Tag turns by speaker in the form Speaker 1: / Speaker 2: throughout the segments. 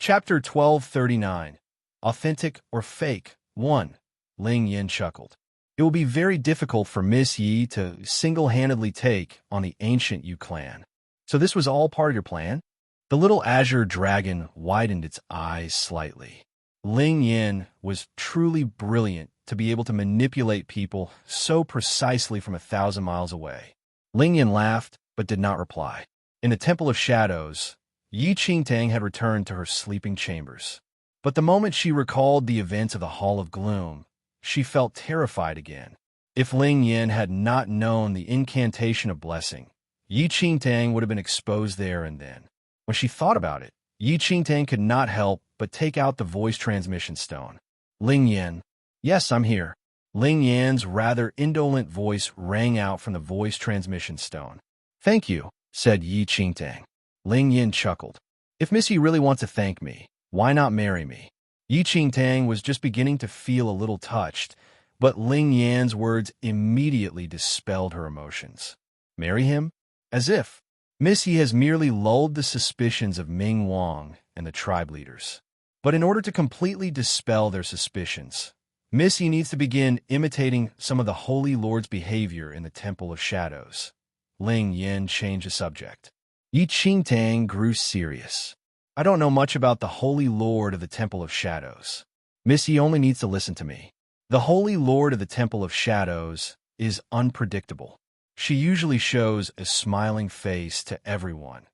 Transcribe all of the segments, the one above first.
Speaker 1: Chapter 1239. Authentic or Fake 1. Ling Yin chuckled. It will be very difficult for Miss Yi to single-handedly take on the ancient Yu clan. So this was all part of your plan? The little azure dragon widened its eyes slightly. Ling Yin was truly brilliant to be able to manipulate people so precisely from 1,000 miles away. Ling Yin laughed, but did not reply. In the Temple of Shadows, Yi Qingtang had returned to her sleeping chambers. But the moment she recalled the events of the Hall of Gloom, she felt terrified again. If Ling Yin had not known the incantation of blessing, Yi Qingtang would have been exposed there and then. When she thought about it, Yi Qingtang could not help but take out the voice transmission stone. Ling Yin. Yes, I'm here. Ling Yan's rather indolent voice rang out from the voice transmission stone. Thank you, said Yi Qingtang. Ling Yin chuckled. If Miss Yi really wants to thank me, why not marry me? Yi Qingtang was just beginning to feel a little touched, but Ling Yan's words immediately dispelled her emotions. Marry him? As if. Miss Yi has merely lulled the suspicions of Ming Wang and the tribe leaders. But in order to completely dispel their suspicions, Miss Yi needs to begin imitating some of the Holy Lord's behavior in the Temple of Shadows. Ling Yin changed the subject. Yi Qingtang grew serious. I don't know much about the Holy Lord of the Temple of Shadows. Miss Yi only needs to listen to me. The Holy Lord of the Temple of Shadows is unpredictable. She usually shows a smiling face to everyone.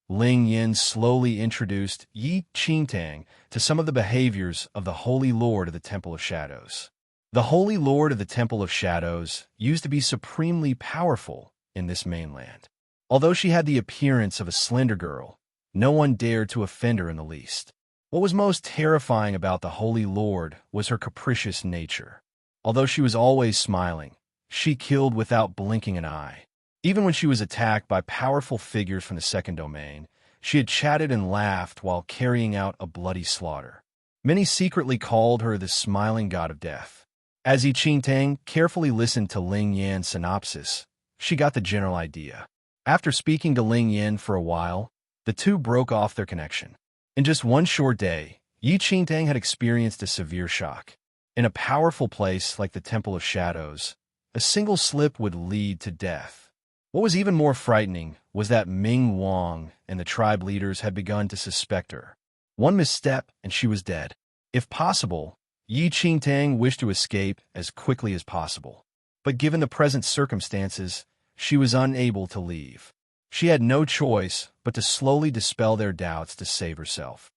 Speaker 1: Ling Yin slowly introduced Yi Qingtang to some of the behaviors of the Holy Lord of the Temple of Shadows. The Holy Lord of the Temple of Shadows used to be supremely powerful in this mainland. Although she had the appearance of a slender girl, no one dared to offend her in the least. What was most terrifying about the Holy Lord was her capricious nature. Although she was always smiling, she killed without blinking an eye. Even when she was attacked by powerful figures from the second domain, she had chatted and laughed while carrying out a bloody slaughter. Many secretly called her the smiling god of death. As Yi Qingtang carefully listened to Ling Yan's synopsis, she got the general idea. After speaking to Ling Yin for a while, the two broke off their connection. In just one short day, Yi Qingtang had experienced a severe shock. In a powerful place like the Temple of Shadows, a single slip would lead to death. What was even more frightening was that Ming Wang and the tribe leaders had begun to suspect her. One misstep and she was dead. If possible, Yi Qingtang wished to escape as quickly as possible. But given the present circumstances, she was unable to leave. She had no choice but to slowly dispel their doubts to save herself.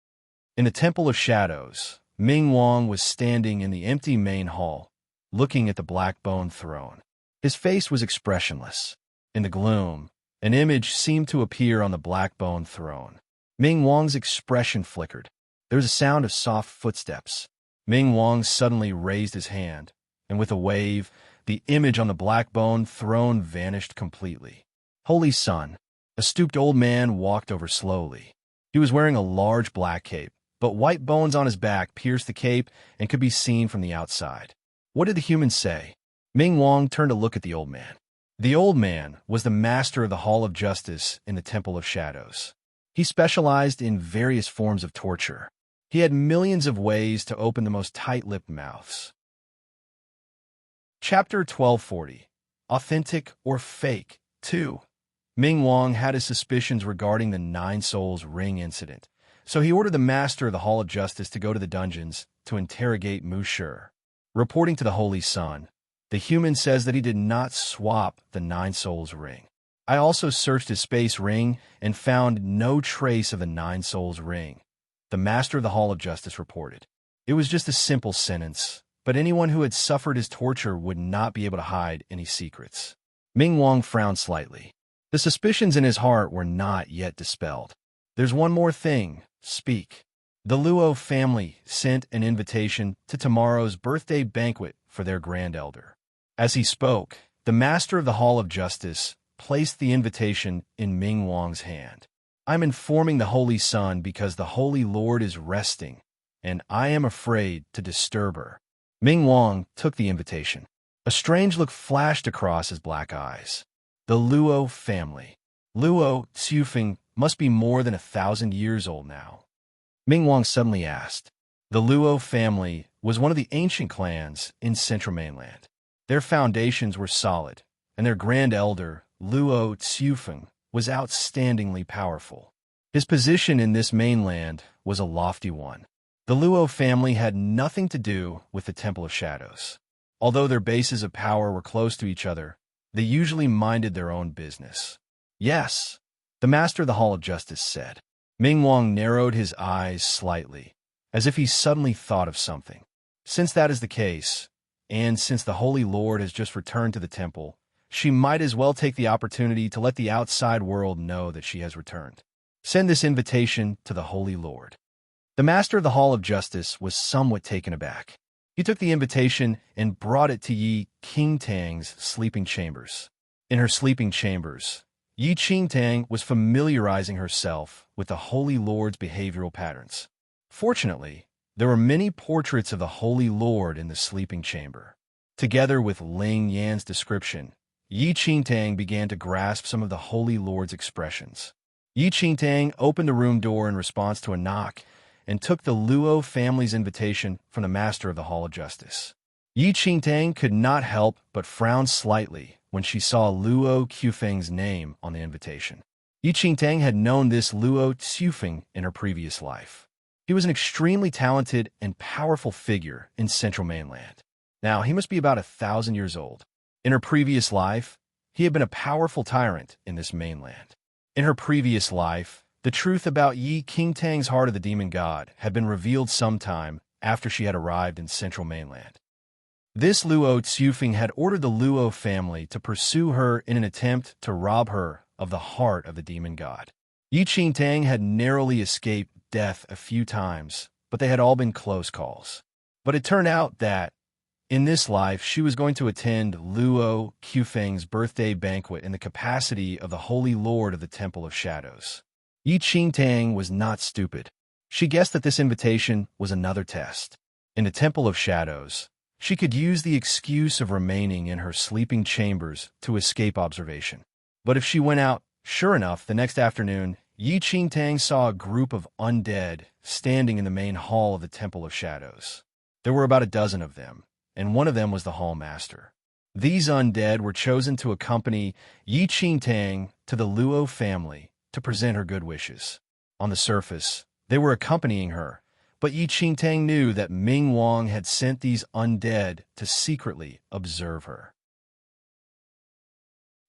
Speaker 1: In the Temple of Shadows, Ming Wang was standing in the empty main hall, looking at the black bone throne. His face was expressionless. In the gloom, an image seemed to appear on the black bone throne. Ming Wang's expression flickered. There was a sound of soft footsteps. Ming Wang suddenly raised his hand, and with a wave, the image on the black bone throne vanished completely. Holy Sun. A stooped old man walked over slowly. He was wearing a large black cape, but white bones on his back pierced the cape and could be seen from the outside. What did the human say? Ming Wang turned to look at the old man. The old man was the master of the Hall of Justice in the Temple of Shadows. He specialized in various forms of torture. He had millions of ways to open the most tight-lipped mouths. Chapter 1240. Authentic or Fake 2. Ming Wang had his suspicions regarding the Nine Souls Ring incident, so he ordered the master of the Hall of Justice to go to the dungeons to interrogate Mu Shi. Reporting to the Holy Sun, the human says that he did not swap the Nine Souls Ring. I also searched his space ring and found no trace of the Nine Souls Ring, the master of the Hall of Justice reported. It was just a simple sentence, but anyone who had suffered his torture would not be able to hide any secrets. Ming Wang frowned slightly. The suspicions in his heart were not yet dispelled. There's one more thing. Speak. The Luo family sent an invitation to tomorrow's birthday banquet for their grand elder. As he spoke, the master of the Hall of Justice placed the invitation in Ming Wang's hand. I'm informing the Holy Sun because the Holy Lord is resting, and I am afraid to disturb her. Ming Wang took the invitation. A strange look flashed across his black eyes. The Luo family. Luo Xufeng must be more than 1,000 years old now. Ming Wang suddenly asked. The Luo family was one of the ancient clans in central mainland. Their foundations were solid, and their grand elder, Luo Tsufeng, was outstandingly powerful. His position in this mainland was a lofty one. The Luo family had nothing to do with the Temple of Shadows. Although their bases of power were close to each other, they usually minded their own business. Yes, the Master of the Hall of Justice said. Ming Wang narrowed his eyes slightly, as if he suddenly thought of something. Since that is the case, and since the Holy Lord has just returned to the temple, she might as well take the opportunity to let the outside world know that she has returned. Send this invitation to the Holy Lord. The Master of the Hall of Justice was somewhat taken aback. He took the invitation and brought it to Yi Qingtang's sleeping chambers. In her sleeping chambers, Yi Qingtang was familiarizing herself with the Holy Lord's behavioral patterns. Fortunately, there were many portraits of the Holy Lord in the sleeping chamber. Together with Ling Yan's description, Yi Qingtang began to grasp some of the Holy Lord's expressions. Yi Qingtang opened the room door in response to a knock and took the Luo family's invitation from the Master of the Hall of Justice. Yi Qingtang could not help but frown slightly when she saw Luo Qufeng's name on the invitation. Yi Qingtang had known this Luo Tsufeng in her previous life. He was an extremely talented and powerful figure in central mainland. Now, he must be about 1,000 years old. In her previous life, he had been a powerful tyrant in this mainland. In her previous life, the truth about Yi Qingtang's heart of the demon god had been revealed sometime after she had arrived in central mainland. This Luo Tsufeng had ordered the Luo family to pursue her in an attempt to rob her of the heart of the demon god. Yi Qingtang had narrowly escaped death a few times, but they had all been close calls. But it turned out that, in this life, she was going to attend Luo Qufeng's birthday banquet in the capacity of the Holy Lord of the Temple of Shadows. Yi Qingtang was not stupid. She guessed that this invitation was another test. In the Temple of Shadows, she could use the excuse of remaining in her sleeping chambers to escape observation. But if she went out, sure enough, the next afternoon, Yi Qingtang saw a group of undead standing in the main hall of the Temple of Shadows. There were about a dozen of them, and one of them was the hall master. These undead were chosen to accompany Yi Qingtang to the Luo family to present her good wishes. On the surface, they were accompanying her, but Yi Qingtang knew that Ming Wang had sent these undead to secretly observe her.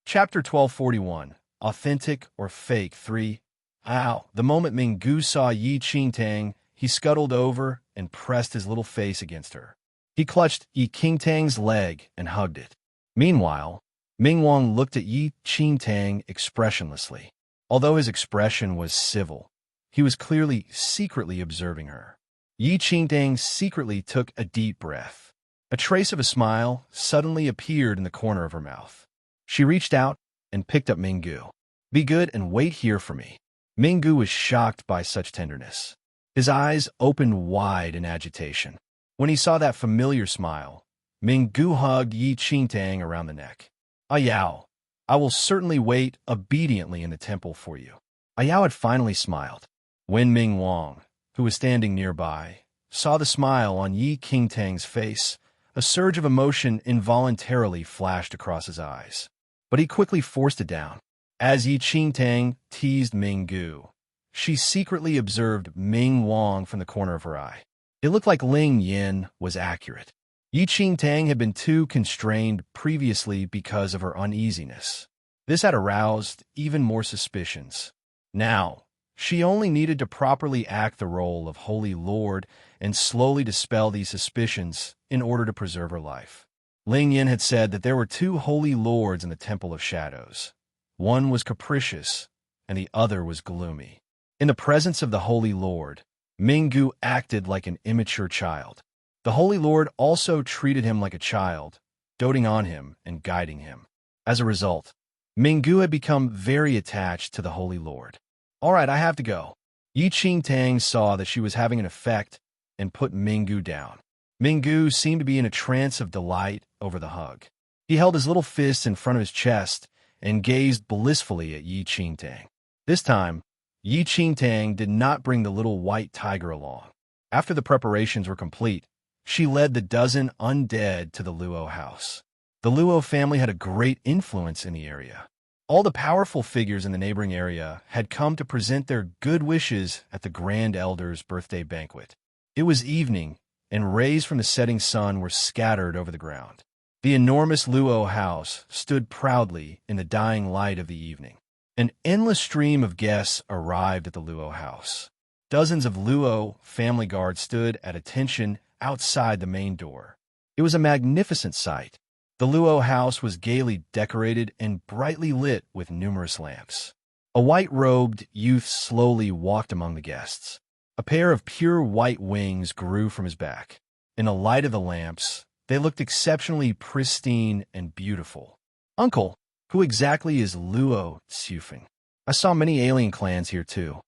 Speaker 1: Chapter 1241, Authentic or Fake 3. Ow! The moment Ming Gu saw Yi Qingtang, he scuttled over and pressed his little face against her. He clutched Yi Qingtang's leg and hugged it. Meanwhile, Ming Wang looked at Yi Qingtang expressionlessly. Although his expression was civil, he was clearly secretly observing her. Yi Qingtang secretly took a deep breath. A trace of a smile suddenly appeared in the corner of her mouth. She reached out and picked up Ming Gu. Be good and wait here for me. Ming Gu was shocked by such tenderness. His eyes opened wide in agitation. When he saw that familiar smile, Ming Gu hugged Yi Qingtang around the neck. Ayao, I will certainly wait obediently in the temple for you. Ayao had finally smiled. When Ming Wang, who was standing nearby, saw the smile on Yi Qingtang's face, a surge of emotion involuntarily flashed across his eyes. But he quickly forced it down. As Yi Qingtang teased Ming Gu, she secretly observed Ming Wang from the corner of her eye. It looked like Ling Yan was accurate. Yi Qingtang had been too constrained previously because of her uneasiness. This had aroused even more suspicions. Now, she only needed to properly act the role of Holy Lord and slowly dispel these suspicions in order to preserve her life. Ling Yan had said that there were two Holy Lords in the Temple of Shadows. One was capricious, and the other was gloomy. In the presence of the Holy Lord, Ming Gu acted like an immature child. The Holy Lord also treated him like a child, doting on him and guiding him. As a result, Ming Gu had become very attached to the Holy Lord. All right, I have to go. Yi Qingtang saw that she was having an effect and put Ming Gu down. Ming Gu seemed to be in a trance of delight over the hug. He held his little fists in front of his chest and gazed blissfully at Yi Qingtang. This time, Tang did not bring the little white tiger along. After the preparations were complete, she led the dozen undead to the Luo house. The Luo family had a great influence in the area. All the powerful figures in the neighboring area had come to present their good wishes at the Grand Elder's birthday banquet. It was evening, and rays from the setting sun were scattered over the ground. The enormous Luo house stood proudly in the dying light of the evening. An endless stream of guests arrived at the Luo house. Dozens of Luo family guards stood at attention outside the main door. It was a magnificent sight. The Luo house was gaily decorated and brightly lit with numerous lamps. A white-robed youth slowly walked among the guests. A pair of pure white wings grew from his back. In the light of the lamps, they looked exceptionally pristine and beautiful. "Uncle, who exactly is Luo Tsufeng? I saw many alien clans here too."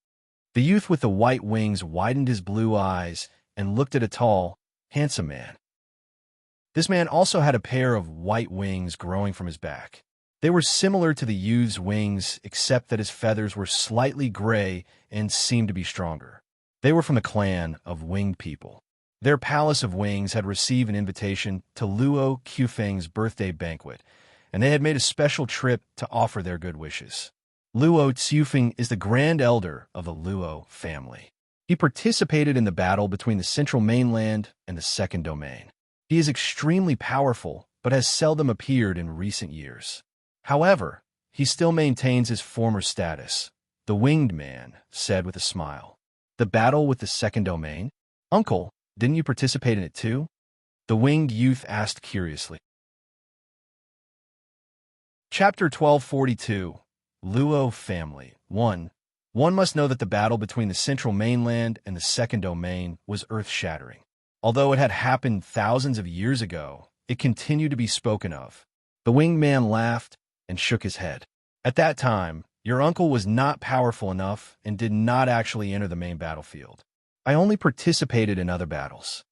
Speaker 1: The youth with the white wings widened his blue eyes and looked at a tall, handsome man. This man also had a pair of white wings growing from his back. They were similar to the youth's wings, except that his feathers were slightly gray and seemed to be stronger. They were from the clan of Winged People. Their Palace of Wings had received an invitation to Luo Qufeng's birthday banquet, and they had made a special trip to offer their good wishes. Luo Tsufeng is the Grand Elder of the Luo family. He participated in the battle between the Central Mainland and the Second Domain. He is extremely powerful, but has seldom appeared in recent years. However, he still maintains his former status, the Winged Man said with a smile. "The battle with the Second Domain? Uncle, didn't you participate in it too?" the winged youth asked curiously. Chapter 1242 Luo Family 1. One must know that the battle between the Central Mainland and the Second Domain was earth-shattering. Although it had happened thousands of years ago, it continued to be spoken of. The winged man laughed and shook his head. "At that time, your uncle was not powerful enough and did not actually enter the main battlefield. I only participated in other battles."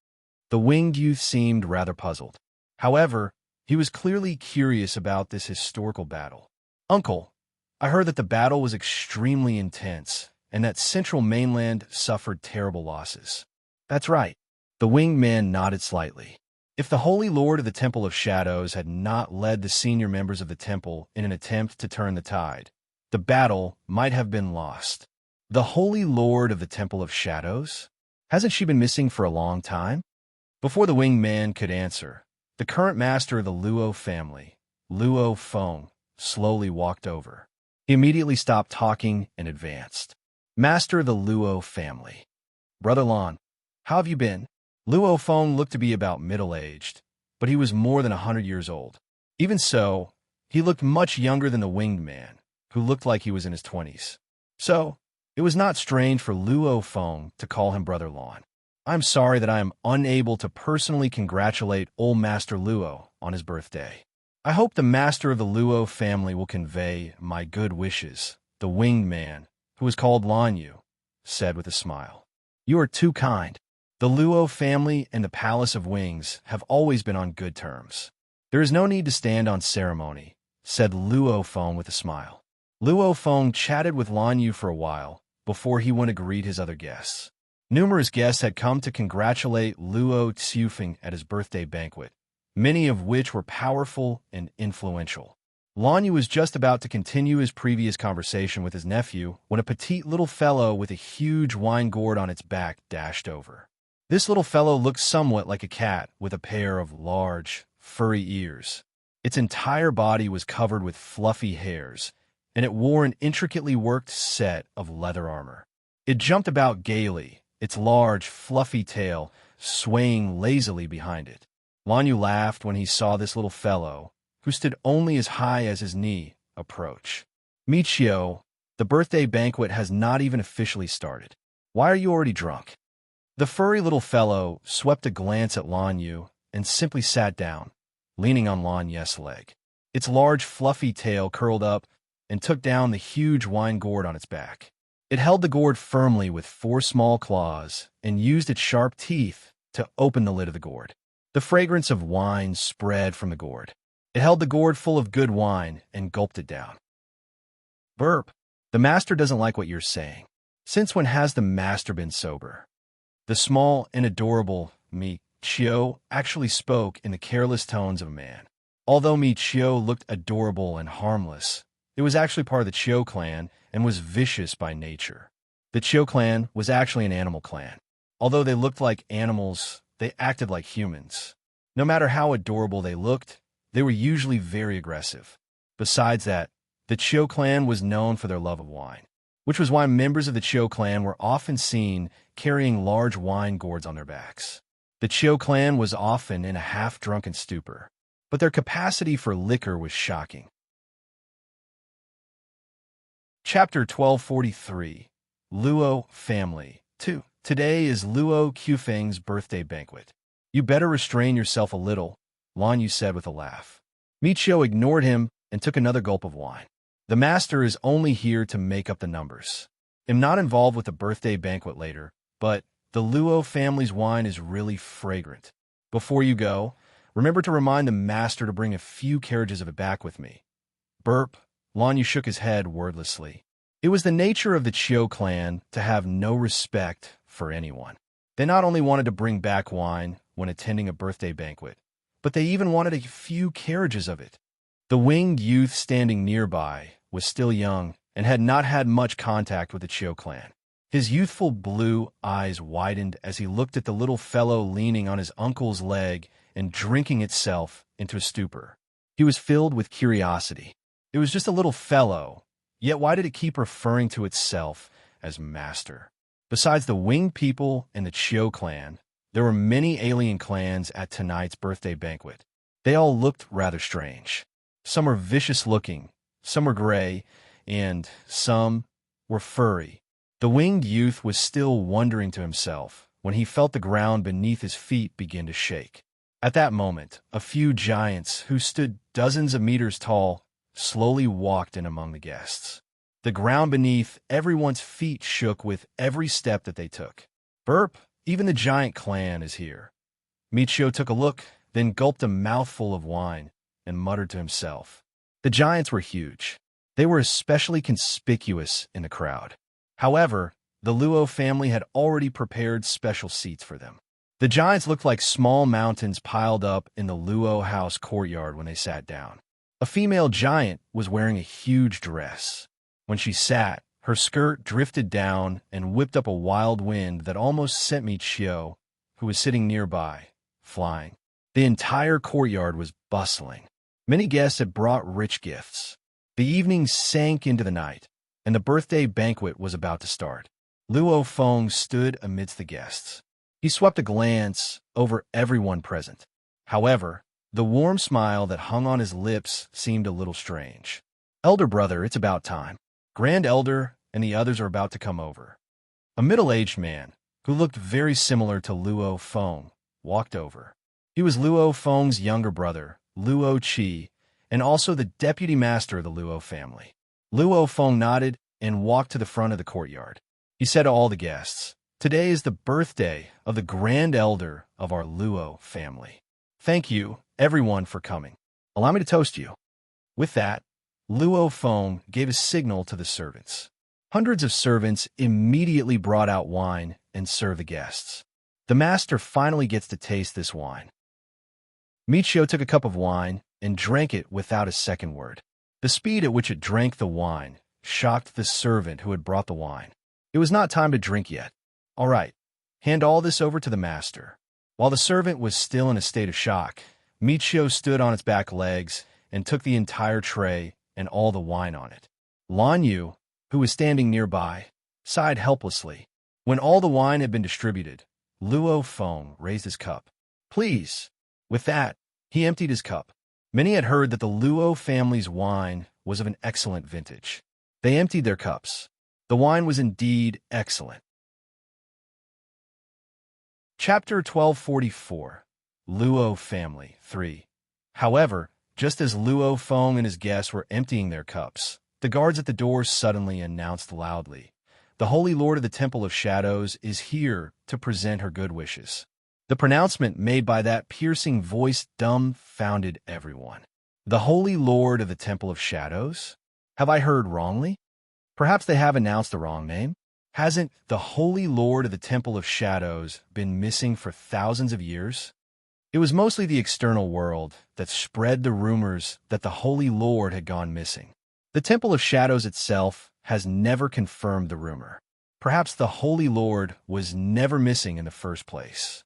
Speaker 1: The winged youth seemed rather puzzled. However, he was clearly curious about this historical battle. "Uncle, I heard that the battle was extremely intense and that Central Mainland suffered terrible losses." "That's right." The winged man nodded slightly. If the Holy Lord of the Temple of Shadows had not led the senior members of the temple in an attempt to turn the tide, the battle might have been lost. The Holy Lord of the Temple of Shadows? Hasn't she been missing for a long time? Before the winged man could answer, the current master of the Luo family, Luo Feng, slowly walked over. He immediately stopped talking and advanced. "Master of the Luo family. Brother Lan, how have you been?" Luo Feng looked to be about middle-aged, but he was more than 100 years old. Even so, he looked much younger than the winged man, who looked like he was in his 20s. So, it was not strange for Luo Feng to call him Brother Lan. "I'm sorry that I am unable to personally congratulate old Master Luo on his birthday. I hope the master of the Luo family will convey my good wishes," the winged man, who was called Lan Yu, said with a smile. "You are too kind. The Luo family and the Palace of Wings have always been on good terms. There is no need to stand on ceremony," said Luo Feng with a smile. Luo Feng chatted with Lan Yu for a while before he went to greet his other guests. Numerous guests had come to congratulate Luo Tsufeng at his birthday banquet, many of which were powerful and influential. Lan Yu was just about to continue his previous conversation with his nephew when a petite little fellow with a huge wine gourd on its back dashed over. This little fellow looked somewhat like a cat with a pair of large, furry ears. Its entire body was covered with fluffy hairs, and it wore an intricately worked set of leather armor. It jumped about gaily, its large, fluffy tail swaying lazily behind it. Lan Yu laughed when he saw this little fellow, who stood only as high as his knee, approach. "Michio, the birthday banquet has not even officially started. Why are you already drunk?" The furry little fellow swept a glance at Lan Yu and simply sat down, leaning on Lan Yu's leg. Its large, fluffy tail curled up and took down the huge wine gourd on its back. It held the gourd firmly with 4 small claws and used its sharp teeth to open the lid of the gourd. The fragrance of wine spread from the gourd. It held the gourd full of good wine and gulped it down. "Burp. The master doesn't like what you're saying. Since when has the master been sober? The small and adorable Michio actually spoke in the careless tones of a man. Although Michio looked adorable and harmless, it was actually part of the Chio clan and was vicious by nature. The Chio clan was actually an animal clan. Although they looked like animals, they acted like humans. No matter how adorable they looked, they were usually very aggressive. Besides that, the Chio clan was known for their love of wine, which was why members of the Chio clan were often seen carrying large wine gourds on their backs. The Chio clan was often in a half-drunken stupor, but their capacity for liquor was shocking. Chapter 1243, Luo Family 2. Today is Luo Qufeng's birthday banquet. You better restrain yourself a little, Lan Yu said with a laugh. Michio ignored him and took another gulp of wine. The master is only here to make up the numbers. I'm not involved with the birthday banquet later, but the Luo family's wine is really fragrant. Before you go, remember to remind the master to bring a few carriages of it back with me. Burp. Lan Yu shook his head wordlessly. It was the nature of the Chio clan to have no respect for anyone. They not only wanted to bring back wine when attending a birthday banquet, but they even wanted a few carriages of it. The winged youth standing nearby was still young and had not had much contact with the Chio clan. His youthful blue eyes widened as he looked at the little fellow leaning on his uncle's leg and drinking itself into a stupor. He was filled with curiosity. It was just a little fellow, yet why did it keep referring to itself as master? Besides the winged people and the Chio clan, there were many alien clans at tonight's birthday banquet. They all looked rather strange. Some were vicious-looking, some were gray, and some were furry. The winged youth was still wondering to himself when he felt the ground beneath his feet begin to shake. At that moment, a few giants who stood dozens of meters tall slowly walked in among the guests. The ground beneath everyone's feet shook with every step that they took. Burp, even the giant clan is here. Michio took a look, then gulped a mouthful of wine and muttered to himself. The giants were huge. They were especially conspicuous in the crowd. However, the Luo family had already prepared special seats for them. The giants looked like small mountains piled up in the Luo house courtyard when they sat down. A female giant was wearing a huge dress. When she sat, her skirt drifted down and whipped up a wild wind that almost sent Michio, who was sitting nearby, flying. The entire courtyard was bustling. Many guests had brought rich gifts. The evening sank into the night, and the birthday banquet was about to start. Luo Feng stood amidst the guests. He swept a glance over everyone present. However, the warm smile that hung on his lips seemed a little strange. Elder brother, it's about time. Grand Elder and the others are about to come over. A middle-aged man, who looked very similar to Luo Feng, walked over. He was Luo Feng's younger brother, Luo Qi, and also the deputy master of the Luo family. Luo Feng nodded and walked to the front of the courtyard. He said to all the guests, "Today is the birthday of the Grand Elder of our Luo family. Thank you, everyone, for coming. Allow me to toast you." With that, Luo Feng gave a signal to the servants. Hundreds of servants immediately brought out wine and served the guests. The master finally gets to taste this wine. Michio took a cup of wine and drank it without a second word. The speed at which it drank the wine shocked the servant who had brought the wine. It was not time to drink yet. All right, hand all this over to the master. While the servant was still in a state of shock, Michio stood on its back legs and took the entire tray and all the wine on it. Lan Yu, who was standing nearby, sighed helplessly. When all the wine had been distributed, Luo Feng raised his cup. "Please." With that, he emptied his cup. Many had heard that the Luo family's wine was of an excellent vintage. They emptied their cups. The wine was indeed excellent. Chapter 1244, Luo Family 3. However, just as Luo Feng and his guests were emptying their cups, the guards at the door suddenly announced loudly, "The Holy Lord of the Temple of Shadows is here to present her good wishes." The pronouncement made by that piercing voice dumbfounded everyone. The Holy Lord of the Temple of Shadows? Have I heard wrongly? Perhaps they have announced the wrong name? Hasn't the Holy Lord of the Temple of Shadows been missing for thousands of years? It was mostly the external world that spread the rumors that the Holy Lord had gone missing. The Temple of Shadows itself has never confirmed the rumor. Perhaps the Holy Lord was never missing in the first place.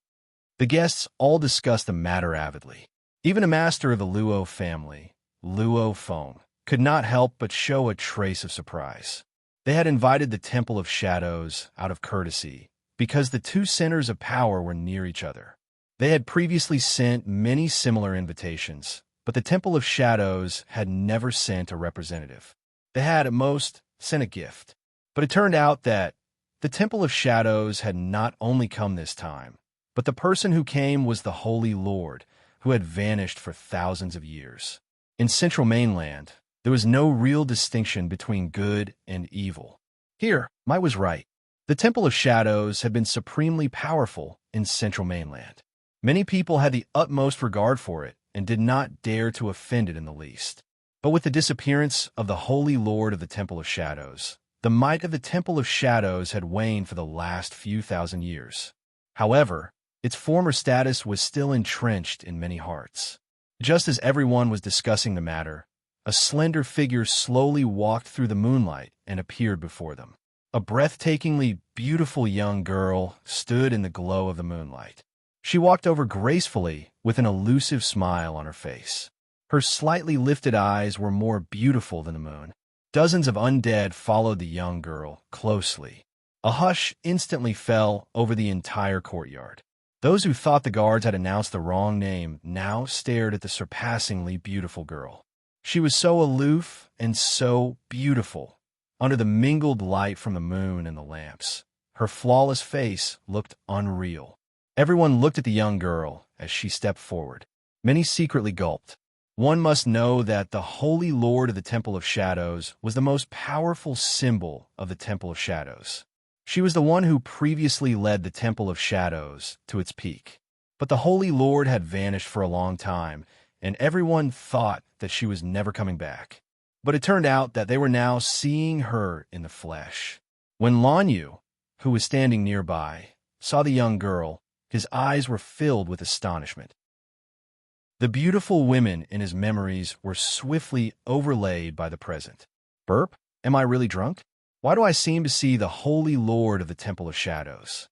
Speaker 1: The guests all discussed the matter avidly. Even a master of the Luo family, Luo Feng, could not help but show a trace of surprise. They had invited the Temple of Shadows out of courtesy because the two centers of power were near each other. They had previously sent many similar invitations, but the Temple of Shadows had never sent a representative. They had, at most, sent a gift. But it turned out that the Temple of Shadows had not only come this time, but the person who came was the Holy Lord, who had vanished for thousands of years. In Central Mainland, there was no real distinction between good and evil. Here, Mai was right. The Temple of Shadows had been supremely powerful in Central Mainland. Many people had the utmost regard for it and did not dare to offend it in the least. But with the disappearance of the Holy Lord of the Temple of Shadows, the might of the Temple of Shadows had waned for the last few thousand years. However, its former status was still entrenched in many hearts. Just as everyone was discussing the matter, a slender figure slowly walked through the moonlight and appeared before them. A breathtakingly beautiful young girl stood in the glow of the moonlight. She walked over gracefully with an elusive smile on her face. Her slightly lifted eyes were more beautiful than the moon. Dozens of undead followed the young girl closely. A hush instantly fell over the entire courtyard. Those who thought the guards had announced the wrong name now stared at the surpassingly beautiful girl. She was so aloof and so beautiful. Under the mingled light from the moon and the lamps, her flawless face looked unreal. Everyone looked at the young girl as she stepped forward. Many secretly gulped. One must know that the Holy Lord of the Temple of Shadows was the most powerful symbol of the Temple of Shadows. She was the one who previously led the Temple of Shadows to its peak. But the Holy Lord had vanished for a long time, and everyone thought that she was never coming back. But it turned out that they were now seeing her in the flesh. When Lan Yu, who was standing nearby, saw the young girl, his eyes were filled with astonishment. The beautiful women in his memories were swiftly overlaid by the present. Burp? Am I really drunk? Why do I seem to see the Holy Lord of the Temple of Shadows?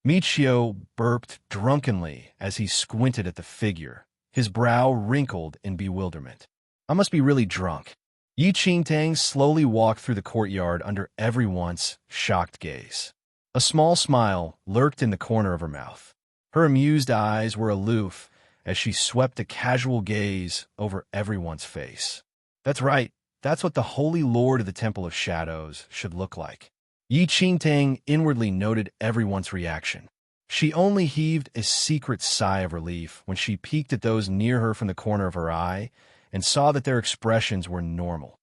Speaker 1: Michio burped drunkenly as he squinted at the figure, his brow wrinkled in bewilderment. I must be really drunk. Yi Qingtang slowly walked through the courtyard under everyone's shocked gaze. A small smile lurked in the corner of her mouth. Her amused eyes were aloof as she swept a casual gaze over everyone's face. That's right, that's what the Holy Lord of the Temple of Shadows should look like. Yi Qingtang inwardly noted everyone's reaction. She only heaved a secret sigh of relief when she peeked at those near her from the corner of her eye and saw that their expressions were normal.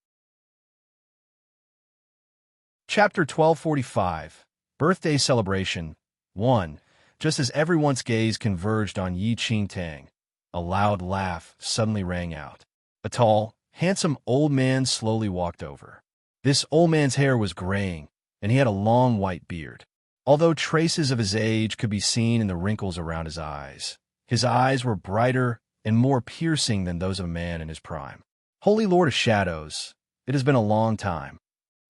Speaker 1: Chapter 1245, Birthday Celebration 1. Just as everyone's gaze converged on Yi Qingtang, a loud laugh suddenly rang out. A tall, handsome old man slowly walked over. This old man's hair was graying, and he had a long white beard. Although traces of his age could be seen in the wrinkles around his eyes were brighter and more piercing than those of a man in his prime. Holy Lord of Shadows, it has been a long time.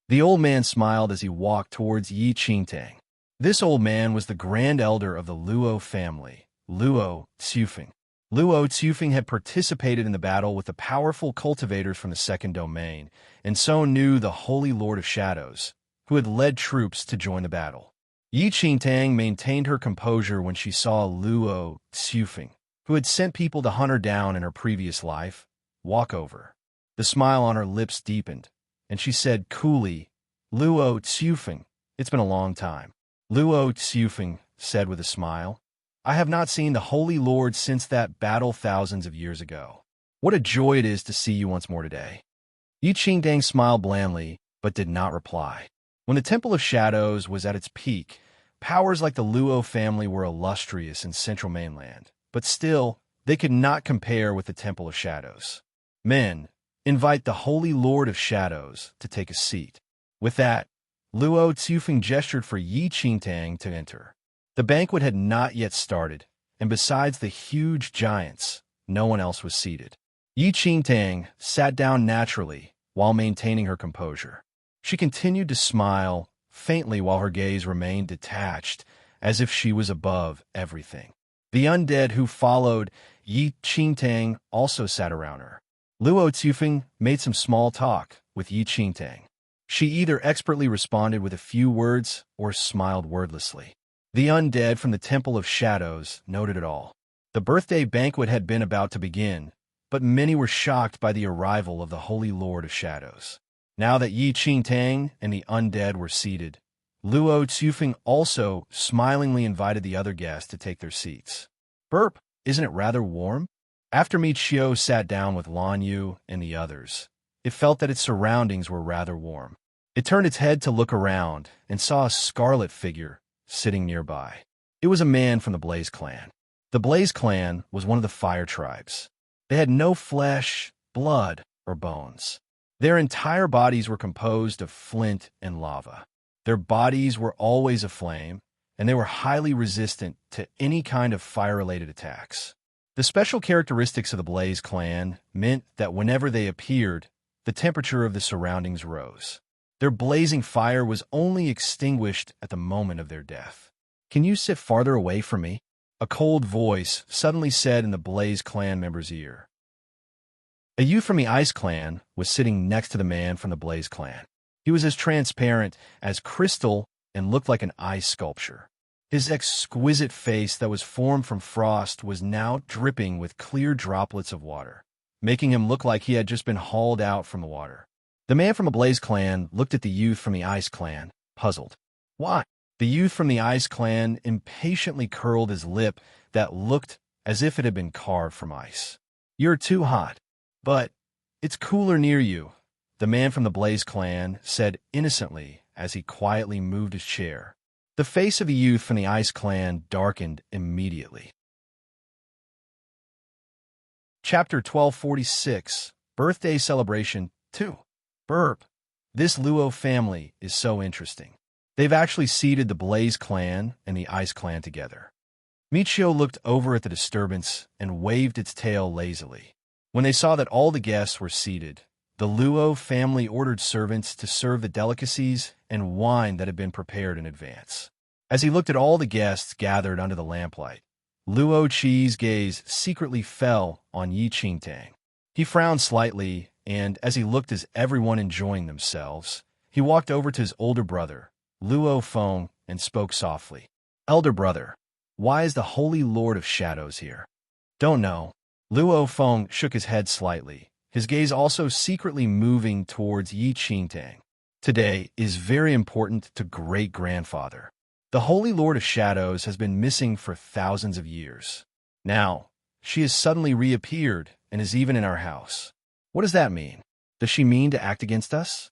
Speaker 1: The old man smiled as he walked towards Yi Qingtang. This old man was the grand elder of the Luo family, Luo Tsufeng. Luo Tsufeng had participated in the battle with the powerful cultivators from the Second Domain, and so knew the Holy Lord of Shadows, who had led troops to join the battle. Yi Qingtang maintained her composure when she saw Luo Tsufeng, who had sent people to hunt her down in her previous life, walk over. The smile on her lips deepened, and she said coolly, "Luo Tsufeng, it's been a long time." Luo Tsufeng said with a smile, "I have not seen the Holy Lord since that battle thousands of years ago. What a joy it is to see you once more today." Yi Qingtang smiled blandly, but did not reply. When the Temple of Shadows was at its peak, powers like the Luo family were illustrious in Central Mainland, but still, they could not compare with the Temple of Shadows. Men, invite the Holy Lord of Shadows to take a seat. With that, Luo Tsufeng gestured for Yi Qingtang to enter. The banquet had not yet started, and besides the huge giants, no one else was seated. Yi Qingtang sat down naturally while maintaining her composure. She continued to smile faintly while her gaze remained detached, as if she was above everything. The undead who followed Yi Qingtang also sat around her. Luo Tsufeng made some small talk with Yi Qingtang. She either expertly responded with a few words or smiled wordlessly. The undead from the Temple of Shadows noted it all. The birthday banquet had been about to begin, but many were shocked by the arrival of the Holy Lord of Shadows. Now that Yi Qingtang and the undead were seated, Luo Tsufeng also smilingly invited the other guests to take their seats. Burp, isn't it rather warm? After Mi Qiu sat down with Lan Yu and the others, it felt that its surroundings were rather warm. It turned its head to look around and saw a scarlet figure sitting nearby. It was a man from the Blaze clan. The Blaze clan was one of the fire tribes. They had no flesh, blood, or bones. Their entire bodies were composed of flint and lava. Their bodies were always aflame, and they were highly resistant to any kind of fire-related attacks. The special characteristics of the Blaze clan meant that whenever they appeared, the temperature of the surroundings rose. Their blazing fire was only extinguished at the moment of their death. "Can you sit farther away from me?" a cold voice suddenly said in the Blaze clan member's ear. A youth from the Ice clan was sitting next to the man from the Blaze clan. He was as transparent as crystal and looked like an ice sculpture. His exquisite face that was formed from frost was now dripping with clear droplets of water, making him look like he had just been hauled out from the water. The man from the Blaze clan looked at the youth from the Ice clan, puzzled. Why? The youth from the Ice clan impatiently curled his lip that looked as if it had been carved from ice. "You're too hot. But it's cooler near you," the man from the Blaze clan said innocently as he quietly moved his chair. The face of the youth from the Ice clan darkened immediately. Chapter 1246, Birthday Celebration 2. Burp. This Luo family is so interesting. They've actually seated the Blaze clan and the Ice clan together. Mi Qiu looked over at the disturbance and waved its tail lazily. When they saw that all the guests were seated, the Luo family ordered servants to serve the delicacies and wine that had been prepared in advance. As he looked at all the guests gathered under the lamplight, Luo Qi's gaze secretly fell on Yi Qingtang. He frowned slightly, and as he looked at everyone enjoying themselves, he walked over to his older brother, Luo Feng, and spoke softly. "Elder brother, why is the Holy Lord of Shadows here?" "Don't know." Luo Feng shook his head slightly, his gaze also secretly moving towards Yi Qingtang. "Today is very important to great-grandfather. The Holy Lord of Shadows has been missing for thousands of years. Now, she has suddenly reappeared and is even in our house. What does that mean? Does she mean to act against us?"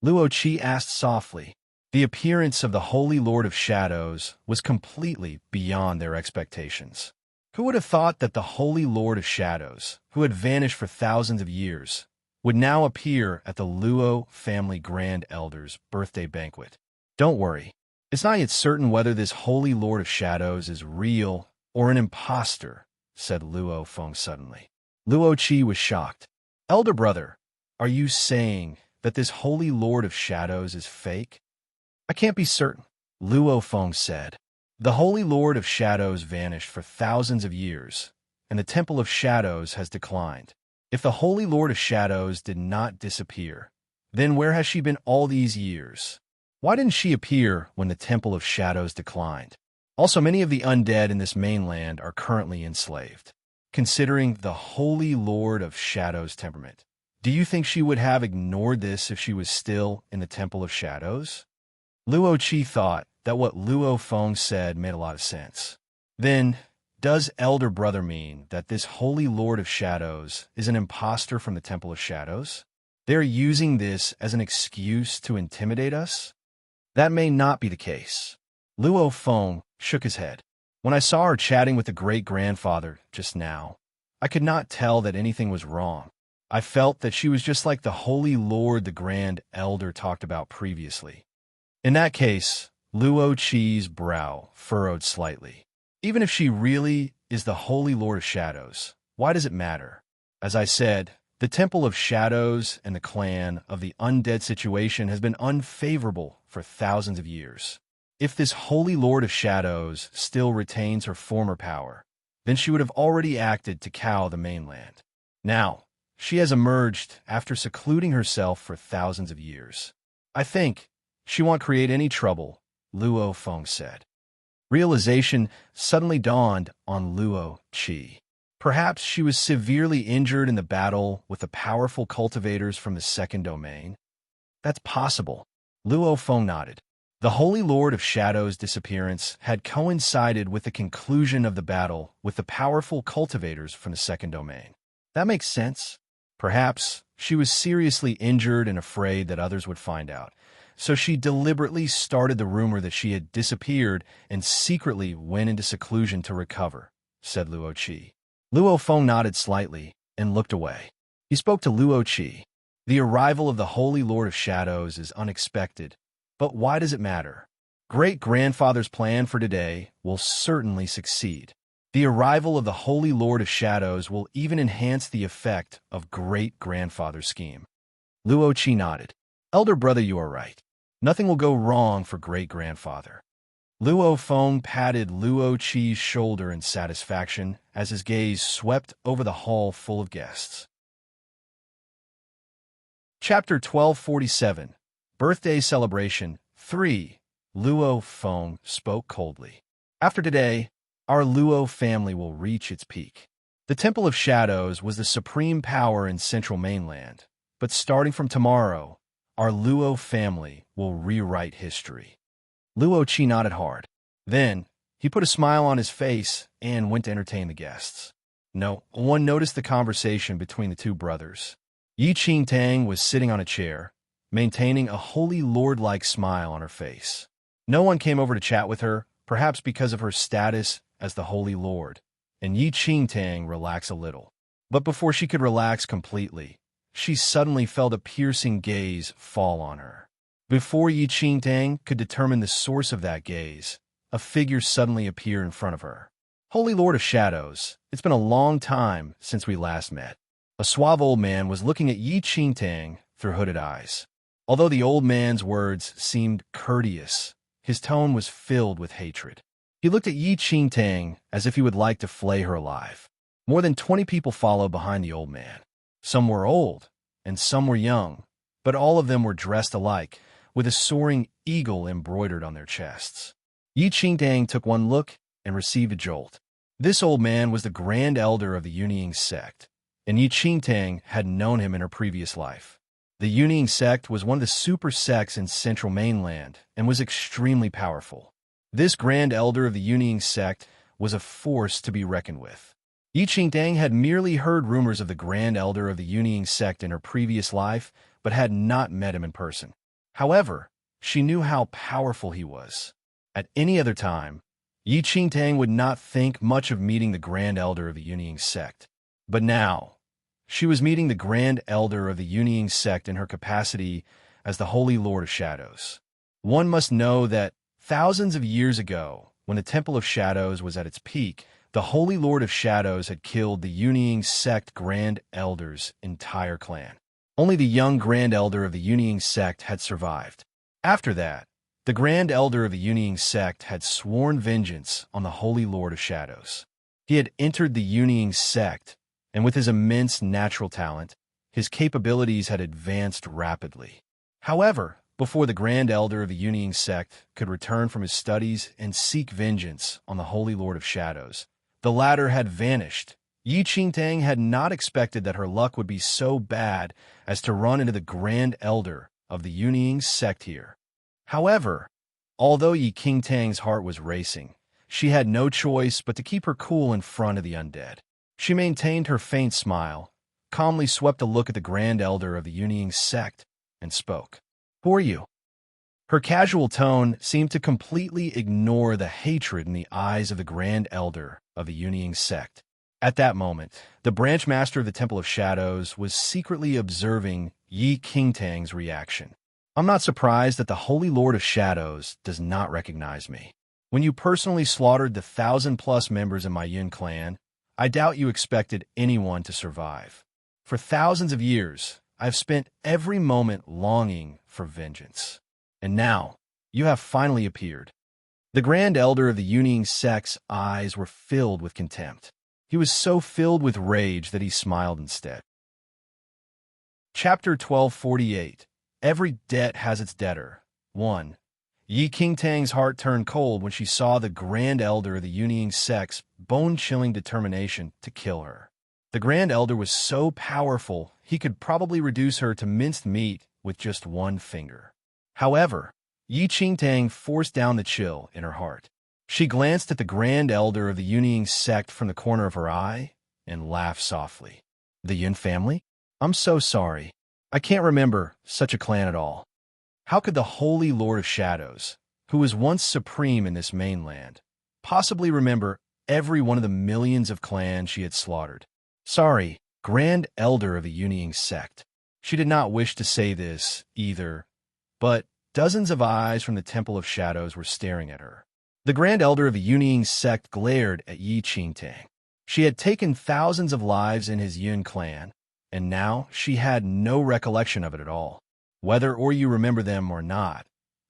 Speaker 1: Luo Qi asked softly. The appearance of the Holy Lord of Shadows was completely beyond their expectations. Who would have thought that the Holy Lord of Shadows, who had vanished for thousands of years, would now appear at the Luo family Grand Elder's birthday banquet? "Don't worry. It's not yet certain whether this Holy Lord of Shadows is real or an impostor," said Luo Feng suddenly. Luo Qi was shocked. "Elder brother, are you saying that this Holy Lord of Shadows is fake?" "I can't be certain," Luo Feng said. "The Holy Lord of Shadows vanished for thousands of years, and the Temple of Shadows has declined. If the Holy Lord of Shadows did not disappear, then where has she been all these years? Why didn't she appear when the Temple of Shadows declined? Also, many of the undead in this mainland are currently enslaved. Considering the Holy Lord of Shadows' temperament, do you think she would have ignored this if she was still in the Temple of Shadows?" Luo Qi thought that what Luo Feng said made a lot of sense. "Then, does Elder Brother mean that this Holy Lord of Shadows is an impostor from the Temple of Shadows? They're using this as an excuse to intimidate us?" "That may not be the case." Luo Feng shook his head. "When I saw her chatting with the great-grandfather just now, I could not tell that anything was wrong. I felt that she was just like the Holy Lord the Grand Elder talked about previously. In that case, Luo Qi's brow furrowed slightly. Even if she really is the Holy Lord of Shadows, why does it matter? As I said, the Temple of Shadows and the clan of the undead situation has been unfavorable for thousands of years. If this Holy Lord of Shadows still retains her former power, then she would have already acted to cow the mainland. Now, she has emerged after secluding herself for thousands of years. I think she won't create any trouble, Luo Feng said. Realization suddenly dawned on Luo Qi. Perhaps she was severely injured in the battle with the powerful cultivators from the second domain. That's possible. Luo Feng nodded. The Holy Lord of Shadows' disappearance had coincided with the conclusion of the battle with the powerful cultivators from the second domain. That makes sense. Perhaps she was seriously injured and afraid that others would find out, so she deliberately started the rumor that she had disappeared and secretly went into seclusion to recover, said Luo Qi. Luo Feng nodded slightly and looked away. He spoke to Luo Qi. The arrival of the Holy Lord of Shadows is unexpected, but why does it matter? Great-grandfather's plan for today will certainly succeed. The arrival of the Holy Lord of Shadows will even enhance the effect of great-grandfather's scheme. Luo Qi nodded. Elder brother, you are right. Nothing will go wrong for great-grandfather. Luo Feng patted Luo Qi's shoulder in satisfaction as his gaze swept over the hall full of guests. Chapter 1247 Birthday Celebration 3. Luo Feng spoke coldly. After today, our Luo family will reach its peak. The Temple of Shadows was the supreme power in Central Mainland, but starting from tomorrow, our Luo family will rewrite history. Luo Qi nodded hard. Then, he put a smile on his face and went to entertain the guests. No one noticed the conversation between the two brothers. Yi Qingtang was sitting on a chair, maintaining a holy lord-like smile on her face. No one came over to chat with her, perhaps because of her status as the Holy Lord, and Yi Qingtang relaxed a little. But before she could relax completely, she suddenly felt a piercing gaze fall on her. Before Yi Qingtang could determine the source of that gaze, a figure suddenly appeared in front of her. Holy Lord of Shadows, it's been a long time since we last met. A suave old man was looking at Yi Qingtang through hooded eyes. Although the old man's words seemed courteous, his tone was filled with hatred. He looked at Yi Qingtang as if he would like to flay her alive. More than 20 people followed behind the old man. Some were old, and some were young, but all of them were dressed alike, with a soaring eagle embroidered on their chests. Yi Qingtang took one look and received a jolt. This old man was the Grand Elder of the Yunying sect, and Yi Qingtang had known him in her previous life. The Yunying sect was one of the super sects in Central Mainland and was extremely powerful. This Grand Elder of the Yunying sect was a force to be reckoned with. Yi Qingtang had merely heard rumors of the Grand Elder of the Yunying sect in her previous life, but had not met him in person. However, she knew how powerful he was. At any other time, Yi Qingtang would not think much of meeting the Grand Elder of the Yunying sect. But now, she was meeting the Grand Elder of the Yunying sect in her capacity as the Holy Lord of Shadows. One must know that thousands of years ago, when the Temple of Shadows was at its peak, the Holy Lord of Shadows had killed the Yunying sect Grand Elder's entire clan. Only the young Grand Elder of the Yunying sect had survived. After that, the Grand Elder of the Yunying sect had sworn vengeance on the Holy Lord of Shadows. He had entered the Yunying sect, and with his immense natural talent, his capabilities had advanced rapidly. However, before the Grand Elder of the Yunying sect could return from his studies and seek vengeance on the Holy Lord of Shadows, the latter had vanished. Yi Qingtang had not expected that her luck would be so bad as to run into the Grand Elder of the Yunying sect here. However, although Yi Qingtang's heart was racing, she had no choice but to keep her cool in front of the undead. She maintained her faint smile, calmly swept a look at the Grand Elder of the Yunying sect, and spoke. Who are you? Her casual tone seemed to completely ignore the hatred in the eyes of the Grand Elder of the Yunying sect. At that moment, the branch master of the Temple of Shadows was secretly observing Yi Qingtang's reaction. I'm not surprised that the Holy Lord of Shadows does not recognize me. When you personally slaughtered the 1,000+ members in my Yun clan, I doubt you expected anyone to survive. For thousands of years, I've spent every moment longing for vengeance. And now, you have finally appeared. The Grand Elder of the Yunying sect's eyes were filled with contempt. He was so filled with rage that he smiled instead. Chapter 1248. Every debt has its debtor. 1. Yi Qingtang's heart turned cold when she saw the Grand Elder of the Yunying sect's bone-chilling determination to kill her. The Grand Elder was so powerful, he could probably reduce her to minced meat with just one finger. However, Yi Qingtang forced down the chill in her heart. She glanced at the Grand Elder of the Yunying sect from the corner of her eye and laughed softly. The Yun family? I'm so sorry. I can't remember such a clan at all. How could the Holy Lord of Shadows, who was once supreme in this mainland, possibly remember every one of the millions of clans she had slaughtered? Sorry, Grand Elder of the Yunying sect. She did not wish to say this either, but dozens of eyes from the Temple of Shadows were staring at her. The Grand Elder of the Yunying sect glared at Yi Qingtang. She had taken thousands of lives in his Yun clan, and now she had no recollection of it at all. Whether or you remember them or not,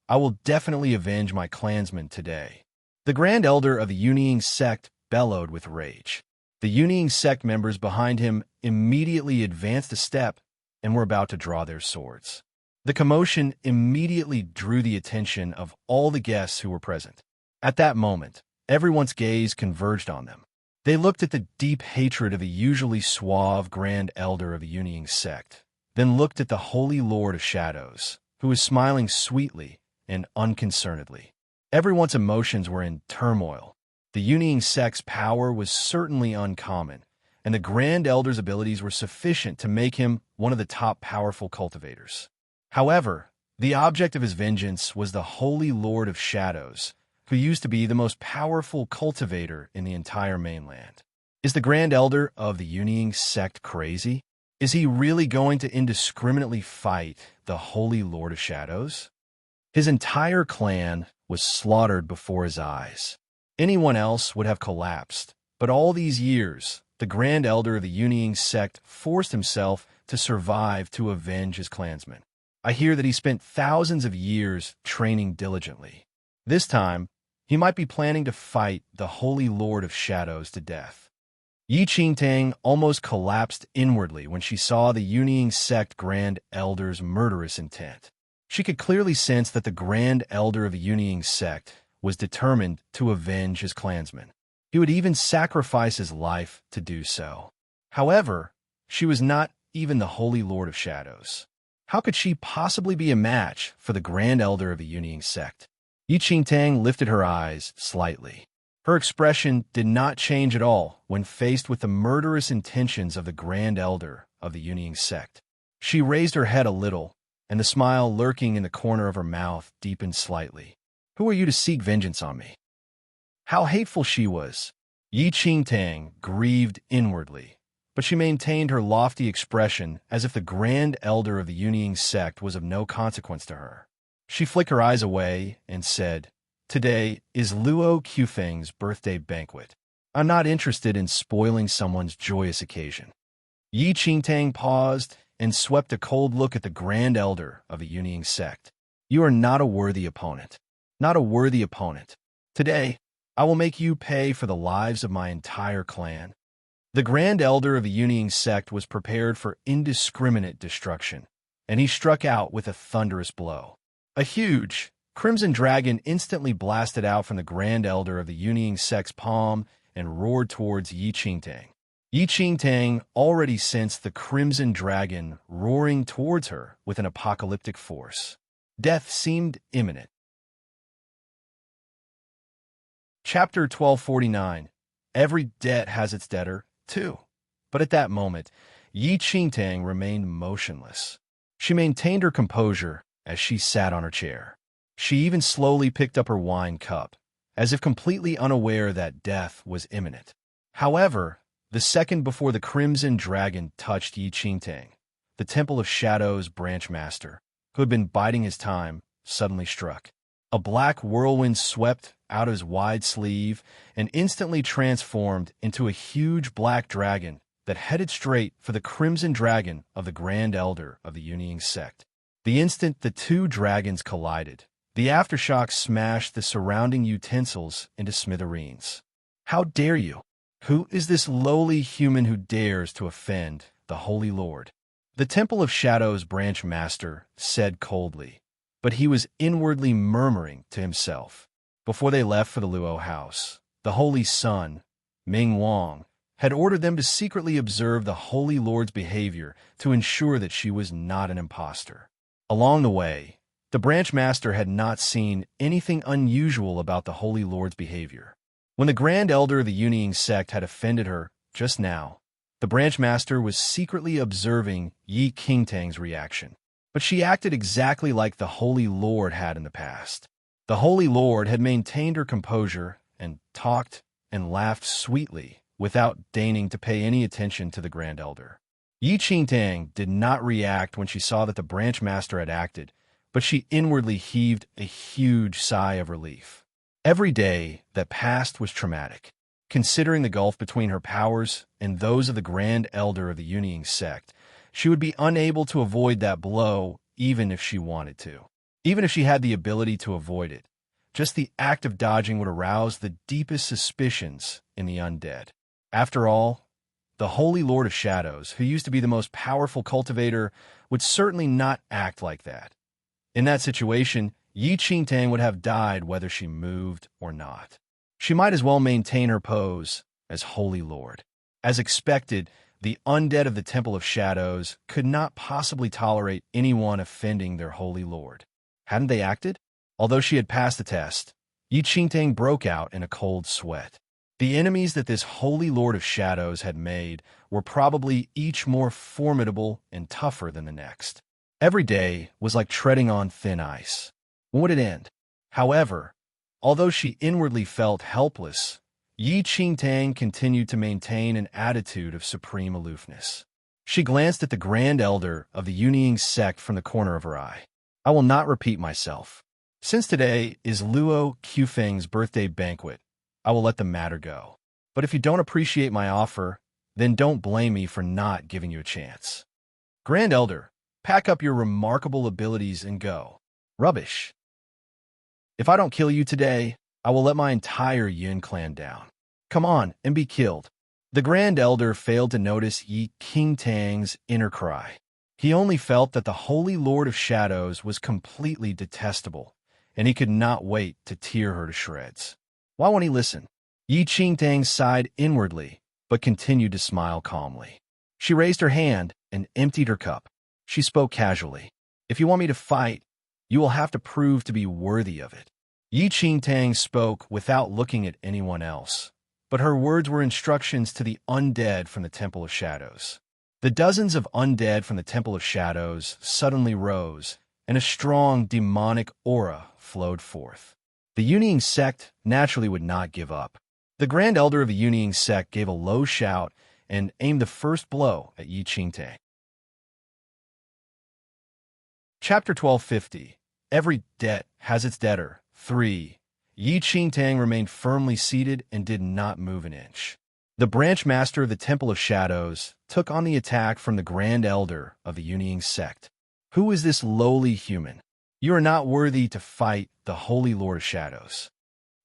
Speaker 1: I will definitely avenge my clansmen today. The Grand Elder of the Yunying sect bellowed with rage. The Yunying sect members behind him immediately advanced a step and were about to draw their swords. The commotion immediately drew the attention of all the guests who were present. At that moment, everyone's gaze converged on them. They looked at the deep hatred of the usually suave Grand Elder of the Yunying sect, then looked at the Holy Lord of Shadows, who was smiling sweetly and unconcernedly. Everyone's emotions were in turmoil. The Yunying sect's power was certainly uncommon, and the Grand Elder's abilities were sufficient to make him one of the top powerful cultivators. However, the object of his vengeance was the Holy Lord of Shadows, who used to be the most powerful cultivator in the entire mainland. Is the Grand Elder of the Yunying sect crazy? Is he really going to indiscriminately fight the Holy Lord of Shadows? His entire clan was slaughtered before his eyes. Anyone else would have collapsed, but all these years, the Grand Elder of the Yunying sect forced himself to survive to avenge his clansmen. I hear that he spent thousands of years training diligently. This time, he might be planning to fight the Holy Lord of Shadows to death. Yi Qingtang almost collapsed inwardly when she saw the Yunying sect Grand Elder's murderous intent. She could clearly sense that the Grand Elder of the Yunying sect was determined to avenge his clansmen. He would even sacrifice his life to do so. However, she was not even the Holy Lord of Shadows. How could she possibly be a match for the Grand Elder of the Yunying sect? Yi Qingtang lifted her eyes slightly. Her expression did not change at all when faced with the murderous intentions of the Grand Elder of the Yunying sect. She raised her head a little, and the smile lurking in the corner of her mouth deepened slightly. Who are you to seek vengeance on me? How hateful she was! Yi Qingtang grieved inwardly, but she maintained her lofty expression as if the Grand Elder of the Yunying sect was of no consequence to her. She flicked her eyes away and said, "Today is Luo Qufeng's birthday banquet. I'm not interested in spoiling someone's joyous occasion." Yi Qingtang paused and swept a cold look at the Grand Elder of the Yunying sect. "You are not a worthy opponent. Not a worthy opponent. Today, I will make you pay for the lives of my entire clan." The Grand Elder of the Yunying sect was prepared for indiscriminate destruction, and he struck out with a thunderous blow. A huge, crimson dragon instantly blasted out from the Grand Elder of the Yunying sect's palm and roared towards Yi Qingtang. Yi Qingtang already sensed the crimson dragon roaring towards her with an apocalyptic force. Death seemed imminent. Chapter 1249. Every debt has its debtor, too. But at that moment, Yi Qingtang remained motionless. She maintained her composure as she sat on her chair. She even slowly picked up her wine cup, as if completely unaware that death was imminent. However, the second before the crimson dragon touched Yi Qingtang, the Temple of Shadows branch master, who had been biding his time, suddenly struck. A black whirlwind swept out of his wide sleeve and instantly transformed into a huge black dragon that headed straight for the crimson dragon of the Grand Elder of the Uniying sect. The instant the two dragons collided, the aftershock smashed the surrounding utensils into smithereens. "How dare you? Who is this lowly human who dares to offend the Holy Lord?" The Temple of Shadows branch master said coldly, but he was inwardly murmuring to himself. Before they left for the Luo house, the Holy Sun, Ming Wang, had ordered them to secretly observe the Holy Lord's behavior to ensure that she was not an impostor. Along the way, the branch master had not seen anything unusual about the Holy Lord's behavior. When the Grand Elder of the Uniying sect had offended her just now, the branch master was secretly observing Yi Qingtang's reaction. But she acted exactly like the Holy Lord had in the past. The Holy Lord had maintained her composure and talked and laughed sweetly without deigning to pay any attention to the Grand Elder. Yi Qingtang did not react when she saw that the branch master had acted, but she inwardly heaved a huge sigh of relief. Every day that passed was traumatic. Considering the gulf between her powers and those of the Grand Elder of the Uniying sect, she would be unable to avoid that blow even if she wanted to. Even if she had the ability to avoid it, just the act of dodging would arouse the deepest suspicions in the undead. After all, the Holy Lord of Shadows, who used to be the most powerful cultivator, would certainly not act like that. In that situation, Yi Qingtang would have died whether she moved or not. She might as well maintain her pose as Holy Lord. As expected, the undead of the Temple of Shadows could not possibly tolerate anyone offending their Holy Lord. Hadn't they acted? Although she had passed the test, Yi Qingtang broke out in a cold sweat. The enemies that this Holy Lord of Shadows had made were probably each more formidable and tougher than the next. Every day was like treading on thin ice. When would it end? However, although she inwardly felt helpless, Yi Qingtang continued to maintain an attitude of supreme aloofness. She glanced at the Grand Elder of the Uniying sect from the corner of her eye. "I will not repeat myself. Since today is Luo Qufeng's birthday banquet, I will let the matter go. But if you don't appreciate my offer, then don't blame me for not giving you a chance. Grand Elder, pack up your remarkable abilities and go." "Rubbish. If I don't kill you today, I will let my entire Yin clan down. Come on and be killed." The Grand Elder failed to notice Yi Qingtang's inner cry. He only felt that the Holy Lord of Shadows was completely detestable, and he could not wait to tear her to shreds. Why won't he listen? Yi Qingtang sighed inwardly, but continued to smile calmly. She raised her hand and emptied her cup. She spoke casually. "If you want me to fight, you will have to prove to be worthy of it." Yi Qingtang spoke without looking at anyone else, but her words were instructions to the undead from the Temple of Shadows. The dozens of undead from the Temple of Shadows suddenly rose, and a strong demonic aura flowed forth. The Uniying sect naturally would not give up. The Grand Elder of the Uniying sect gave a low shout and aimed the first blow at Yi Qingtang. Chapter 1250. Every debt has its debtor. 3. Yi Qingtang remained firmly seated and did not move an inch. The branch master of the Temple of Shadows took on the attack from the Grand Elder of the Uniying sect. "Who is this lowly human? You are not worthy to fight the Holy Lord of Shadows."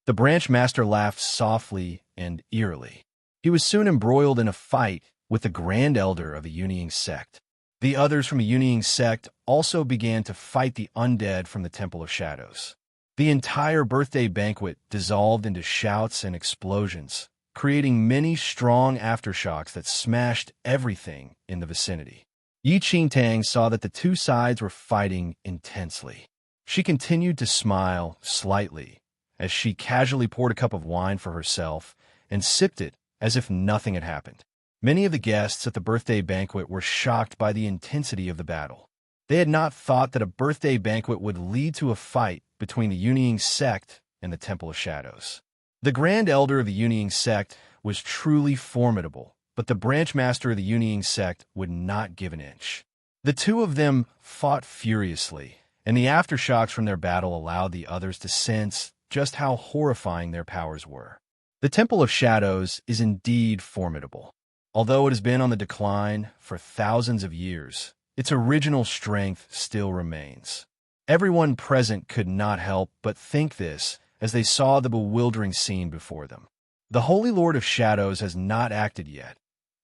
Speaker 1: The branch master laughed softly and eerily. He was soon embroiled in a fight with the Grand Elder of the Uniying sect. The others from the Uniying sect also began to fight the undead from the Temple of Shadows. The entire birthday banquet dissolved into shouts and explosions, creating many strong aftershocks that smashed everything in the vicinity. Yi Qingtang saw that the two sides were fighting intensely. She continued to smile slightly as she casually poured a cup of wine for herself and sipped it as if nothing had happened. Many of the guests at the birthday banquet were shocked by the intensity of the battle. They had not thought that a birthday banquet would lead to a fight between the Uniying sect and the Temple of Shadows. The Grand Elder of the Uniying sect was truly formidable, but the branch master of the Uniying sect would not give an inch. The two of them fought furiously, and the aftershocks from their battle allowed the others to sense just how horrifying their powers were. The Temple of Shadows is indeed formidable. Although it has been on the decline for thousands of years, its original strength still remains. Everyone present could not help but think this as they saw the bewildering scene before them. The Holy Lord of Shadows has not acted yet,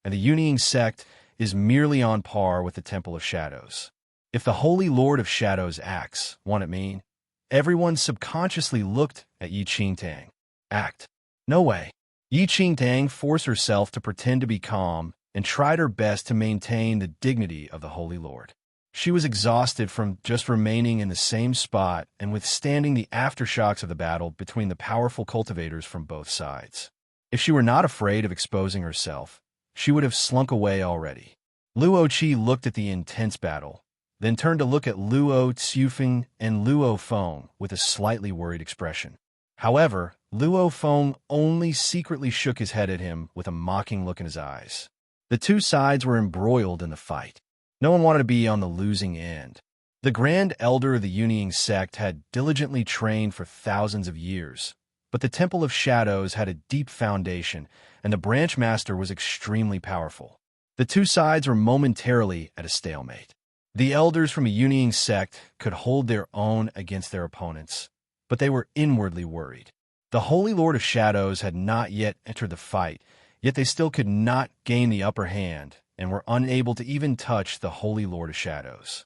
Speaker 1: and the Uniying sect is merely on par with the Temple of Shadows. If the Holy Lord of Shadows acts, won't it mean? Everyone subconsciously looked at Yi Qingtang. Act. No way. Yi Qingtang forced herself to pretend to be calm and tried her best to maintain the dignity of the Holy Lord. She was exhausted from just remaining in the same spot and withstanding the aftershocks of the battle between the powerful cultivators from both sides. If she were not afraid of exposing herself, she would have slunk away already. Luo Qi looked at the intense battle, then turned to look at Luo Tsufeng and Luo Feng with a slightly worried expression. However, Luo Feng only secretly shook his head at him with a mocking look in his eyes. The two sides were embroiled in the fight. No one wanted to be on the losing end. The Grand Elder of the Uniying sect had diligently trained for thousands of years, but the Temple of Shadows had a deep foundation, and the Branch Master was extremely powerful. The two sides were momentarily at a stalemate. The elders from a Uniying sect could hold their own against their opponents, but they were inwardly worried. The Holy Lord of Shadows had not yet entered the fight, yet they still could not gain the upper hand and were unable to even touch the Holy Lord of Shadows.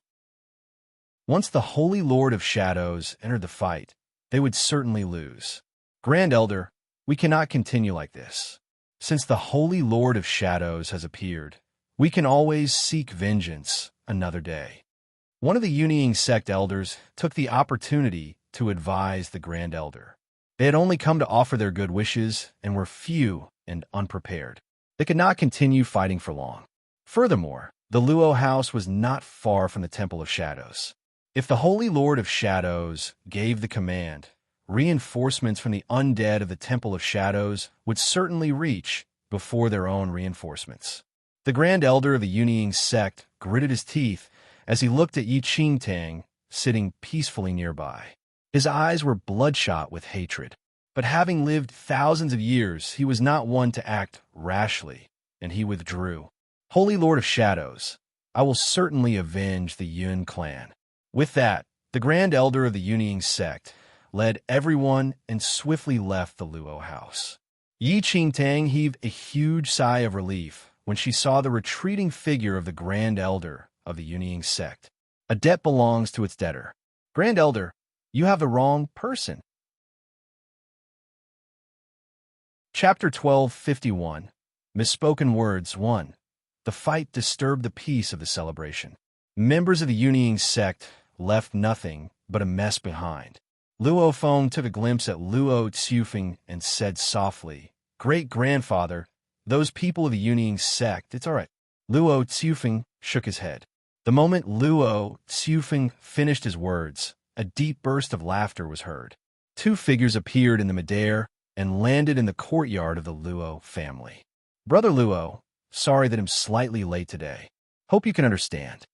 Speaker 1: Once the Holy Lord of Shadows entered the fight, they would certainly lose. Grand Elder, we cannot continue like this. Since the Holy Lord of Shadows has appeared, we can always seek vengeance another day. One of the Uniying sect elders took the opportunity to advise the Grand Elder. They had only come to offer their good wishes and were few and unprepared. They could not continue fighting for long. Furthermore, the Luo house was not far from the Temple of Shadows. If the Holy Lord of Shadows gave the command, reinforcements from the undead of the Temple of Shadows would certainly reach before their own reinforcements. The Grand Elder of the Uniying sect gritted his teeth as he looked at Yi Qingtang sitting peacefully nearby. His eyes were bloodshot with hatred, but having lived thousands of years, he was not one to act rashly, and he withdrew. Holy Lord of Shadows, I will certainly avenge the Yun clan. With that, the Grand Elder of the Uniying sect led everyone and swiftly left the Luo house. Yi Qingtang heaved a huge sigh of relief when she saw the retreating figure of the Grand Elder of the Uniying sect. A debt belongs to its debtor. Grand Elder, you have the wrong person. Chapter 1251. Misspoken Words 1. The fight disturbed the peace of the celebration. Members of the Uniying sect left nothing but a mess behind. Luo Feng took a glimpse at Luo Tsufeng and said softly, "Great-grandfather, those people of the Uniying sect, it's all right." Luo Tsufeng shook his head. The moment Luo Tsufeng finished his words, a deep burst of laughter was heard. Two figures appeared in the midair and landed in the courtyard of the Luo family. "Brother Luo, sorry that I'm slightly late today. Hope you can understand."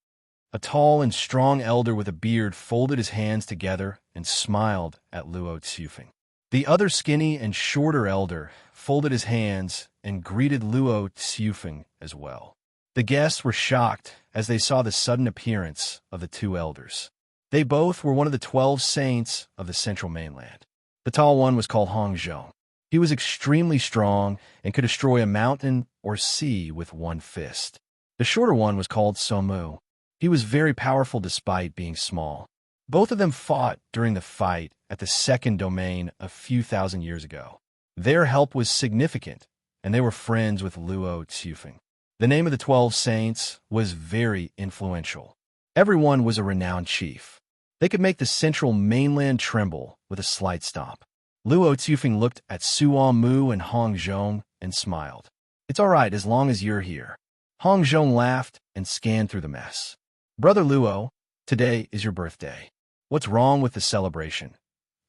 Speaker 1: A tall and strong elder with a beard folded his hands together and smiled at Luo Tsufeng. The other skinny and shorter elder folded his hands and greeted Luo Tsufeng as well. The guests were shocked as they saw the sudden appearance of the two elders. They both were one of the 12 saints of the central mainland. The tall one was called Hongzhou. He was extremely strong and could destroy a mountain or sea with one fist. The shorter one was called Somu. He was very powerful despite being small. Both of them fought during the fight at the second domain a few thousand years ago. Their help was significant, and they were friends with Luo Tsufeng. The name of the 12 saints was very influential. Everyone was a renowned chief. They could make the central mainland tremble with a slight stomp. Luo Tsufeng looked at Suomu and Hongzhou and smiled. "It's all right as long as you're here." Hongzhou laughed and scanned through the mess. "Brother Luo, today is your birthday. What's wrong with the celebration?"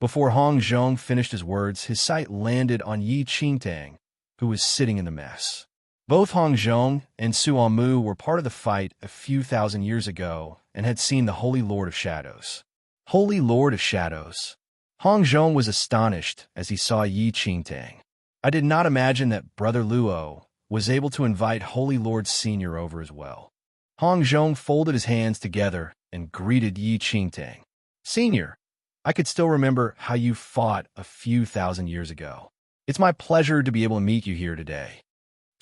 Speaker 1: Before Hongzhou finished his words, his sight landed on Yi Qingtang, who was sitting in the mess. Both Hongzhou and Suomu were part of the fight a few thousand years ago and had seen the Holy Lord of Shadows. Holy Lord of Shadows. Hong Zhong was astonished as he saw Yi Qingtang. I did not imagine that Brother Luo was able to invite Holy Lord Senior over as well. Hong Zhong folded his hands together and greeted Yi Qingtang. Senior, I could still remember how you fought a few thousand years ago. It's my pleasure to be able to meet you here today.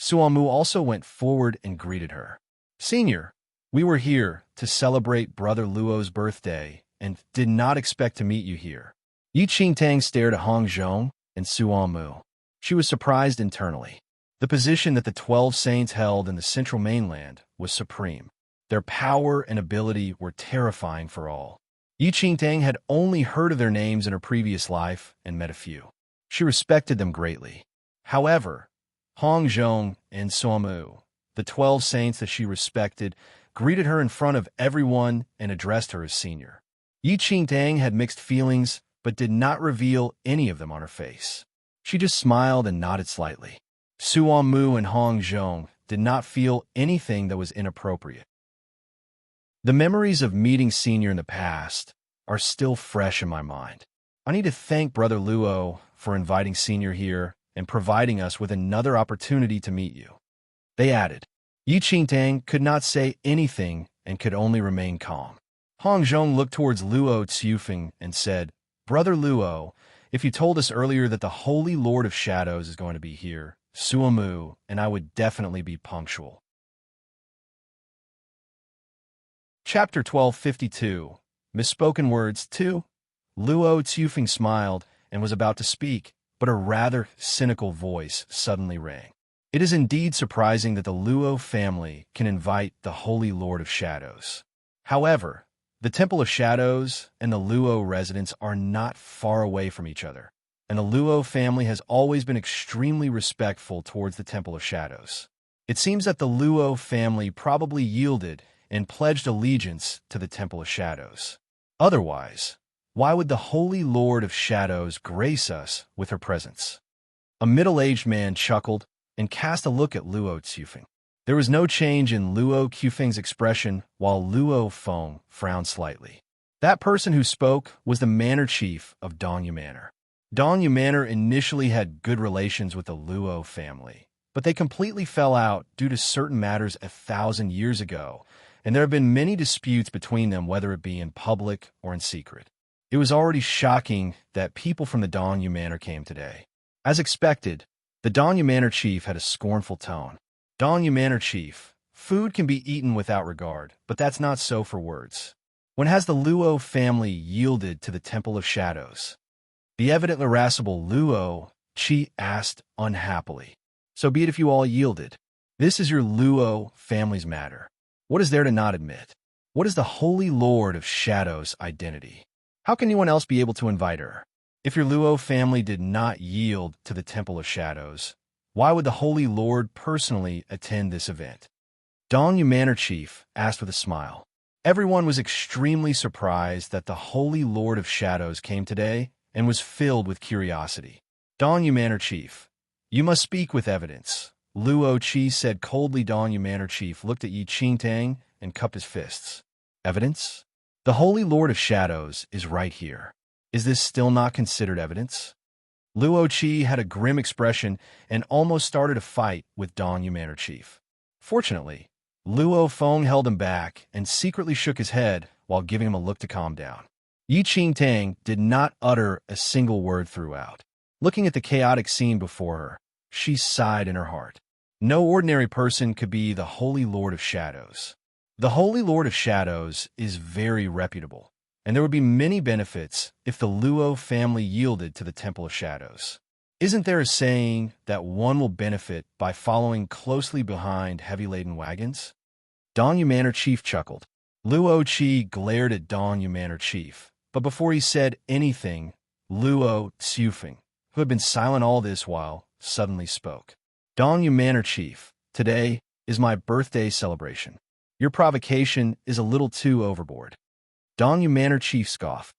Speaker 1: Suomu also went forward and greeted her. Senior, we were here to celebrate Brother Luo's birthday and did not expect to meet you here. Yi Qingtang stared at Hong Zhong and Suomu. She was surprised internally. The position that the 12 saints held in the central mainland was supreme. Their power and ability were terrifying for all. Yi Qingtang had only heard of their names in her previous life and met a few. She respected them greatly. However, Hong Zhong and Suomu, the 12 saints that she respected, greeted her in front of everyone and addressed her as senior. Yi Qingtang had mixed feelings but did not reveal any of them on her face. She just smiled and nodded slightly. Suomu and Hong Zhong did not feel anything that was inappropriate. The memories of meeting Senior in the past are still fresh in my mind. I need to thank Brother Luo for inviting Senior here and providing us with another opportunity to meet you. They added. Yi Qingtang could not say anything and could only remain calm. Hong Zhong looked towards Luo Tsufeng and said, Brother Luo, if you told us earlier that the Holy Lord of Shadows is going to be here, Suomu and I would definitely be punctual. Chapter 1252. Misspoken Words 2. Luo Tsufeng smiled and was about to speak, but a rather cynical voice suddenly rang. It is indeed surprising that the Luo family can invite the Holy Lord of Shadows. However, the Temple of Shadows and the Luo residence are not far away from each other, and the Luo family has always been extremely respectful towards the Temple of Shadows. It seems that the Luo family probably yielded and pledged allegiance to the Temple of Shadows. Otherwise, why would the Holy Lord of Shadows grace us with her presence? A middle-aged man chuckled and cast a look at Luo Tsufeng. There was no change in Luo Qufeng's expression, while Luo Feng frowned slightly. That person who spoke was the manor chief of Dongyu Manor. Dongyu Manor initially had good relations with the Luo family, but they completely fell out due to certain matters 1,000 years ago, and there have been many disputes between them, whether it be in public or in secret. It was already shocking that people from the Dongyu Manor came today. As expected, the Dongyu Manor chief had a scornful tone. Dongyu Manor chief, food can be eaten without regard, but that's not so for words. When has the Luo family yielded to the Temple of Shadows? The evidently irascible Luo Qi asked unhappily. So be it if you all yielded. This is your Luo family's matter. What is there to not admit? What is the Holy Lord of Shadows' identity? How can anyone else be able to invite her? If your Luo family did not yield to the Temple of Shadows, why would the Holy Lord personally attend this event? Dongyu Manor Chief asked with a smile. Everyone was extremely surprised that the Holy Lord of Shadows came today and was filled with curiosity. Dongyu Manor Chief, you must speak with evidence. Luo Qi said coldly. Dongyu Manor Chief looked at Yi Qingtang and cupped his fists. Evidence? The Holy Lord of Shadows is right here. Is this still not considered evidence? Luo Qi had a grim expression and almost started a fight with Dongyu Manor Chief. Fortunately, Luo Feng held him back and secretly shook his head while giving him a look to calm down. Yi Qingtang did not utter a single word throughout. Looking at the chaotic scene before her, she sighed in her heart. No ordinary person could be the Holy Lord of Shadows. The Holy Lord of Shadows is very reputable, and there would be many benefits if the Luo family yielded to the Temple of Shadows. Isn't there a saying that one will benefit by following closely behind heavy-laden wagons? Dongyu Manor Chief chuckled. Luo Qi glared at Dongyu Manor Chief, but before he said anything, Luo Tsufeng, who had been silent all this while, suddenly spoke. Dongyu Manor Chief, today is my birthday celebration. Your provocation is a little too overboard. Dongyu Manor Chief scoffed.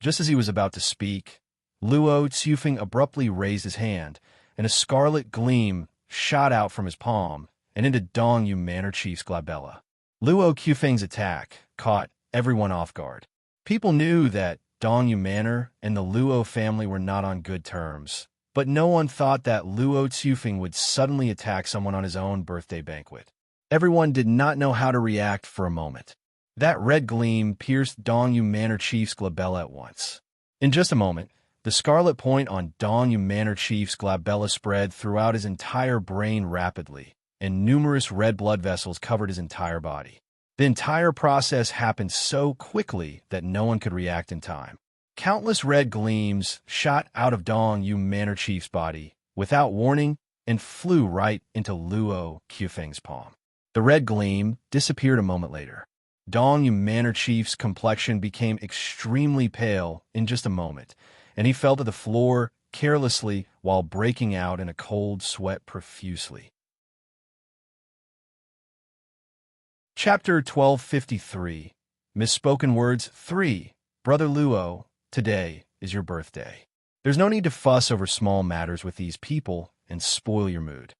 Speaker 1: Just as he was about to speak, Luo Tsufeng abruptly raised his hand, and a scarlet gleam shot out from his palm and into Dongyu Manor Chief's glabella. Luo Qufeng's attack caught everyone off guard. People knew that Dongyu Manor and the Luo family were not on good terms, but no one thought that Luo Tsufeng would suddenly attack someone on his own birthday banquet. Everyone did not know how to react for a moment. That red gleam pierced Dongyu Manor Chief's glabella at once. In just a moment, the scarlet point on Dongyu Manor Chief's glabella spread throughout his entire brain rapidly, and numerous red blood vessels covered his entire body. The entire process happened so quickly that no one could react in time. Countless red gleams shot out of Dongyu Manor Chief's body without warning and flew right into Luo Qifeng's palm. The red gleam disappeared a moment later. Dongyu Manor Chief's complexion became extremely pale in just a moment, and he fell to the floor carelessly while breaking out in a cold sweat profusely. Chapter 1253. Misspoken Words 3. Brother Luo, today is your birthday. There's no need to fuss over small matters with these people and spoil your mood.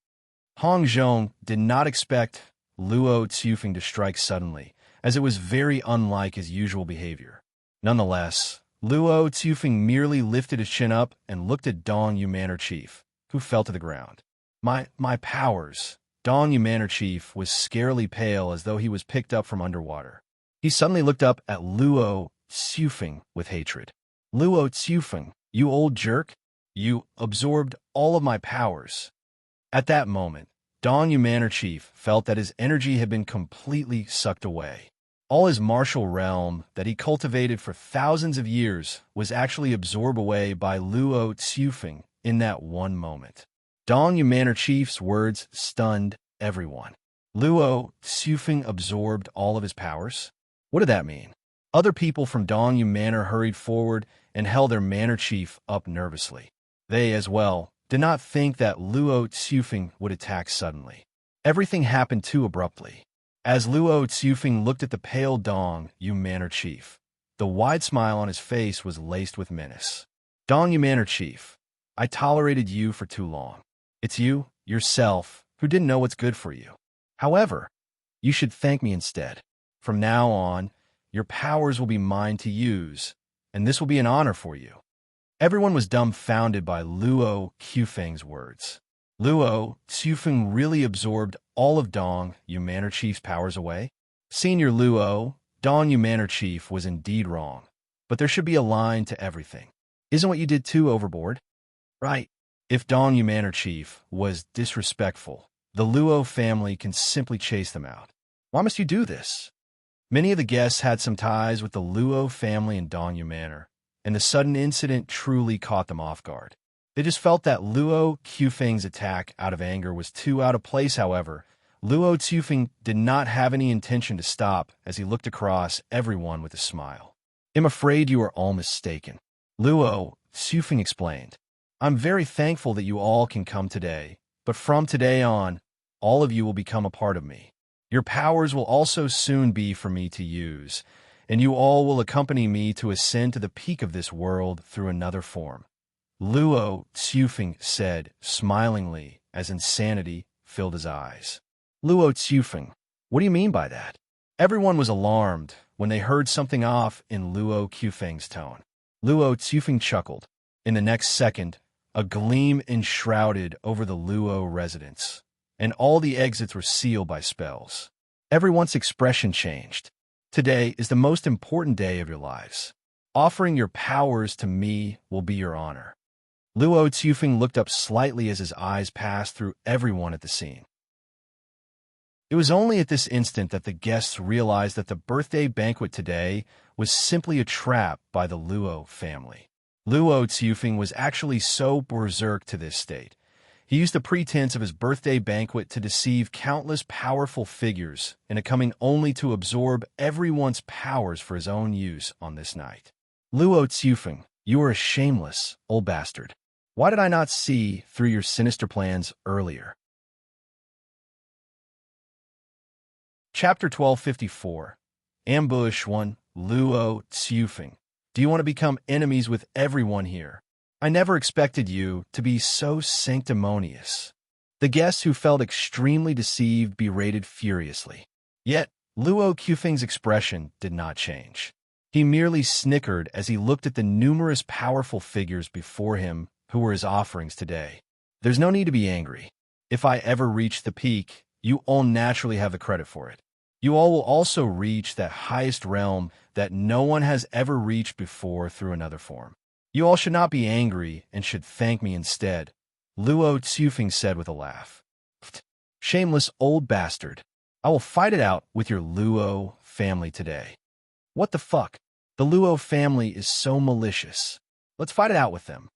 Speaker 1: Hong Zhong did not expect Luo Tsufeng to strike suddenly, as it was very unlike his usual behavior. Nonetheless, Luo Tsufeng merely lifted his chin up and looked at Dongyu Manor Chief, who fell to the ground. My powers. Dongyu Manor Chief was scarily pale as though he was picked up from underwater. He suddenly looked up at Luo Tsufeng with hatred. Luo Tsufeng, you old jerk! You absorbed all of my powers. At that moment, Dongyu Manor Chief felt that his energy had been completely sucked away. All his martial realm that he cultivated for thousands of years was actually absorbed away by Luo Tsufeng in that one moment. Dongyu Manor Chief's words stunned everyone. Luo Tsufeng absorbed all of his powers? What did that mean? Other people from Dongyu Manor hurried forward and held their manor chief up nervously. They, as well, did not think that Luo Tsufeng would attack suddenly. Everything happened too abruptly. As Luo Tsufeng looked at the pale Dongyu Manor Chief, the wide smile on his face was laced with menace. Dongyu Manor Chief, I tolerated you for too long. It's you, yourself, who didn't know what's good for you. However, you should thank me instead. From now on, your powers will be mine to use, and this will be an honor for you. Everyone was dumbfounded by Luo Qifeng's words. Luo Tsufeng really absorbed all of Dongyu Manor Chief's powers away? Senior Luo, Dongyu Manor Chief was indeed wrong, but there should be a line to everything. Isn't what you did too overboard? Right. If Dongyu Manor Chief was disrespectful, the Luo family can simply chase them out. Why must you do this? Many of the guests had some ties with the Luo family in Dongyu Manor, and the sudden incident truly caught them off guard. They just felt that Luo Qifeng's attack out of anger was too out of place. However, Luo Tsufeng did not have any intention to stop as he looked across everyone with a smile. I'm afraid you are all mistaken. Luo Tsufeng explained. I'm very thankful that you all can come today, but from today on, all of you will become a part of me. Your powers will also soon be for me to use, and you all will accompany me to ascend to the peak of this world through another form. Luo Tsufeng said smilingly as insanity filled his eyes. Luo Tsufeng, what do you mean by that? Everyone was alarmed when they heard something off in Luo Qifeng's tone. Luo Tsufeng chuckled. In the next second, a gleam enshrouded over the Luo residence, and all the exits were sealed by spells. Everyone's expression changed. Today is the most important day of your lives. Offering your powers to me will be your honor. Luo Tsufeng looked up slightly as his eyes passed through everyone at the scene. It was only at this instant that the guests realized that the birthday banquet today was simply a trap by the Luo family. Luo Tsufeng was actually so berserk to this state. He used the pretense of his birthday banquet to deceive countless powerful figures into coming only to absorb everyone's powers for his own use on this night. Luo Tsufeng, you are a shameless old bastard. Why did I not see through your sinister plans earlier? Chapter 1254. Ambush 1. Luo Tsufeng. Do you want to become enemies with everyone here? I never expected you to be so sanctimonious. The guests who felt extremely deceived berated furiously. Yet, Luo Qifeng's expression did not change. He merely snickered as he looked at the numerous powerful figures before him who were his offerings today. There's no need to be angry. If I ever reach the peak, you all naturally have the credit for it. You all will also reach that highest realm that no one has ever reached before through another form. You all should not be angry and should thank me instead, Luo Tsufeng said with a laugh. Shameless old bastard. I will fight it out with your Luo family today. What the fuck? The Luo family is so malicious. Let's fight it out with them.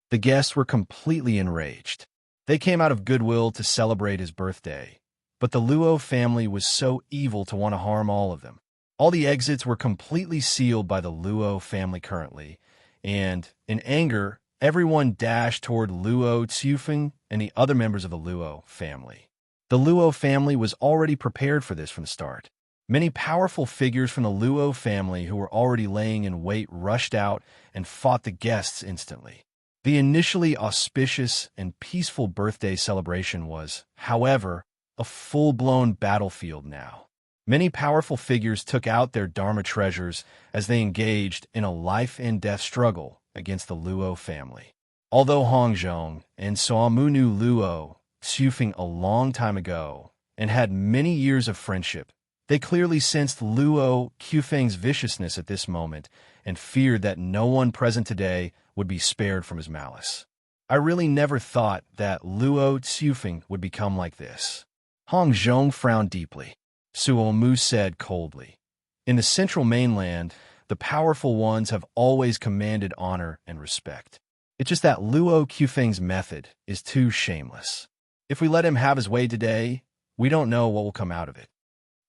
Speaker 1: The guests were completely enraged. They came out of goodwill to celebrate his birthday, but the Luo family was so evil to want to harm all of them. All the exits were completely sealed by the Luo family currently, and, in anger, everyone dashed toward Luo Tsufeng and the other members of the Luo family. The Luo family was already prepared for this from the start. Many powerful figures from the Luo family who were already laying in wait rushed out and fought the guests instantly. The initially auspicious and peaceful birthday celebration was, however, a full-blown battlefield now. Many powerful figures took out their Dharma treasures as they engaged in a life-and-death struggle against the Luo family. Although Hongzhong and Suamu knew Luo Tsufeng a long time ago and had many years of friendship, they clearly sensed Luo Qufeng's viciousness at this moment and feared that no one present today would be spared from his malice. I really never thought that Luo Tsufeng would become like this. Hongzhong frowned deeply. Suomu said coldly, in the central mainland, the powerful ones have always commanded honor and respect. It's just that Luo Qufeng's method is too shameless. If we let him have his way today, we don't know what will come out of it.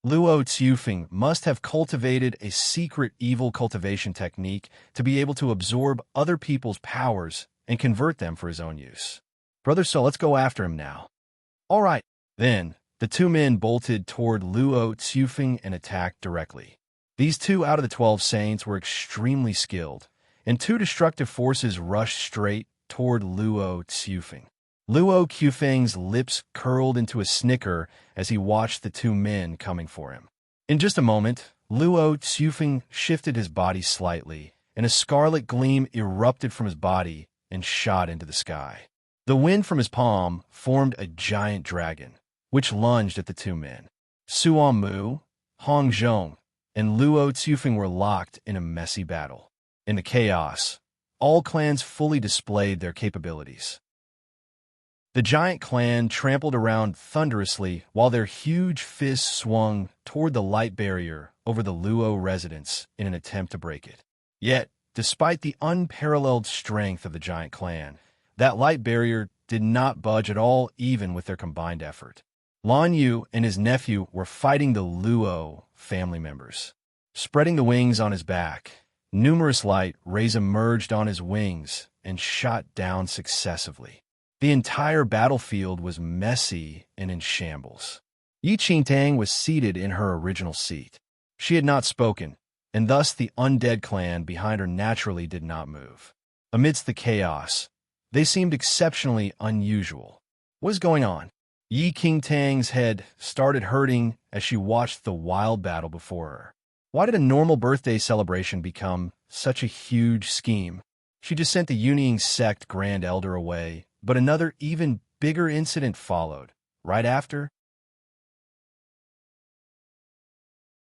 Speaker 1: Luo Tsufeng must have cultivated a secret evil cultivation technique to be able to absorb other people's powers and convert them for his own use. Brother Soul, let's go after him now. All right. Then, the two men bolted toward Luo Tsufeng and attacked directly. These 2 out of the 12 saints were extremely skilled, and 2 destructive forces rushed straight toward Luo Tsufeng. Luo Qufeng's lips curled into a snicker as he watched the 2 men coming for him. In just a moment, Luo Tsufeng shifted his body slightly, and a scarlet gleam erupted from his body and shot into the sky. The wind from his palm formed a giant dragon, which lunged at the 2 men. Suamu, Hongzhong, and Luo Tsufeng were locked in a messy battle. In the chaos, all clans fully displayed their capabilities. The giant clan trampled around thunderously while their huge fists swung toward the light barrier over the Luo residence in an attempt to break it. Yet, despite the unparalleled strength of the giant clan, that light barrier did not budge at all even with their combined effort. Lan Yu and his nephew were fighting the Luo family members. Spreading the wings on his back, numerous light rays emerged on his wings and shot down successively. The entire battlefield was messy and in shambles. Yi Qingtang was seated in her original seat. She had not spoken, and thus the undead clan behind her naturally did not move. Amidst the chaos, they seemed exceptionally unusual. What is going on? Yi Qingtang's head started hurting as she watched the wild battle before her. Why did a normal birthday celebration become such a huge scheme? She just sent the Yunying sect Grand Elder away, but another even bigger incident followed, right after.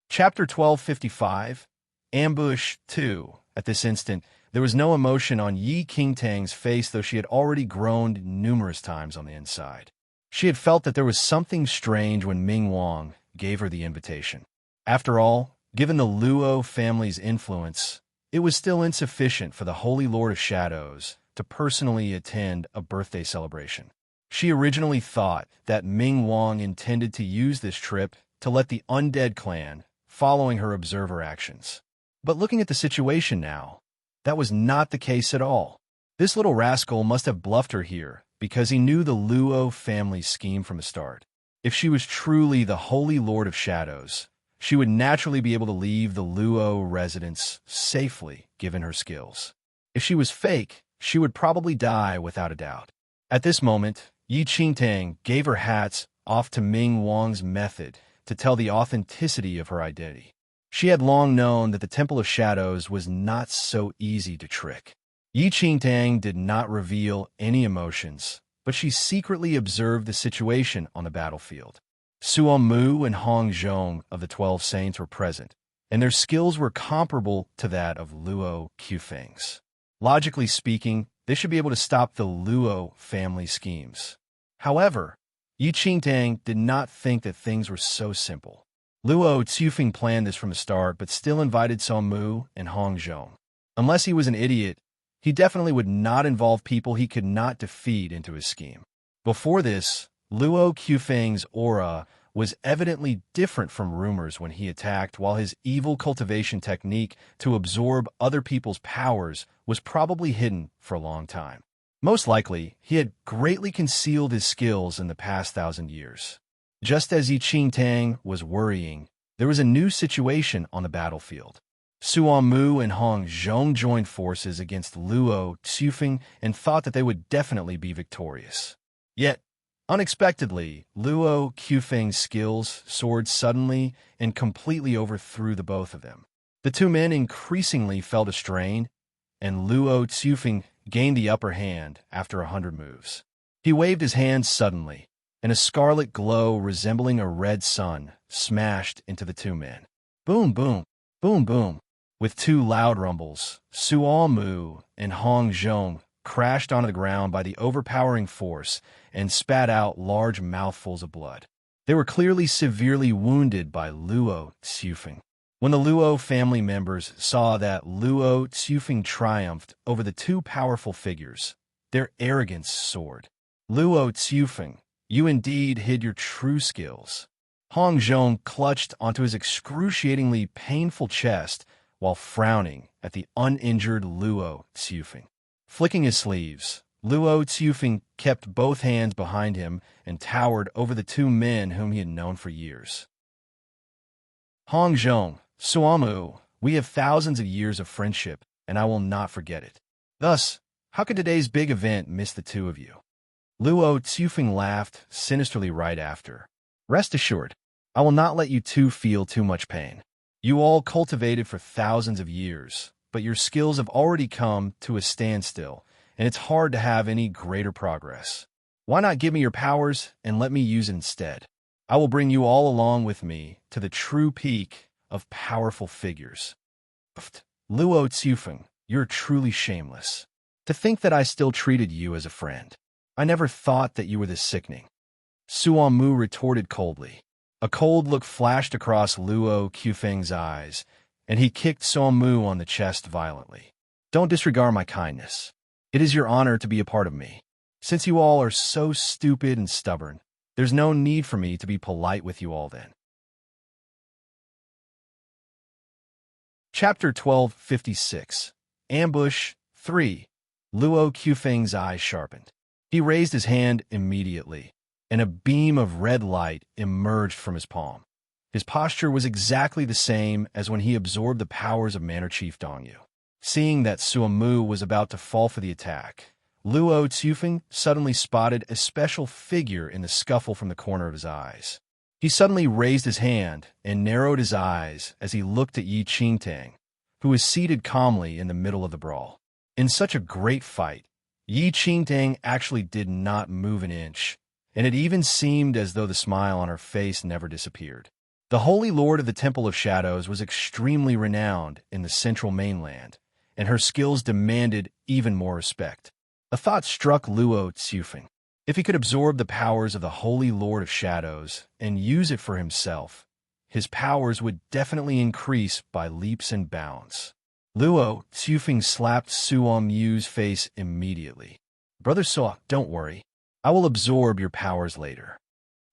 Speaker 1: Chapter 1255, Ambush 2. At this instant, there was no emotion on Yi Qingtang's face, though she had already groaned numerous times on the inside. She had felt that there was something strange when Ming Wang gave her the invitation. After all, given the Luo family's influence, it was still insufficient for the Holy Lord of Shadows to personally attend a birthday celebration. She originally thought that Ming Wang intended to use this trip to let the undead clan following her observe her actions. But looking at the situation now, that was not the case at all. This little rascal must have bluffed her here because he knew the Luo family's scheme from the start. If she was truly the Holy Lord of Shadows, she would naturally be able to leave the Luo residence safely given her skills. If she was fake, she would probably die without a doubt. At this moment, Yi Qingtang gave her hats off to Ming Wang's method to tell the authenticity of her identity. She had long known that the Temple of Shadows was not so easy to trick. Yi Qingtang did not reveal any emotions, but she secretly observed the situation on the battlefield. Suo Mu and Hong Zhong of the 12 Saints were present, and their skills were comparable to that of Luo Qufeng's. Logically speaking, they should be able to stop the Luo family schemes. However, Yi Qingtang did not think that things were so simple. Luo Qufeng planned this from the start, but still invited Suo Mu and Hong Zhong. Unless he was an idiot, he definitely would not involve people he could not defeat into his scheme. Before this, Luo Qufeng's aura was evidently different from rumors when he attacked, while his evil cultivation technique to absorb other people's powers was probably hidden for a long time. Most likely, he had greatly concealed his skills in the past 1,000 years. Just as Yi Qingtang was worrying, there was a new situation on the battlefield. Suo Mu and Hong Zhong joined forces against Luo Qufeng and thought that they would definitely be victorious. Yet, unexpectedly, Luo Qufeng's skills soared suddenly and completely overthrew the both of them. The two men increasingly felt a strain, and Luo Qufeng gained the upper hand after 100 moves. He waved his hands suddenly, and a scarlet glow resembling a red sun smashed into the two men. Boom, boom, boom, boom. With two loud rumbles, Suo Mu and Hong Zhong crashed onto the ground by the overpowering force and spat out large mouthfuls of blood. They were clearly severely wounded by Luo Qufeng. When the Luo family members saw that Luo Qufeng triumphed over the two powerful figures, their arrogance soared. Luo Qufeng, you indeed hid your true skills. Hong Zhong clutched onto his excruciatingly painful chest while frowning at the uninjured Luo Qufeng. Flicking his sleeves, Luo Qufeng kept both hands behind him and towered over the two men whom he had known for years. Hong Zhong, Suo Mu, we have thousands of years of friendship, and I will not forget it. Thus, how could today's big event miss the two of you? Luo Qufeng laughed sinisterly right after. Rest assured, I will not let you two feel too much pain. You all cultivated for thousands of years, but your skills have already come to a standstill, and it's hard to have any greater progress. Why not give me your powers and let me use it instead? I will bring you all along with me to the true peak of powerful figures. Luo Qufeng, you're truly shameless. To think that I still treated you as a friend. I never thought that you were this sickening. Suo Mu retorted coldly. A cold look flashed across Luo Qufeng's eyes, and he kicked Suo Mu on the chest violently. Don't disregard my kindness. It is your honor to be a part of me. Since you all are so stupid and stubborn, there's no need for me to be polite with you all then. Chapter 1256. Ambush 3. Luo Qufeng's eyes sharpened. He raised his hand immediately, and a beam of red light emerged from his palm. His posture was exactly the same as when he absorbed the powers of Manor Chief Dongyu. Seeing that Suo Mu was about to fall for the attack, Luo Qufeng suddenly spotted a special figure in the scuffle from the corner of his eyes. He suddenly raised his hand and narrowed his eyes as he looked at Yi Qingtang, who was seated calmly in the middle of the brawl. In such a great fight, Yi Qingtang actually did not move an inch, and it even seemed as though the smile on her face never disappeared. The Holy Lord of the Temple of Shadows was extremely renowned in the central mainland, and her skills demanded even more respect. A thought struck Luo Qufeng. If he could absorb the powers of the Holy Lord of Shadows and use it for himself, his powers would definitely increase by leaps and bounds. Luo Qufeng slapped Suo Mu's face immediately. Brother Suo, don't worry. I will absorb your powers later.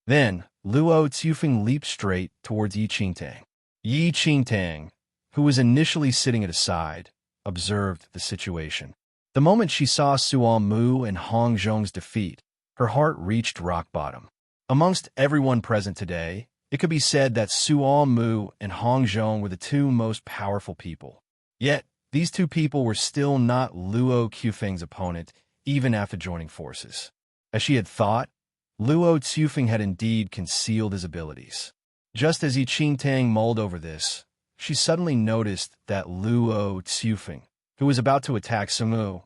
Speaker 1: Then, Luo Qufeng leaped straight towards Yi Qingtang. Yi Qingtang, who was initially sitting at his side, observed the situation. The moment she saw Suo Mu and Hong Zhong's defeat, her heart reached rock bottom. Amongst everyone present today, it could be said that Suo Mu and Hong Zhong were the two most powerful people. Yet, these two people were still not Luo Qufeng's opponent, even after joining forces. As she had thought, Luo Qufeng had indeed concealed his abilities. Just as Yi Qingtang mulled over this, she suddenly noticed that Luo Tsufeng, who was about to attack Sumu,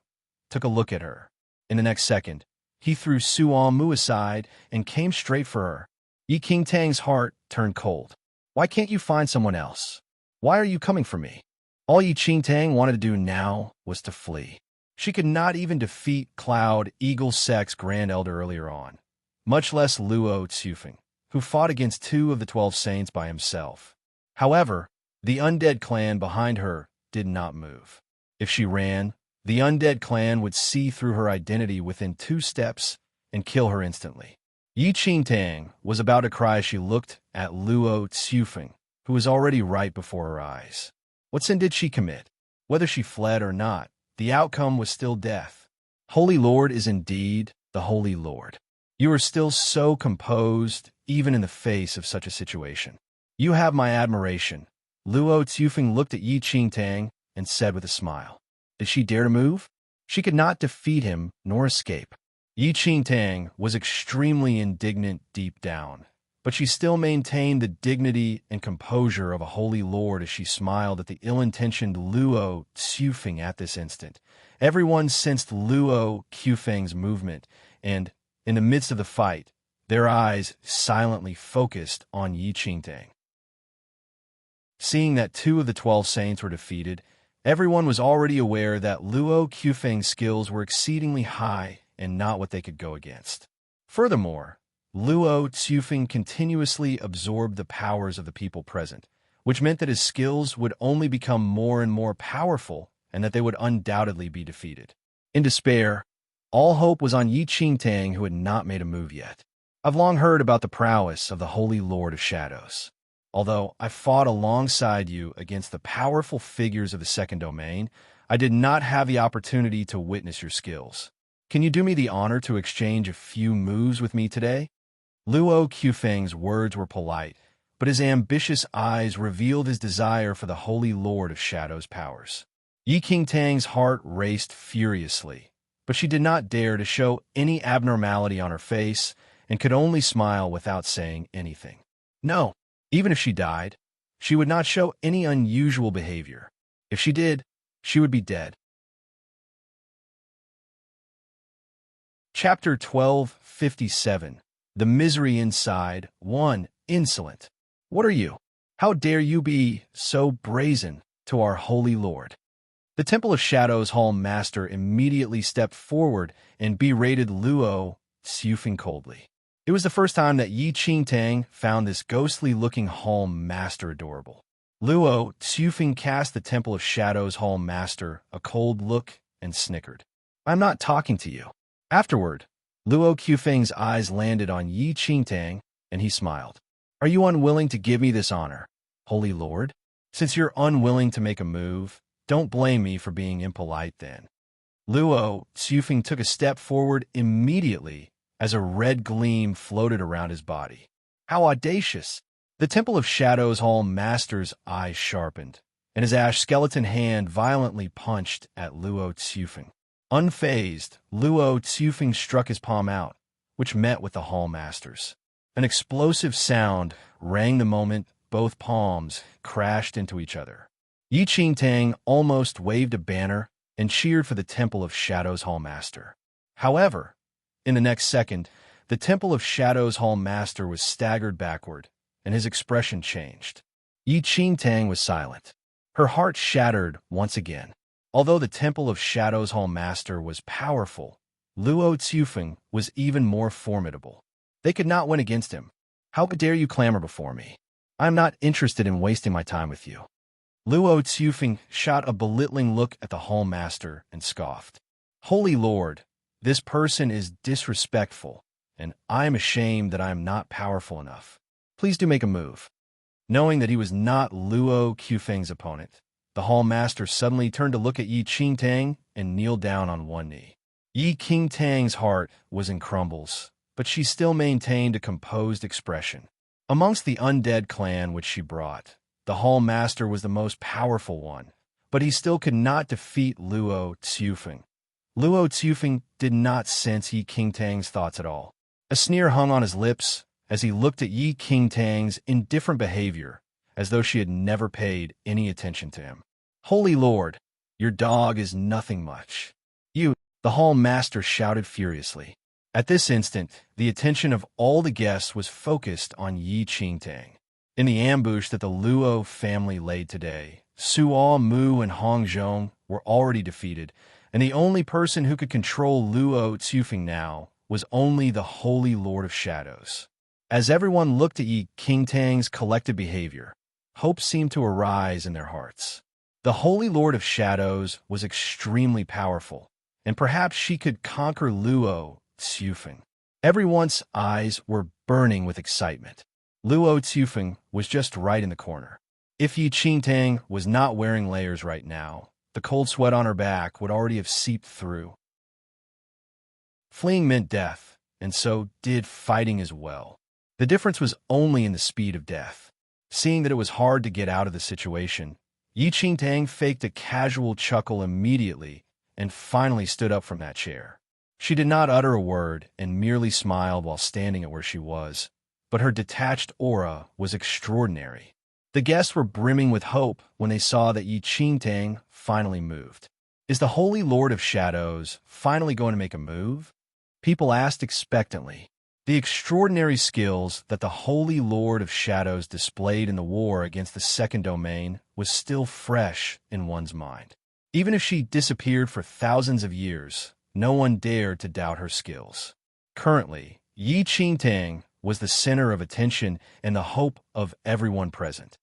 Speaker 1: took a look at her. In the next second, he threw Suo Mu aside and came straight for her. Yi Qingtang's heart turned cold. Why can't you find someone else? Why are you coming for me? All Yi Qingtang wanted to do now was to flee. She could not even defeat Cloud Eagle Sect's Grand Elder earlier on, much less Luo Tsufeng, who fought against 2 of the 12 saints by himself. However, the undead clan behind her did not move. If she ran, the undead clan would see through her identity within 2 steps and kill her instantly. Yi Qingtang was about to cry as she looked at Luo Tsufeng, who was already right before her eyes. What sin did she commit? Whether she fled or not, the outcome was still death. Holy Lord is indeed the Holy Lord. You are still so composed, even in the face of such a situation. You have my admiration. Luo Tsufeng looked at Yi Qingtang and said with a smile. Did she dare to move? She could not defeat him nor escape. Yi Qingtang was extremely indignant deep down, but she still maintained the dignity and composure of a holy lord as she smiled at the ill-intentioned Luo Tsufeng at this instant. Everyone sensed Luo Qufeng's movement, and, in the midst of the fight, their eyes silently focused on Yi Qingtang. Seeing that 2 of the 12 saints were defeated, everyone was already aware that Luo Qufeng's skills were exceedingly high and not what they could go against. Furthermore, Luo Tsufeng continuously absorbed the powers of the people present, which meant that his skills would only become more and more powerful and that they would undoubtedly be defeated. In despair, all hope was on Yi Qingtang, who had not made a move yet. I've long heard about the prowess of the Holy Lord of Shadows. Although I fought alongside you against the powerful figures of the second domain, I did not have the opportunity to witness your skills. Can you do me the honor to exchange a few moves with me today? Luo Qufeng's words were polite, but his ambitious eyes revealed his desire for the Holy Lord of Shadows' powers. Yi Qingtang's heart raced furiously, but she did not dare to show any abnormality on her face and could only smile without saying anything. No, even if she died, she would not show any unusual behavior. If she did, she would be dead. Chapter 1257. The Misery Inside. 1. Insolent. What are you? How dare you be so brazen to our Holy Lord? The Temple of Shadows Hall Master immediately stepped forward and berated Luo Tsufeng coldly. It was the first time that Yi Qingtang found this ghostly-looking Hall Master adorable. Luo Tsufeng cast the Temple of Shadows Hall Master a cold look and snickered. I'm not talking to you. Afterward, Luo Qufeng's eyes landed on Yi Qingtang, and he smiled. Are you unwilling to give me this honor, Holy Lord? Since you're unwilling to make a move, don't blame me for being impolite then. Luo Tsufeng took a step forward immediately as a red gleam floated around his body. How audacious! The Temple of Shadows Hall Master's eyes sharpened, and his ash skeleton hand violently punched at Luo Tsufeng. Unfazed, Luo Tsufeng struck his palm out, which met with the Hall Master's. An explosive sound rang the moment both palms crashed into each other. Yi Qingtang almost waved a banner and cheered for the Temple of Shadows Hall Master. However, in the next second, the Temple of Shadows Hall Master was staggered backward, and his expression changed. Yi Qingtang was silent. Her heart shattered once again. Although the Temple of Shadows Hall Master was powerful, Luo Tsufeng was even more formidable. They could not win against him. How dare you clamor before me? I am not interested in wasting my time with you. Luo Tsufeng shot a belittling look at the Hall Master and scoffed. Holy Lord, this person is disrespectful, and I am ashamed that I am not powerful enough. Please do make a move. Knowing that he was not Luo Qufeng's opponent, the Hall Master suddenly turned to look at Yi Qingtang and kneeled down on one knee. Yi Qingtang's heart was in crumbles, but she still maintained a composed expression. Amongst the undead clan which she brought, the Hall Master was the most powerful one, but he still could not defeat Luo Tsufeng. Luo Tsufeng did not sense Yi Qingtang's thoughts at all. A sneer hung on his lips as he looked at Yi Qingtang's indifferent behavior, as though she had never paid any attention to him. "Holy Lord, your dog is nothing much. You," the hall master shouted furiously. At this instant, the attention of all the guests was focused on Yi Qingtang. In the ambush that the Luo family laid today, Suo, Mu, and Hong Zhong were already defeated, and the only person who could control Luo Tsufeng now was only the Holy Lord of Shadows. As everyone looked at Yi Qingtang's collective behavior, hope seemed to arise in their hearts. The Holy Lord of Shadows was extremely powerful, and perhaps she could conquer Luo Tsufeng. Everyone's eyes were burning with excitement. Luo Tsufeng was just right in the corner. If Yi Qingtang was not wearing layers right now, the cold sweat on her back would already have seeped through. Fleeing meant death, and so did fighting as well. The difference was only in the speed of death. Seeing that it was hard to get out of the situation, Yi Qingtang faked a casual chuckle immediately and finally stood up from that chair. She did not utter a word and merely smiled while standing at where she was, but her detached aura was extraordinary. The guests were brimming with hope when they saw that Yi Qingtang finally moved. Is the Holy Lord of Shadows finally going to make a move? People asked expectantly. The extraordinary skills that the Holy Lord of Shadows displayed in the war against the Second Domain was still fresh in one's mind. Even if she disappeared for thousands of years, no one dared to doubt her skills. Currently, Yi Qingtang was the center of attention and the hope of everyone present.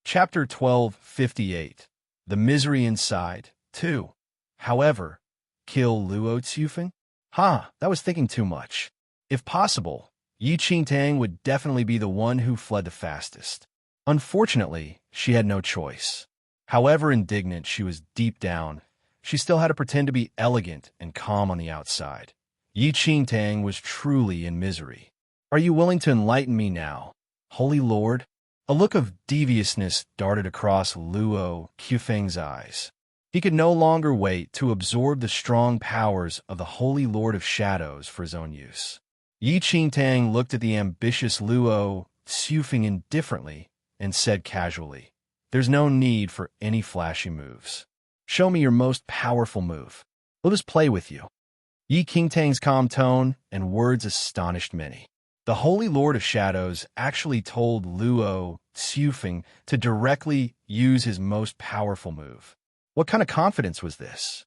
Speaker 1: Chapter 1258. The Misery Inside, 2. However, kill Luo Tsufeng? That was thinking too much. If possible, Yi Qingtang would definitely be the one who fled the fastest. Unfortunately, she had no choice. However indignant she was deep down, she still had to pretend to be elegant and calm on the outside. Yi Qingtang was truly in misery. "Are you willing to enlighten me now, Holy Lord?" A look of deviousness darted across Luo Qufeng's eyes. He could no longer wait to absorb the strong powers of the Holy Lord of Shadows for his own use. Yi Qingtang looked at the ambitious Luo Tsufeng indifferently and said casually, "There's no need for any flashy moves. Show me your most powerful move. Let us play with you." Yi Qingtang's calm tone and words astonished many. The Holy Lord of Shadows actually told Luo Tsufeng to directly use his most powerful move. What kind of confidence was this?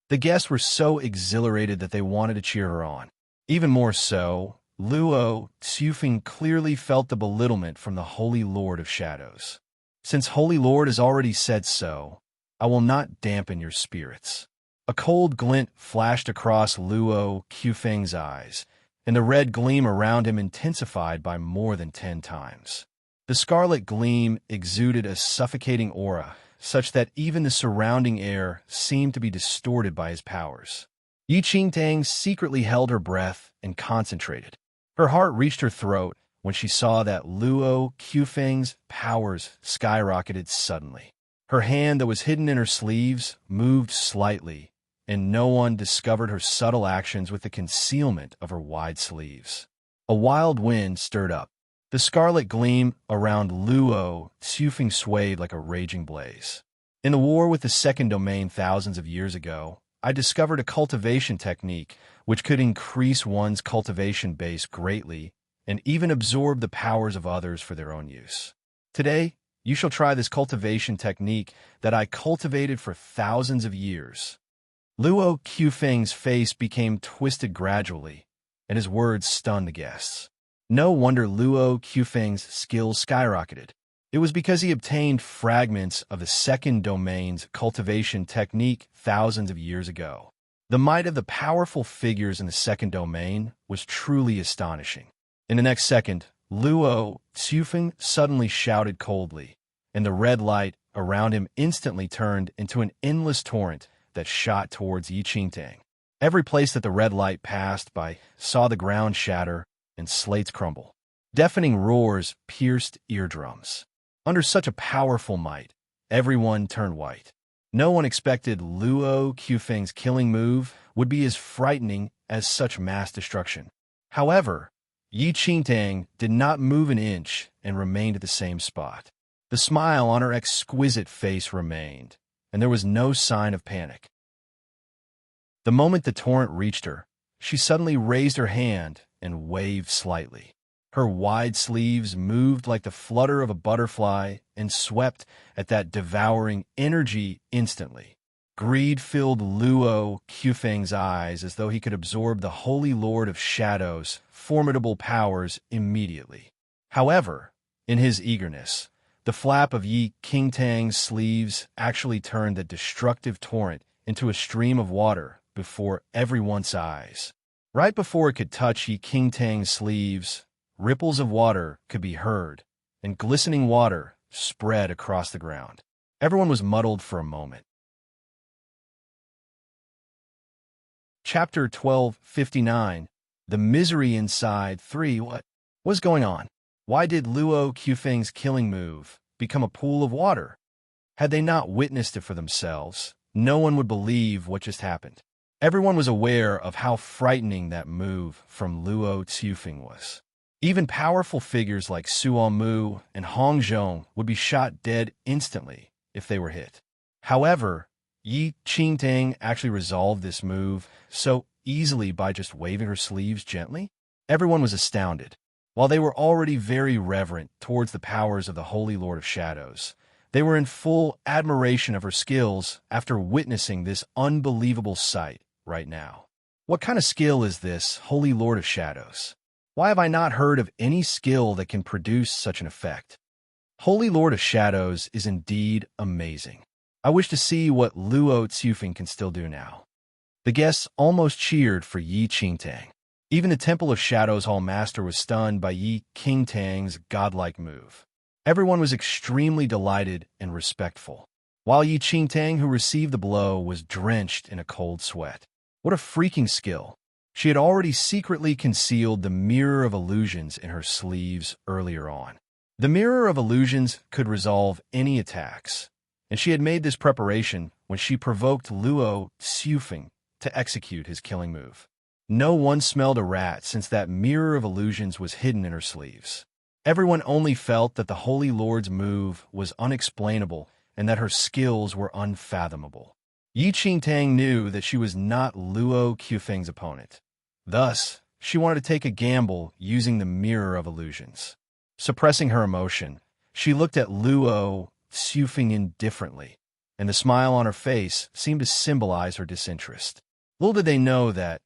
Speaker 1: The guests were so exhilarated that they wanted to cheer her on. Even more so, Luo Tsufeng clearly felt the belittlement from the Holy Lord of Shadows. "Since Holy Lord has already said so, I will not dampen your spirits." A cold glint flashed across Luo Qufeng's eyes, and the red gleam around him intensified by more than 10 times. The scarlet gleam exuded a suffocating aura, such that even the surrounding air seemed to be distorted by his powers. Yi Qingtang secretly held her breath and concentrated. Her heart reached her throat when she saw that Luo Qufeng's powers skyrocketed suddenly. Her hand that was hidden in her sleeves moved slightly, and no one discovered her subtle actions with the concealment of her wide sleeves. A wild wind stirred up. The scarlet gleam around Luo Tsufeng swayed like a raging blaze. "In the war with the Second Domain thousands of years ago, I discovered a cultivation technique which could increase one's cultivation base greatly and even absorb the powers of others for their own use. Today, you shall try this cultivation technique that I cultivated for thousands of years." Luo Qufeng's face became twisted gradually, and his words stunned the guests. No wonder Luo Qufeng's skills skyrocketed. It was because he obtained fragments of the Second Domain's cultivation technique thousands of years ago. The might of the powerful figures in the Second Domain was truly astonishing. In the next second, Luo Tsufeng suddenly shouted coldly, and the red light around him instantly turned into an endless torrent that shot towards Yi Qingtang. Every place that the red light passed by saw the ground shatter and slates crumble. Deafening roars pierced eardrums. Under such a powerful might, everyone turned white. No one expected Luo Qufeng's killing move would be as frightening as such mass destruction. However, Yi Qingtang did not move an inch and remained at the same spot. The smile on her exquisite face remained, and there was no sign of panic. The moment the torrent reached her, she suddenly raised her hand and waved slightly. Her wide sleeves moved like the flutter of a butterfly and swept at that devouring energy instantly. Greed filled Luo Qufeng's eyes as though he could absorb the Holy Lord of Shadows' formidable powers immediately. However, in his eagerness, the flap of Yi Qingtang's sleeves actually turned the destructive torrent into a stream of water before everyone's eyes. Right before it could touch Yi Qingtang's sleeves, ripples of water could be heard, and glistening water spread across the ground. Everyone was muddled for a moment. Chapter 1259. The Misery Inside 3. What was going on? Why did Luo Qufeng's killing move become a pool of water? Had they not witnessed it for themselves, no one would believe what just happened. Everyone was aware of how frightening that move from Luo Qufeng was. Even powerful figures like Suo Mu and Hong Zhong would be shot dead instantly if they were hit. However, Yi Qingtang actually resolved this move so easily by just waving her sleeves gently. Everyone was astounded. While they were already very reverent towards the powers of the Holy Lord of Shadows, they were in full admiration of her skills after witnessing this unbelievable sight right now. What kind of skill is this, Holy Lord of Shadows? Why have I not heard of any skill that can produce such an effect? Holy Lord of Shadows is indeed amazing. I wish to see what Luo Qufeng can still do now. The guests almost cheered for Yi Qingtang. Even the Temple of Shadows Hall Master was stunned by Yi Qingtang's godlike move. Everyone was extremely delighted and respectful, while Yi Qingtang, who received the blow, was drenched in a cold sweat. What a freaking skill! She had already secretly concealed the Mirror of Illusions in her sleeves earlier on. The Mirror of Illusions could resolve any attacks, and she had made this preparation when she provoked Luo Qufeng to execute his killing move. No one smelled a rat since that Mirror of Illusions was hidden in her sleeves. Everyone only felt that the Holy Lord's move was unexplainable and that her skills were unfathomable. Yi Qingtang knew that she was not Luo Qufeng's opponent. Thus, she wanted to take a gamble using the Mirror of Illusions. Suppressing her emotion, she looked at Luo Qufeng indifferently, and the smile on her face seemed to symbolize her disinterest. Little did they know that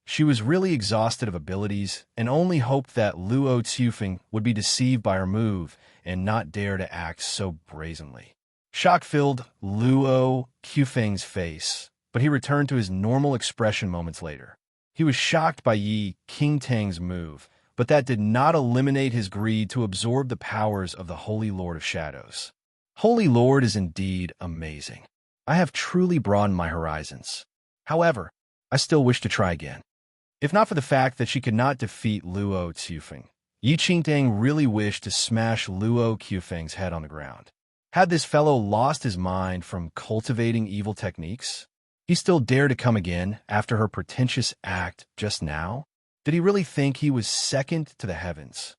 Speaker 1: she was really exhausted of abilities and only hoped that Luo Qufeng would be deceived by her move and not dare to act so brazenly. Shock filled Luo Qufeng's face, but he returned to his normal expression moments later. He was shocked by Yi Qingtang's move, but that did not eliminate his greed to absorb the powers of the Holy Lord of Shadows. Holy Lord is indeed amazing. I have truly broadened my horizons. However, I still wish to try again. If not for the fact that she could not defeat Luo Qufeng, Yi Qingtang really wished to smash Luo Qufeng's head on the ground. Had this fellow lost his mind from cultivating evil techniques? He still dared to come again after her pretentious act just now? Did he really think he was second to the heavens?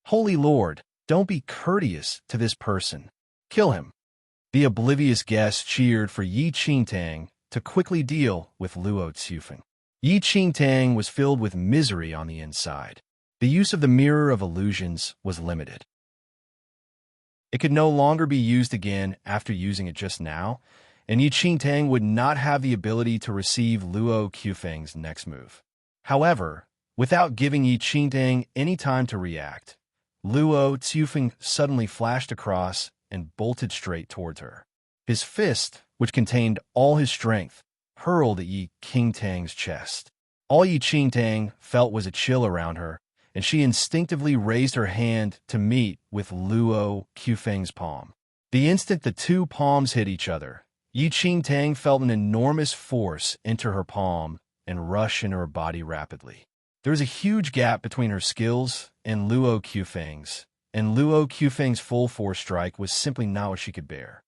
Speaker 1: Holy Lord, don't be courteous to this person. Kill him. The oblivious guests cheered for Yi Qingtang to quickly deal with Luo Qufeng. Yi Qingtang was filled with misery on the inside. The use of the Mirror of Illusions was limited. It could no longer be used again after using it just now, and Yi Qingtang would not have the ability to receive Luo Qufeng's next move. However, without giving Yi Qingtang any time to react, Luo Qufeng suddenly flashed across and bolted straight towards her. His fist, which contained all his strength, hurled at Yi Qingtang's chest. All Yi Qingtang felt was a chill around her, and she instinctively raised her hand to meet with Luo Qufeng's palm. The instant the two palms hit each other, Yi Qingtang felt an enormous force enter her palm and rush into her body rapidly. There was a huge gap between her skills and Luo Qufeng's, and Luo Qufeng's full force strike was simply not what she could bear.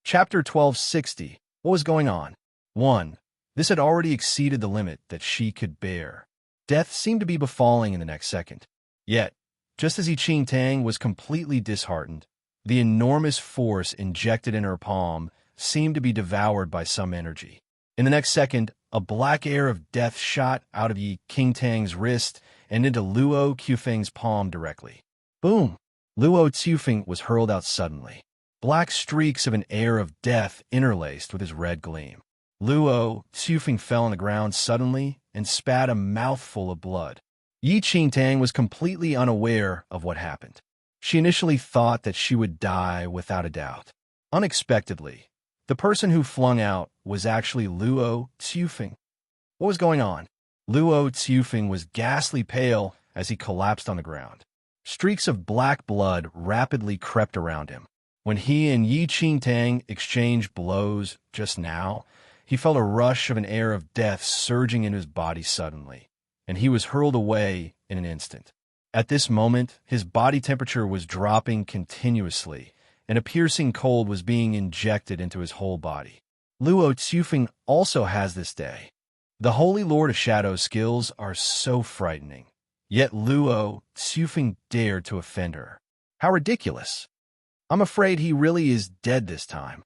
Speaker 1: Chapter 1260. What was going on? 1. This had already exceeded the limit that she could bear. Death seemed to be befalling in the next second. Yet, just as Enchanting was completely disheartened, the enormous force injected in her palm seemed to be devoured by some energy. In the next second, a black air of death shot out of Enchanting's wrist and into Luo Qifeng's palm directly. Boom! Luo Qifeng was hurled out suddenly. Black streaks of an air of death interlaced with his red gleam. Luo Qifeng fell on the ground suddenly and spat a mouthful of blood. Enchanting was completely unaware of what happened. She initially thought that she would die without a doubt. Unexpectedly, the person who flung out was actually Luo Qifeng. What was going on? Luo Qifeng was ghastly pale as he collapsed on the ground. Streaks of black blood rapidly crept around him. When he and Enchanting exchanged blows just now, he felt a rush of an air of death surging into his body suddenly, and he was hurled away in an instant. At this moment, his body temperature was dropping continuously, and a piercing cold was being injected into his whole body. Luo Qifeng also has this day. The Holy Lord of Shadows skills are so frightening, yet Luo Qifeng dared to offend her. How ridiculous! I'm afraid he really is dead this time.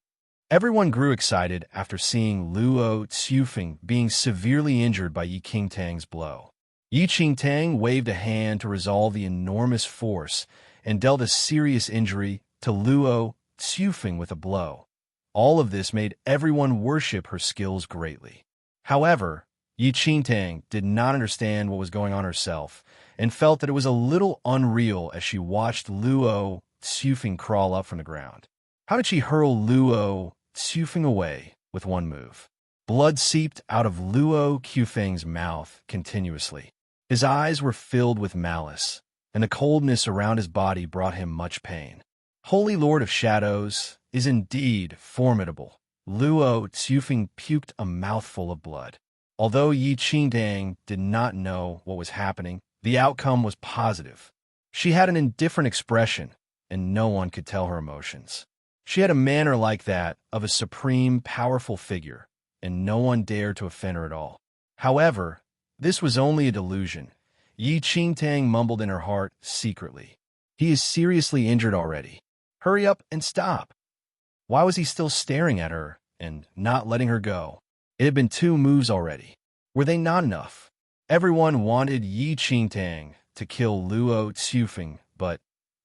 Speaker 1: Everyone grew excited after seeing Luo Qifeng being severely injured by Enchanting's blow. Enchanting waved a hand to resolve the enormous force and dealt a serious injury to Luo Qifeng with a blow. All of this made everyone worship her skills greatly. However, Enchanting did not understand what was going on herself and felt that it was a little unreal as she watched Luo Qifeng crawl up from the ground. How did she hurl Luo Qifeng away with one move? Blood seeped out of Luo Qifeng's mouth continuously. His eyes were filled with malice, and the coldness around his body brought him much pain. Holy Lord of Shadows is indeed formidable. Luo Qifeng puked a mouthful of blood. Although Enchanting did not know what was happening, the outcome was positive. She had an indifferent expression, and no one could tell her emotions. She had a manner like that of a supreme, powerful figure, and no one dared to offend her at all. However, this was only a delusion. Enchanting mumbled in her heart secretly. He is seriously injured already. Hurry up and stop. Why was he still staring at her and not letting her go? It had been 2 moves already. Were they not enough? Everyone wanted Enchanting to kill Luo Qifeng, but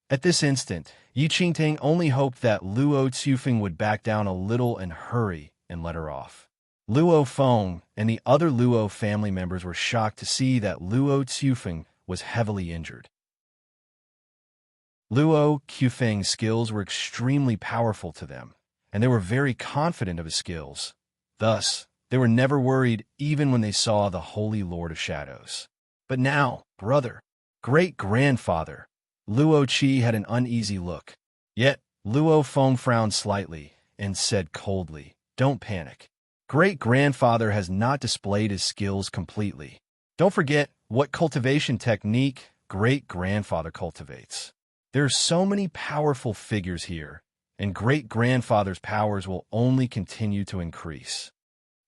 Speaker 1: at this instant, Enchanting only hoped that Luo Qifeng would back down a little and hurry and let her off. Luo Feng and the other Luo family members were shocked to see that Luo Qifeng was heavily injured. Luo Qifeng's skills were extremely powerful to them, and they were very confident of his skills. Thus, they were never worried even when they saw the Holy Lord of Shadows. But now, brother, great-grandfather, Luo Qi had an uneasy look. Yet, Luo Feng frowned slightly and said coldly, "Don't panic. Great-grandfather has not displayed his skills completely. Don't forget what cultivation technique great-grandfather cultivates. There are so many powerful figures here, and great-grandfather's powers will only continue to increase."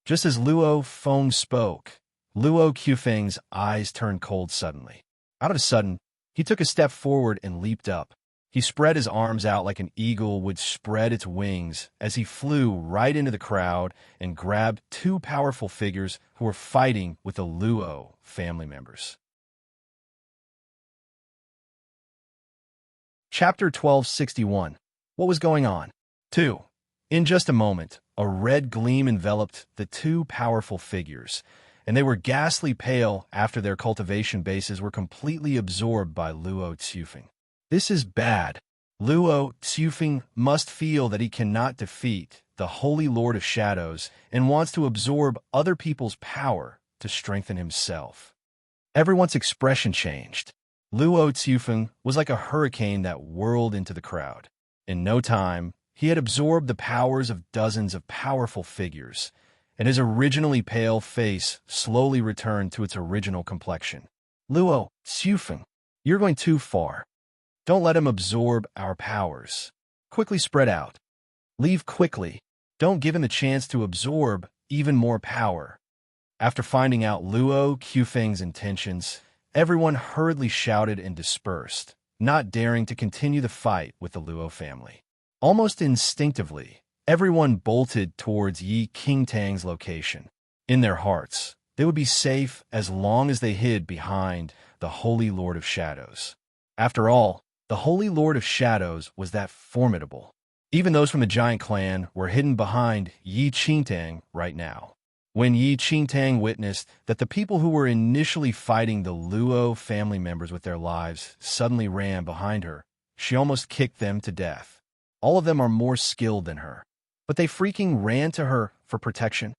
Speaker 1: Just as Luo Feng spoke, Luo Qifeng's eyes turned cold suddenly. Out of a sudden, he took a step forward and leaped up. He spread his arms out like an eagle would spread its wings as he flew right into the crowd and grabbed 2 powerful figures who were fighting with the Luo family members. Chapter 1261. What was going on? 2. In just a moment, a red gleam enveloped the 2 powerful figures, and they were ghastly pale after their cultivation bases were completely absorbed by Luo Qifeng. This is bad. Luo Qifeng must feel that he cannot defeat the Holy Lord of Shadows and wants to absorb other people's power to strengthen himself. Everyone's expression changed. Luo Qifeng was like a hurricane that whirled into the crowd. In no time, he had absorbed the powers of dozens of powerful figures, and his originally pale face slowly returned to its original complexion. Luo Qifeng, you're going too far. Don't let him absorb our powers. Quickly spread out. Leave quickly. Don't give him the chance to absorb even more power. After finding out Luo Qufeng's intentions, everyone hurriedly shouted and dispersed, not daring to continue the fight with the Luo family. Almost instinctively, everyone bolted towards Yi Qingtang's location. In their hearts, they would be safe as long as they hid behind the Holy Lord of Shadows. After all, the Holy Lord of Shadows was that formidable. Even those from the giant clan were hidden behind Yi Qingtang right now. When Yi Qingtang witnessed that the people who were initially fighting the Luo family members with their lives suddenly ran behind her, she almost kicked them to death. All of them are more skilled than her, but they freaking ran to her for protection.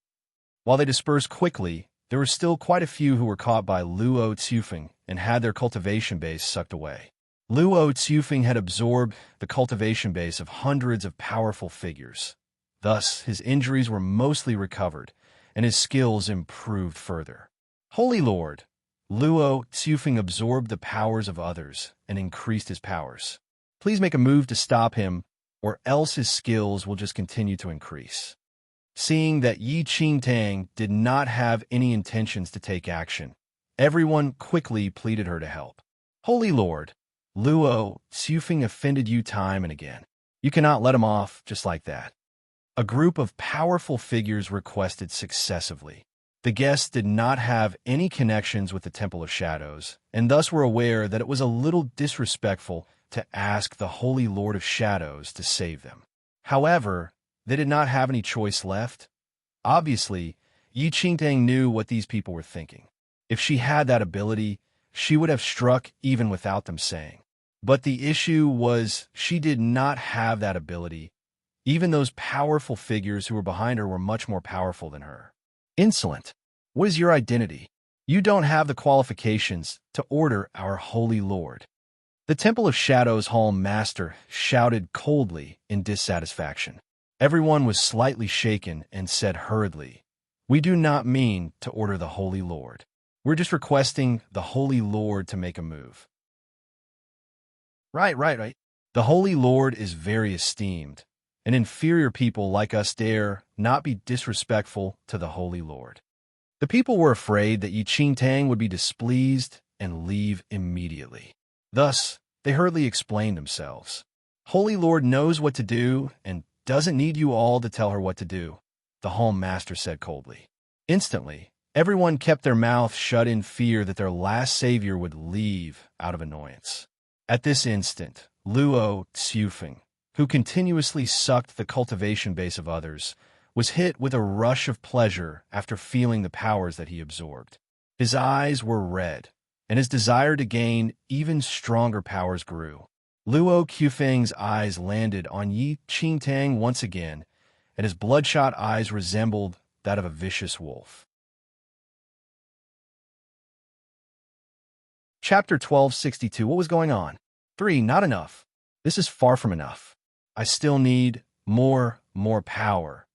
Speaker 1: While they dispersed quickly, there were still quite a few who were caught by Luo Qufeng and had their cultivation base sucked away. Luo Qufeng had absorbed the cultivation base of hundreds of powerful figures. Thus, his injuries were mostly recovered, and his skills improved further. Holy Lord, Luo Qufeng absorbed the powers of others and increased his powers. Please make a move to stop him, or else his skills will just continue to increase. Seeing that Yi Qingtang did not have any intentions to take action, everyone quickly pleaded her to help. Holy Lord, Luo Qufeng offended you time and again. You cannot let him off just like that. A group of powerful figures requested successively. The guests did not have any connections with the Temple of Shadows, and thus were aware that it was a little disrespectful to ask the Holy Lord of Shadows to save them. However, they did not have any choice left. Obviously, Yi Qingtang knew what these people were thinking. If she had that ability, she would have struck even without them saying. But the issue was she did not have that ability. Even those powerful figures who were behind her were much more powerful than her. Insolent. What is your identity? You don't have the qualifications to order our Holy Lord. The Temple of Shadows Hall Master shouted coldly in dissatisfaction. Everyone was slightly shaken and said hurriedly, "We do not mean to order the Holy Lord. We're just requesting the Holy Lord to make a move." Right. The Holy Lord is very esteemed, and inferior people like us dare not be disrespectful to the Holy Lord. The people were afraid that Yi Qingtang would be displeased and leave immediately. Thus, they hurriedly explained themselves. Holy Lord knows what to do and doesn't need you all to tell her what to do, the Hall Master said coldly. Instantly, everyone kept their mouth shut in fear that their last savior would leave out of annoyance. At this instant, Luo Qufeng, who continuously sucked the cultivation base of others, was hit with a rush of pleasure after feeling the powers that he absorbed. His eyes were red, and his desire to gain even stronger powers grew. Luo Qufeng's eyes landed on Yi Qingtang once again, and his bloodshot eyes resembled that of a vicious wolf. Chapter 1262. What was going on? 3. Not enough. This is far from enough. I still need more power.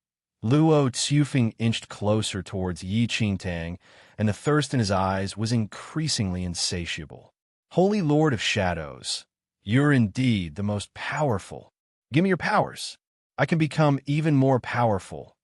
Speaker 1: Luo Qufeng inched closer towards Yi Qingtang, and the thirst in his eyes was increasingly insatiable. Holy Lord of Shadows, you're indeed the most powerful. Give me your powers. I can become even more powerful.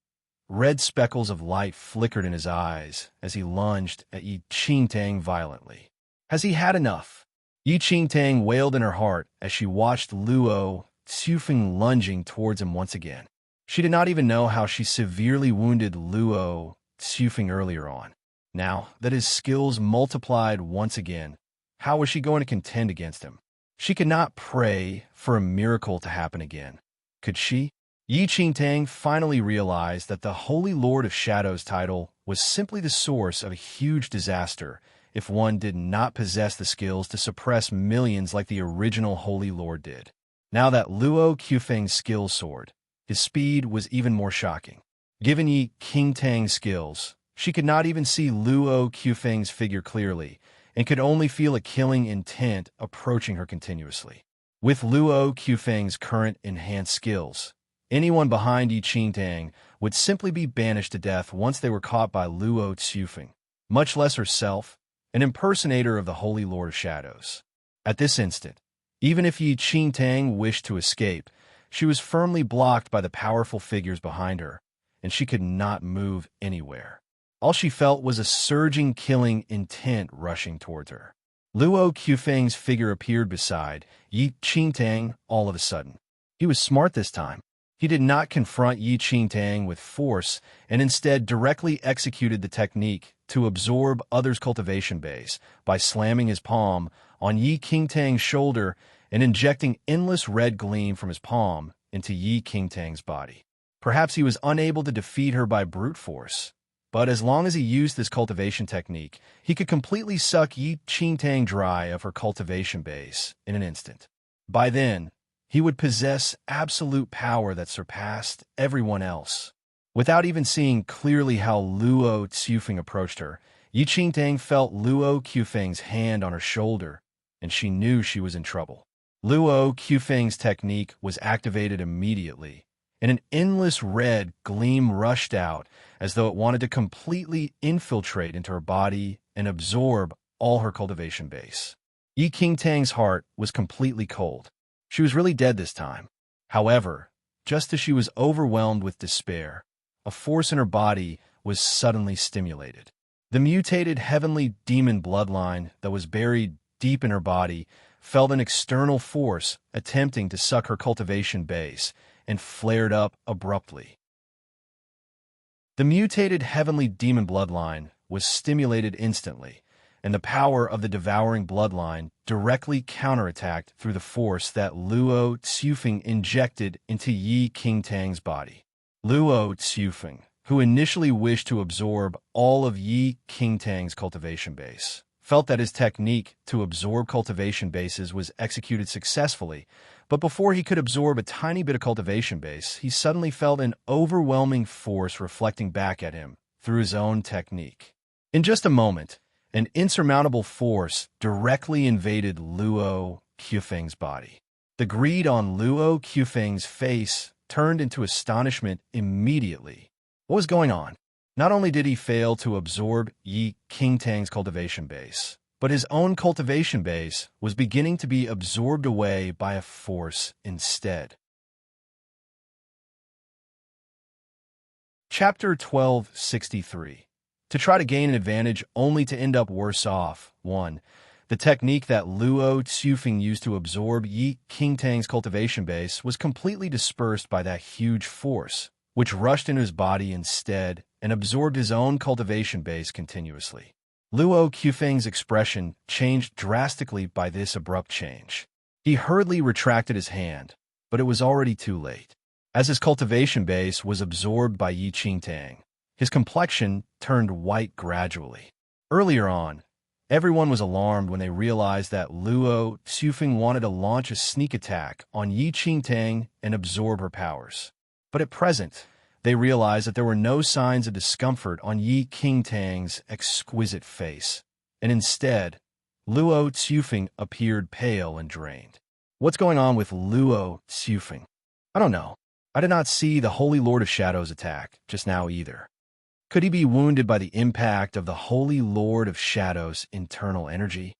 Speaker 1: Red speckles of light flickered in his eyes as he lunged at Yi Qingtang violently. Has he had enough? Yi Qingtang wailed in her heart as she watched Luo Qufeng lunging towards him once again. She did not even know how she severely wounded Luo Qufeng earlier on. Now that his skills multiplied once again, how was she going to contend against him? She could not pray for a miracle to happen again. Could she? Yi Qingtang finally realized that the Holy Lord of Shadows title was simply the source of a huge disaster if one did not possess the skills to suppress millions like the original Holy Lord did. Now that Luo Qufeng's skill soared, his speed was even more shocking. Given Yi Qingtang's skills, she could not even see Luo Qufeng's figure clearly, and could only feel a killing intent approaching her continuously. With Luo Qufeng's current enhanced skills, anyone behind Yi Qingtang would simply be banished to death once they were caught by Luo Qufeng, much less herself, an impersonator of the Holy Lord of Shadows. At this instant, even if Yi Qingtang wished to escape, she was firmly blocked by the powerful figures behind her, and she could not move anywhere. All she felt was a surging, killing intent rushing towards her. Luo Qufeng's figure appeared beside Yi Qingtang all of a sudden. He was smart this time. He did not confront Yi Qingtang with force and instead directly executed the technique to absorb others' cultivation base by slamming his palm on Yi Qingtang's shoulder and injecting endless red gleam from his palm into Yi Qingtang's body. Perhaps he was unable to defeat her by brute force, but as long as he used this cultivation technique, he could completely suck Yi Qingtang dry of her cultivation base in an instant. By then, he would possess absolute power that surpassed everyone else. Without even seeing clearly how Luo Qufeng approached her, Yi Qingtang felt Luo Qufeng's hand on her shoulder, and she knew she was in trouble. Luo Qufeng's technique was activated immediately, and an endless red gleam rushed out as though it wanted to completely infiltrate into her body and absorb all her cultivation base. Yi Qingtang's heart was completely cold. She was really dead this time. However, just as she was overwhelmed with despair, a force in her body was suddenly stimulated. The mutated heavenly demon bloodline that was buried deep in her body felt an external force attempting to suck her cultivation base and flared up abruptly. The mutated heavenly demon bloodline was stimulated instantly, and the power of the devouring bloodline directly counterattacked through the force that Luo Qufeng injected into Yi Qingtang's body. Luo Qufeng, who initially wished to absorb all of Yi Qingtang's cultivation base, felt that his technique to absorb cultivation bases was executed successfully, but before he could absorb a tiny bit of cultivation base, he suddenly felt an overwhelming force reflecting back at him through his own technique. In just a moment, an insurmountable force directly invaded Luo Qufeng's body. The greed on Luo Qufeng's face turned into astonishment immediately. What was going on? Not only did he fail to absorb Yi Qingtang's cultivation base, but his own cultivation base was beginning to be absorbed away by a force instead. Chapter 1263. To try to gain an advantage only to end up worse off. 1. The technique that Luo Qufeng used to absorb Yi Qingtang's cultivation base was completely dispersed by that huge force, which rushed into his body instead and absorbed his own cultivation base continuously. Luo Qufeng's expression changed drastically by this abrupt change. He hurriedly retracted his hand, but it was already too late. As his cultivation base was absorbed by Yi Qingtang, his complexion turned white gradually. Earlier on, everyone was alarmed when they realized that Luo Qufeng wanted to launch a sneak attack on Yi Qingtang and absorb her powers. But at present, they realized that there were no signs of discomfort on Yi Qingtang's exquisite face, and instead, Luo Qufeng appeared pale and drained. What's going on with Luo Qufeng? I don't know. I did not see the Holy Lord of Shadows attack just now either. Could he be wounded by the impact of the Holy Lord of Shadows' internal energy?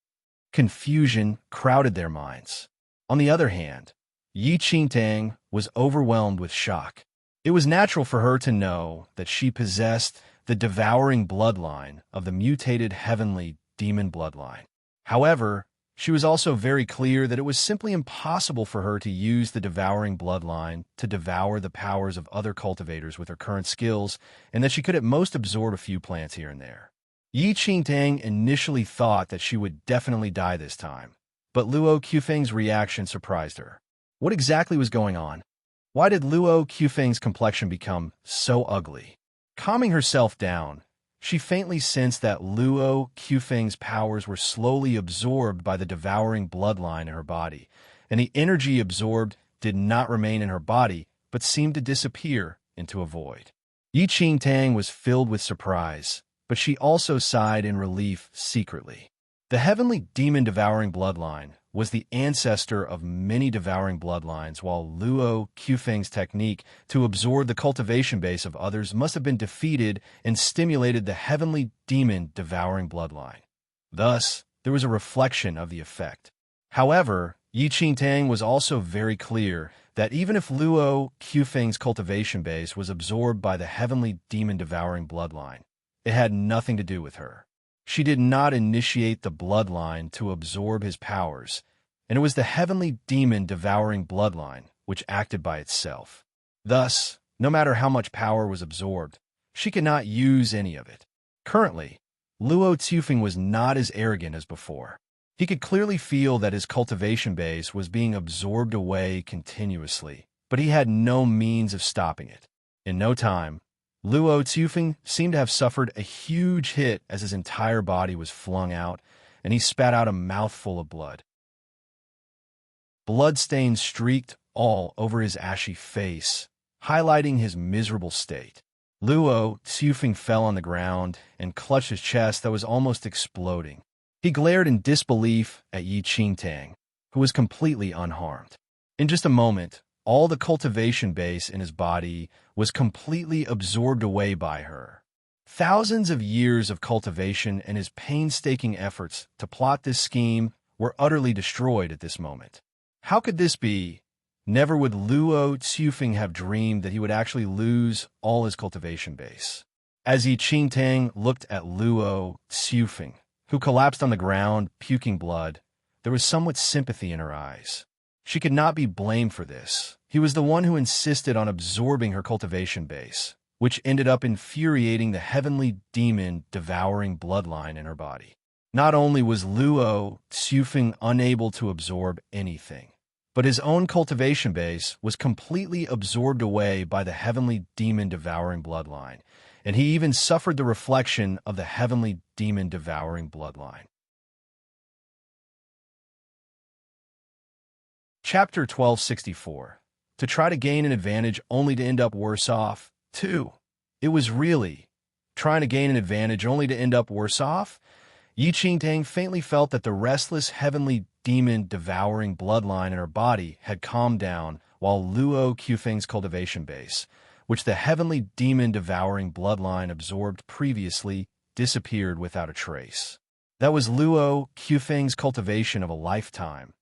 Speaker 1: Confusion crowded their minds. On the other hand, Yi Qingtang was overwhelmed with shock. It was natural for her to know that she possessed the devouring bloodline of the mutated heavenly demon bloodline. However, she was also very clear that it was simply impossible for her to use the devouring bloodline to devour the powers of other cultivators with her current skills, and that she could at most absorb a few plants here and there. Yi Qingtang initially thought that she would definitely die this time, but Luo Qufeng's reaction surprised her. What exactly was going on? Why did Luo Qufeng's complexion become so ugly? Calming herself down, she faintly sensed that Luo Qufeng's powers were slowly absorbed by the devouring bloodline in her body, and the energy absorbed did not remain in her body, but seemed to disappear into a void. Yi Qingtang was filled with surprise, but she also sighed in relief secretly. The heavenly demon-devouring bloodline was the ancestor of many devouring bloodlines, while Luo Qufeng's technique to absorb the cultivation base of others must have been defeated and stimulated the heavenly demon-devouring bloodline. Thus, there was a reflection of the effect. However, Yi Qingtang was also very clear that even if Luo Qufeng's cultivation base was absorbed by the heavenly demon-devouring bloodline, It had nothing to do with her. She did not initiate the bloodline to absorb his powers, and it was the heavenly demon devouring bloodline which acted by itself. Thus, no matter how much power was absorbed, she could not use any of it. Currently, Luo Tsufeng was not as arrogant as before. He could clearly feel that his cultivation base was being absorbed away continuously, but he had no means of stopping it. In no time, Luo Tsufeng seemed to have suffered a huge hit as his entire body was flung out, and he spat out a mouthful of blood. Bloodstains streaked all over his ashy face, highlighting his miserable state. Luo Tsufeng fell on the ground and clutched his chest that was almost exploding. He glared in disbelief at Yi Qingtang, who was completely unharmed. In just a moment, all the cultivation base in his body was completely absorbed away by her. Thousands of years of cultivation and his painstaking efforts to plot this scheme were utterly destroyed at this moment. How could this be? Never would Luo Tsufeng have dreamed that he would actually lose all his cultivation base. As Yi Qingtang looked at Luo Tsufeng, who collapsed on the ground, puking blood, there was somewhat sympathy in her eyes. She could not be blamed for this. He was the one who insisted on absorbing her cultivation base, which ended up infuriating the heavenly demon devouring bloodline in her body. Not only was Luo Tsufeng unable to absorb anything, but his own cultivation base was completely absorbed away by the heavenly demon devouring bloodline, and he even suffered the reflection of the heavenly demon devouring bloodline. Chapter 1264. To try to gain an advantage only to end up worse off. 2. It was really trying to gain an advantage only to end up worse off? Yi Qingtang faintly felt that the restless heavenly demon devouring bloodline in her body had calmed down, while Luo Tsufeng's cultivation base, which the heavenly demon devouring bloodline absorbed previously, disappeared without a trace. That was Luo Tsufeng's cultivation of a lifetime.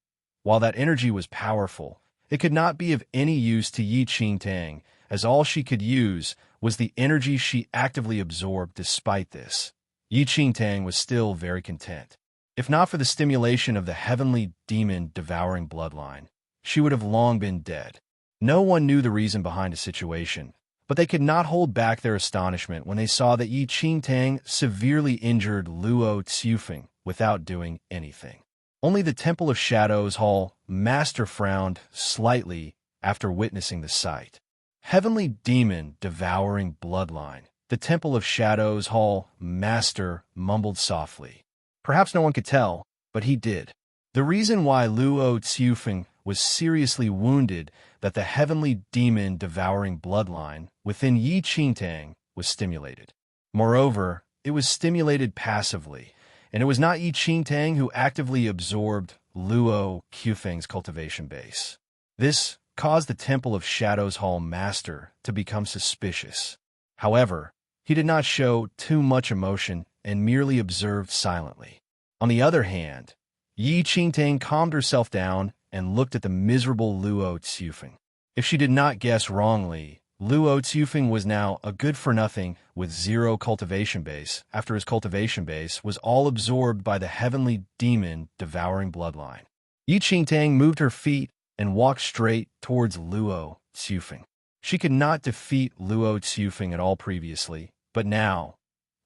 Speaker 1: While that energy was powerful, it could not be of any use to Yi Qingtang, as all she could use was the energy she actively absorbed. Despite this, Yi Qingtang was still very content. If not for the stimulation of the heavenly demon devouring bloodline, she would have long been dead. No one knew the reason behind the situation, but they could not hold back their astonishment when they saw that Yi Qingtang severely injured Luo Tsufeng without doing anything. Only the Temple of Shadows Hall Master frowned slightly after witnessing the sight. Heavenly demon devouring bloodline. The Temple of Shadows Hall Master mumbled softly. Perhaps no one could tell, but he did. The reason why Luo Tsufeng was seriously wounded that the heavenly demon devouring bloodline within Yi Qingtang was stimulated. Moreover, it was stimulated passively, and it was not Yi Qingtang who actively absorbed Luo Tsufeng's cultivation base. This caused the Temple of Shadows Hall Master to become suspicious. However, he did not show too much emotion and merely observed silently. On the other hand, Yi Qingtang calmed herself down and looked at the miserable Luo Tsufeng. If she did not guess wrongly, Luo Tsufeng was now a good-for-nothing with zero cultivation base after his cultivation base was all absorbed by the heavenly demon devouring bloodline. Yi Qingtang moved her feet and walked straight towards Luo Tsufeng. She could not defeat Luo Tsufeng at all previously, but now,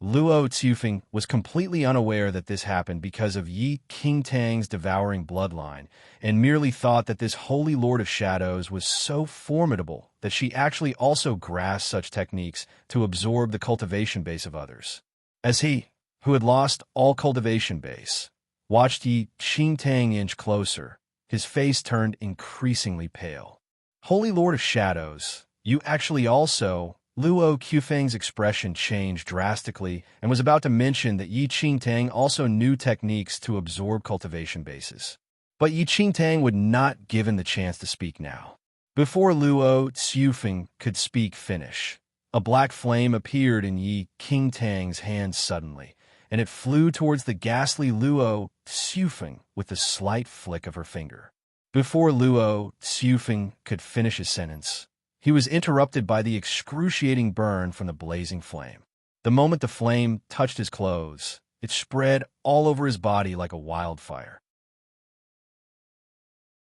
Speaker 1: Luo Tsufeng was completely unaware that this happened because of Yi Qingtang's devouring bloodline, and merely thought that this Holy Lord of Shadows was so formidable that she actually also grasped such techniques to absorb the cultivation base of others. As he, who had lost all cultivation base, watched Yi Qingtang inch closer, his face turned increasingly pale. Holy Lord of Shadows, you actually also... Luo Tsufeng's expression changed drastically and was about to mention that Yi Qingtang also knew techniques to absorb cultivation bases. But Yi Qingtang would not given the chance to speak now. Before Luo Tsufeng could finish, a black flame appeared in Yi Qingtang's hand suddenly, and it flew towards the ghastly Luo Tsufeng with a slight flick of her finger. Before Luo Tsufeng could finish his sentence, he was interrupted by the excruciating burn from the blazing flame. The moment the flame touched his clothes, it spread all over his body like a wildfire.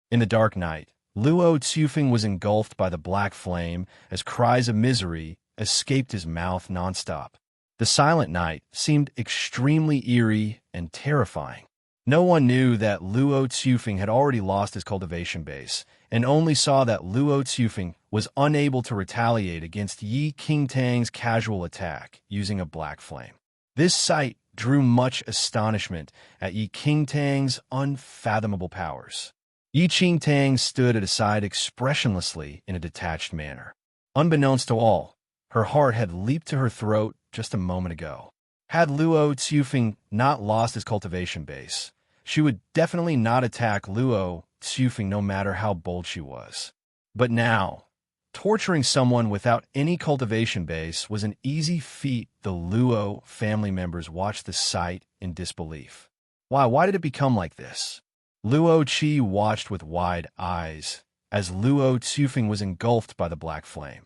Speaker 1: In the dark night, Luo Tsufeng was engulfed by the black flame as cries of misery escaped his mouth nonstop. The silent night seemed extremely eerie and terrifying. No one knew that Luo Tsufeng had already lost his cultivation base, and only saw that Luo Tsufeng was unable to retaliate against Yi Qingtang's casual attack using a black flame. This sight drew much astonishment at Yi Qingtang's unfathomable powers. Yi Qingtang stood at his side expressionlessly in a detached manner. Unbeknownst to all, her heart had leaped to her throat just a moment ago. Had Luo Tsufeng not lost his cultivation base, she would definitely not attack Luo Tsufeng no matter how bold she was. But now, torturing someone without any cultivation base was an easy feat. The Luo family members watched the sight in disbelief. Why did it become like this? Luo Qi watched with wide eyes as Luo Tsufeng was engulfed by the black flame.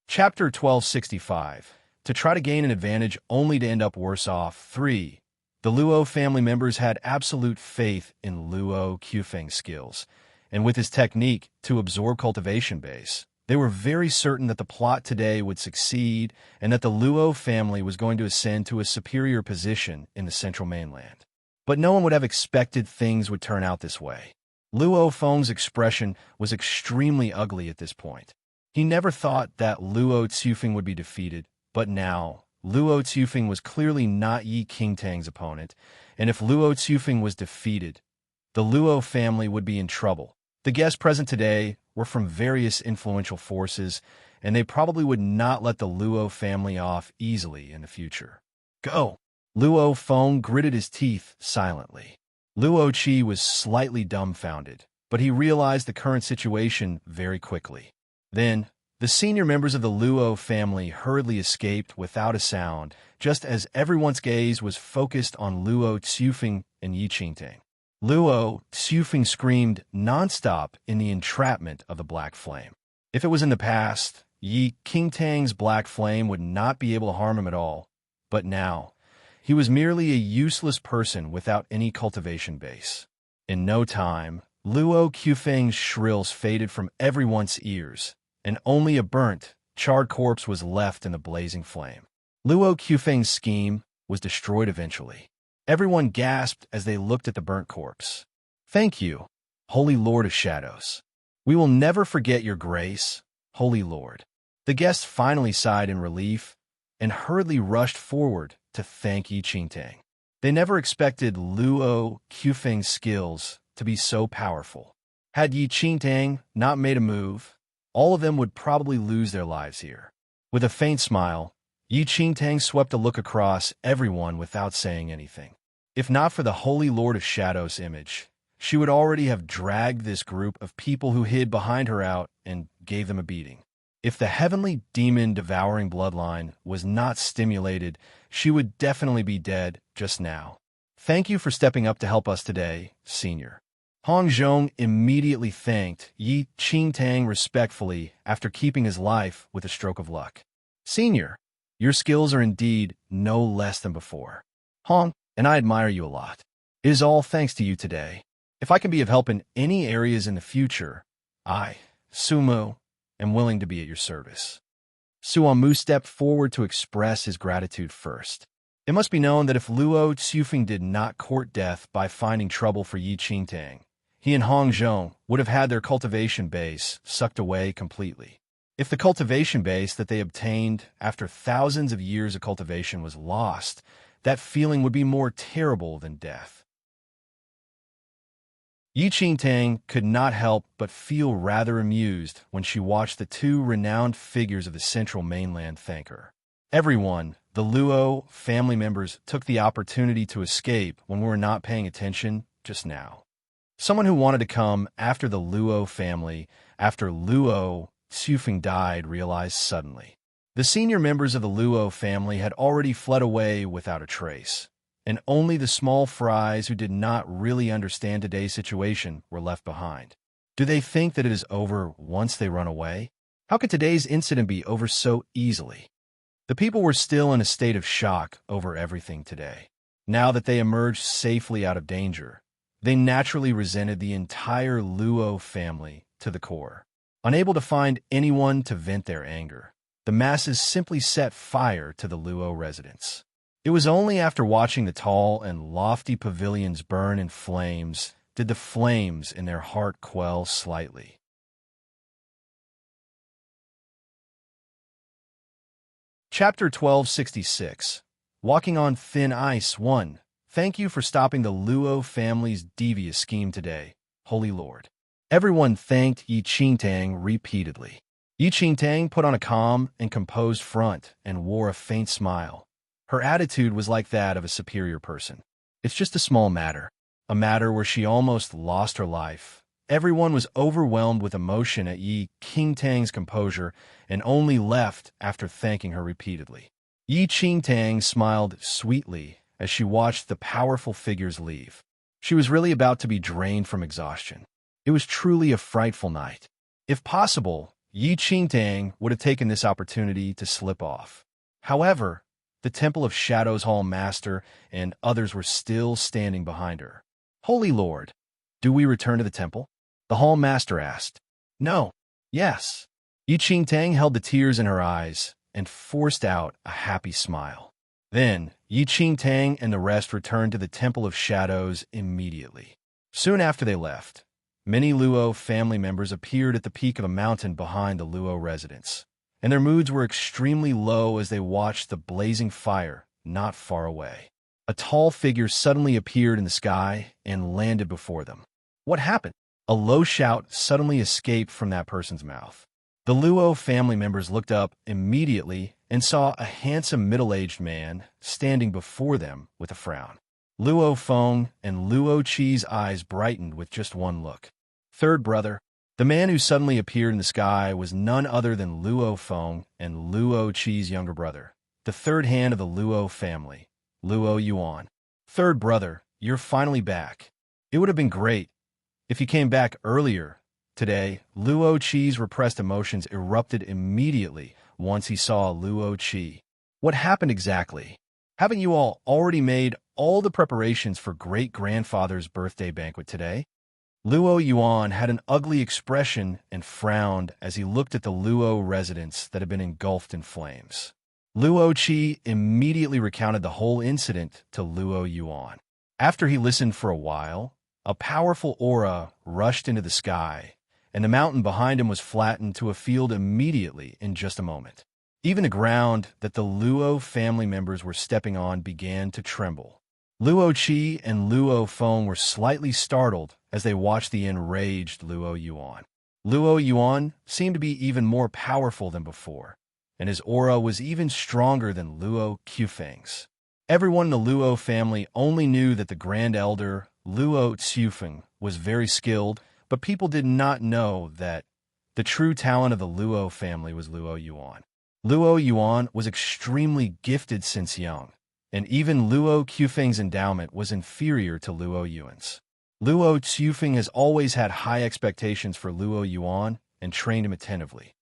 Speaker 1: Chapter 1265. To try to gain an advantage only to end up worse off. 3. The Luo family members had absolute faith in Luo Qufeng's skills, and with his technique to absorb cultivation base, they were very certain that the plot today would succeed and that the Luo family was going to ascend to a superior position in the central mainland. But no one would have expected things would turn out this way. Luo Feng's expression was extremely ugly at this point. He never thought that Luo Tsufeng would be defeated, but now, Luo Tsufeng was clearly not Yi Qingtang's opponent, and if Luo Tsufeng was defeated, the Luo family would be in trouble. The guests present today were from various influential forces, and they probably would not let the Luo family off easily in the future. Go! Luo Feng gritted his teeth silently. Luo Qi was slightly dumbfounded, but he realized the current situation very quickly. Then, the senior members of the Luo family hurriedly escaped without a sound, just as everyone's gaze was focused on Luo Tsufeng and Yi Qingtang. Luo Tsufeng screamed nonstop in the entrapment of the black flame. If it was in the past, Yi Qingtang's black flame would not be able to harm him at all, but now, he was merely a useless person without any cultivation base. In no time, Luo Qufeng's shrills faded from everyone's ears, and only a burnt, charred corpse was left in the blazing flame. Luo Qufeng's scheme was destroyed eventually. Everyone gasped as they looked at the burnt corpse. Thank you, Holy Lord of Shadows. We will never forget your grace, Holy Lord. The guests finally sighed in relief and hurriedly rushed forward to thank Yi Qingtang. They never expected Luo Qufeng's skills to be so powerful. Had Yi Qingtang not made a move, all of them would probably lose their lives here. With a faint smile, Yi Qingtang swept a look across everyone without saying anything. If not for the Holy Lord of Shadows image, she would already have dragged this group of people who hid behind her out and gave them a beating. If the heavenly demon-devouring bloodline was not stimulated, she would definitely be dead just now. Thank you for stepping up to help us today, Senior. Hong Zhong immediately thanked Yi Qingtang respectfully after keeping his life with a stroke of luck. Senior, your skills are indeed no less than before. Hong, and I admire you a lot. It is all thanks to you today. If I can be of help in any areas in the future, I, Sumo, am willing to be at your service. Suamu stepped forward to express his gratitude first. It must be known that if Luo Tsufeng did not court death by finding trouble for Yi Qingtang, he and Hong Zhong would have had their cultivation base sucked away completely. If the cultivation base that they obtained after thousands of years of cultivation was lost, that feeling would be more terrible than death. Yi Qingtang could not help but feel rather amused when she watched the two renowned figures of the central mainland thank her. Everyone, the Luo family members, took the opportunity to escape when we were not paying attention just now. Someone who wanted to come after the Luo family after Luo Tsufeng died realized suddenly. The senior members of the Luo family had already fled away without a trace, and only the small fries who did not really understand today's situation were left behind. Do they think that it is over once they run away? How could today's incident be over so easily? The people were still in a state of shock over everything today. Now that they emerged safely out of danger, they naturally resented the entire Luo family to the core. Unable to find anyone to vent their anger, the masses simply set fire to the Luo residence. It was only after watching the tall and lofty pavilions burn in flames did the flames in their heart quell slightly. Chapter 1266, Walking on Thin Ice 1. Thank you for stopping the Luo family's devious scheme today, Holy Lord. Everyone thanked Yi Qingtang repeatedly. Yi Qingtang put on a calm and composed front and wore a faint smile. Her attitude was like that of a superior person. It's just a small matter, a matter where she almost lost her life. Everyone was overwhelmed with emotion at Yi Qingtang's composure and only left after thanking her repeatedly. Yi Qingtang smiled sweetly as she watched the powerful figures leave. She was really about to be drained from exhaustion. It was truly a frightful night. If possible, Yi Qingtang would have taken this opportunity to slip off. However, the Temple of Shadows Hall Master and others were still standing behind her. Holy Lord, do we return to the temple? The Hall Master asked. No. Yes. Yi Qingtang held the tears in her eyes and forced out a happy smile. Then, Yi Qingtang and the rest returned to the Temple of Shadows immediately. Soon after they left, many Luo family members appeared at the peak of a mountain behind the Luo residence, and their moods were extremely low as they watched the blazing fire not far away. A tall figure suddenly appeared in the sky and landed before them. What happened? A low shout suddenly escaped from that person's mouth. The Luo family members looked up immediately and saw a handsome middle-aged man standing before them with a frown. Luo Feng and Luo Qi's eyes brightened with just one look. Third brother. The man who suddenly appeared in the sky was none other than Luo Feng and Luo Qi's younger brother, the third hand of the Luo family, Luo Yuan. Third brother, you're finally back. It would have been great if you came back earlier. Today, Luo Qi's repressed emotions erupted immediately once he saw Luo Qi. What happened exactly? Haven't you all already made all the preparations for great-grandfather's birthday banquet today? Luo Yuan had an ugly expression and frowned as he looked at the Luo residence that had been engulfed in flames. Luo Qi immediately recounted the whole incident to Luo Yuan. After he listened for a while, a powerful aura rushed into the sky, and the mountain behind him was flattened to a field immediately in just a moment. Even the ground that the Luo family members were stepping on began to tremble. Luo Qi and Luo Feng were slightly startled as they watched the enraged Luo Yuan. Luo Yuan seemed to be even more powerful than before, and his aura was even stronger than Luo Qufeng's. Everyone in the Luo family only knew that the Grand Elder, Luo Xufeng, was very skilled, but people did not know that the true talent of the Luo family was Luo Yuan. Luo Yuan was extremely gifted since young, and even Luo Qufeng's endowment was inferior to Luo Yuan's. Luo Xufeng has always had high expectations for Luo Yuan and trained him attentively.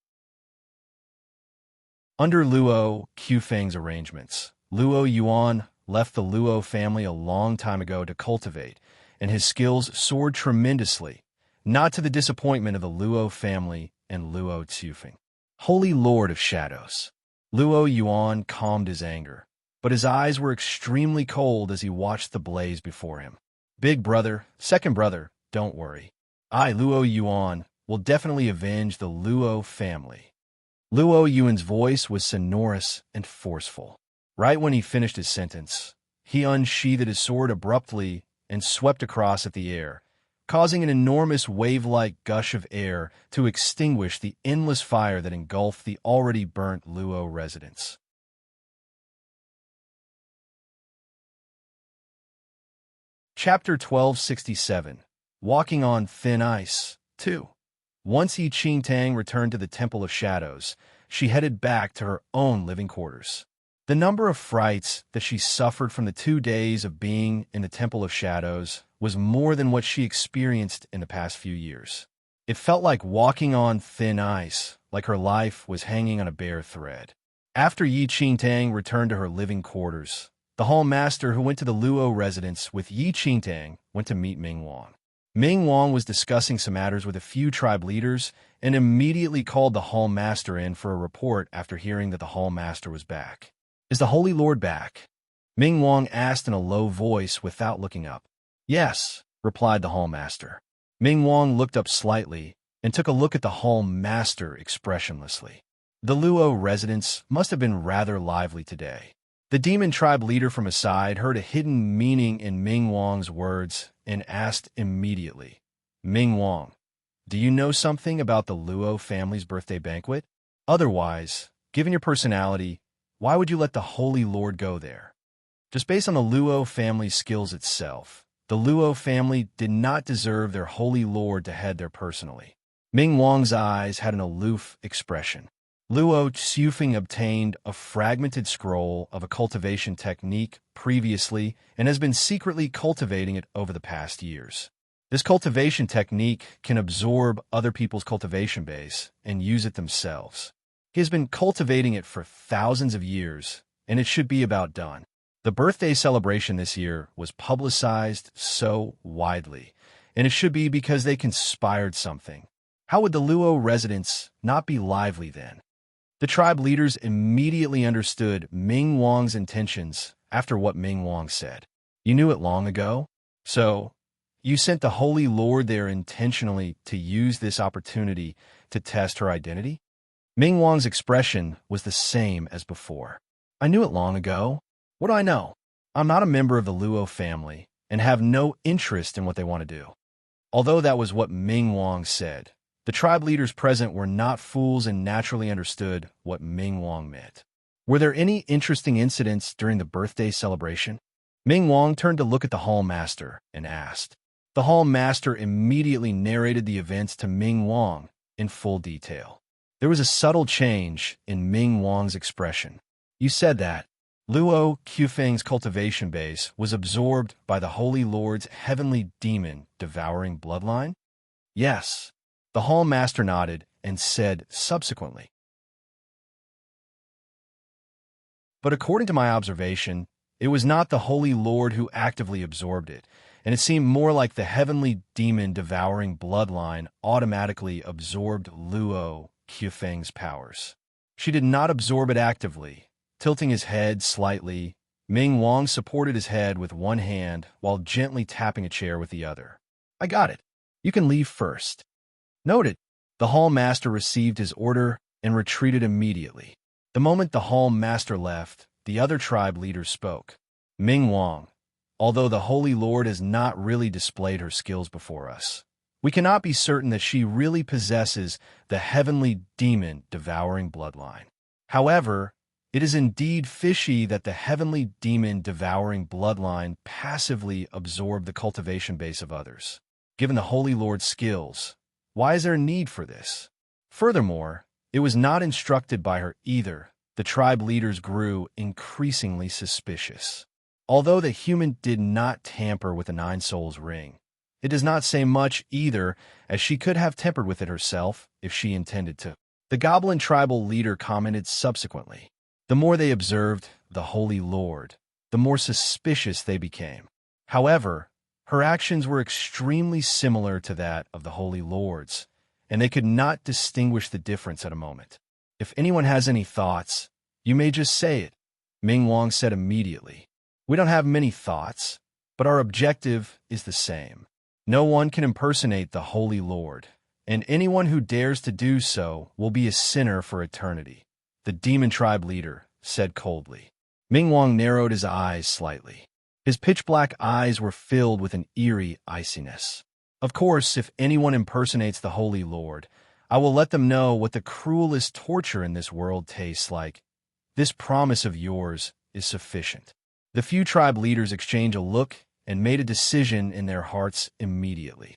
Speaker 1: Under Luo Qufeng's arrangements, Luo Yuan left the Luo family a long time ago to cultivate, and his skills soared tremendously, not to the disappointment of the Luo family and Luo Xufeng. Holy Lord of Shadows. Luo Yuan calmed his anger, but his eyes were extremely cold as he watched the blaze before him. Big brother, second brother, don't worry. I, Luo Yuan, will definitely avenge the Luo family. Luo Yuan's voice was sonorous and forceful. Right when he finished his sentence, he unsheathed his sword abruptly and swept across at the air, causing an enormous wave-like gush of air to extinguish the endless fire that engulfed the already burnt Luo residence. Chapter 1267, Walking on Thin Ice 2. Once Yi Qingtang returned to the Temple of Shadows, she headed back to her own living quarters. The number of frights that she suffered from the 2 days of being in the Temple of Shadows was more than what she experienced in the past few years. It felt like walking on thin ice like her life was hanging on a bare thread. After Yi Qingtang returned to her living quarters, the hall master who went to the Luo residence with Yi Qingtang went to meet Ming Wang. Ming Wang was discussing some matters with a few tribe leaders and immediately called the hall master in for a report after hearing that the hall master was back. "Is the Holy Lord back?" Ming Wang asked in a low voice without looking up. "Yes," replied the hall master. Ming Wang looked up slightly and took a look at the hall master expressionlessly. The Luo residents must have been rather lively today. The demon tribe leader from his side heard a hidden meaning in Ming Wang's words and asked immediately, "Ming Wang, do you know something about the Luo family's birthday banquet? Otherwise, given your personality, why would you let the Holy Lord go there?" Just based on the Luo family's skills itself, the Luo family did not deserve their Holy Lord to head there personally. Ming Wang's eyes had an aloof expression. Luo Xufeng obtained a fragmented scroll of a cultivation technique previously and has been secretly cultivating it over the past years. This cultivation technique can absorb other people's cultivation base and use it themselves. He has been cultivating it for thousands of years, and it should be about done. The birthday celebration this year was publicized so widely, and it should be because they conspired something. How would the Luo residents not be lively then? The tribe leaders immediately understood Ming Wang's intentions after what Ming Wang said. "You knew it long ago? So, you sent the Holy Lord there intentionally to use this opportunity to test her identity?" Ming Wang's expression was the same as before. "I knew it long ago. What do I know? I'm not a member of the Luo family and have no interest in what they want to do." Although that was what Ming Wang said, the tribe leaders present were not fools and naturally understood what Ming Wang meant. Were there any interesting incidents during the birthday celebration? Ming Wang turned to look at the hall master and asked. The hall master immediately narrated the events to Ming Wang in full detail. There was a subtle change in Ming Wang's expression. "You said that Luo Xufeng's cultivation base was absorbed by the Holy Lord's heavenly demon devouring bloodline?" "Yes." The hall master nodded and said subsequently. "But according to my observation, it was not the Holy Lord who actively absorbed it, and it seemed more like the heavenly demon devouring bloodline automatically absorbed Luo Xufeng's powers. She did not absorb it actively." Tilting his head slightly, Ming Wang supported his head with one hand while gently tapping a chair with the other. "I got it. You can leave first." "Noted." The hall master received his order and retreated immediately. The moment the hall master left, the other tribe leaders spoke. "Ming Wang, although the Holy Lord has not really displayed her skills before us, we cannot be certain that she really possesses the heavenly demon devouring bloodline. However, it is indeed fishy that the heavenly demon devouring bloodline passively absorbed the cultivation base of others. Given the Holy Lord's skills, why is there a need for this? Furthermore, it was not instructed by her either. The tribe leaders grew increasingly suspicious. Although the human did not tamper with the Nine Souls ring, it does not say much either, as she could have tampered with it herself if she intended to. The goblin tribal leader commented subsequently. The more they observed the Holy Lord, the more suspicious they became. However, her actions were extremely similar to that of the Holy Lord's, and they could not distinguish the difference at a moment. "If anyone has any thoughts, you may just say it," Ming Wang said immediately. "We don't have many thoughts, but our objective is the same. No one can impersonate the Holy Lord, and anyone who dares to do so will be a sinner for eternity," the demon tribe leader said coldly. Ming Wang narrowed his eyes slightly. His pitch-black eyes were filled with an eerie iciness. "Of course, if anyone impersonates the Holy Lord, I will let them know what the cruelest torture in this world tastes like. This promise of yours is sufficient." The few tribe leaders exchanged a look and made a decision in their hearts immediately.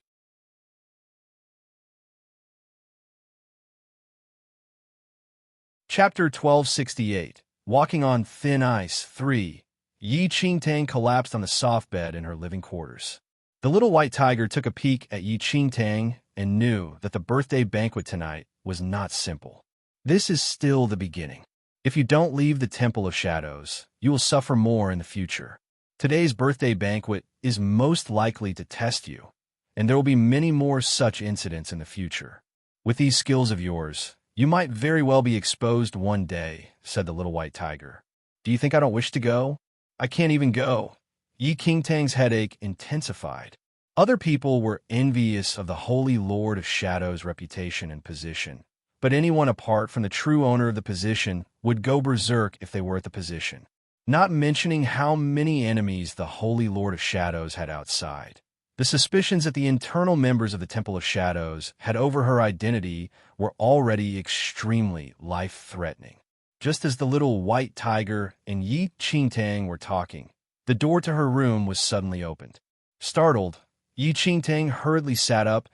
Speaker 1: Chapter 1268, Walking on Thin Ice 3. Yi Qingtang collapsed on the soft bed in her living quarters. The little white tiger took a peek at Yi Qingtang and knew that the birthday banquet tonight was not simple. This is still the beginning. If you don't leave the Temple of Shadows, you will suffer more in the future. Today's birthday banquet is most likely to test you, and there will be many more such incidents in the future. With these skills of yours, you might very well be exposed one day, said the little white tiger. Do you think I don't wish to go? I can't even go. Yi Qingtang's headache intensified. Other people were envious of the Holy Lord of Shadows' reputation and position, but anyone apart from the true owner of the position would go berserk if they were at the position. Not mentioning how many enemies the Holy Lord of Shadows had outside. The suspicions that the internal members of the Temple of Shadows had over her identity were already extremely life-threatening. Just as the little white tiger and Yi Qingtang were talking, the door to her room was suddenly opened. Startled, Yi Qingtang hurriedly sat up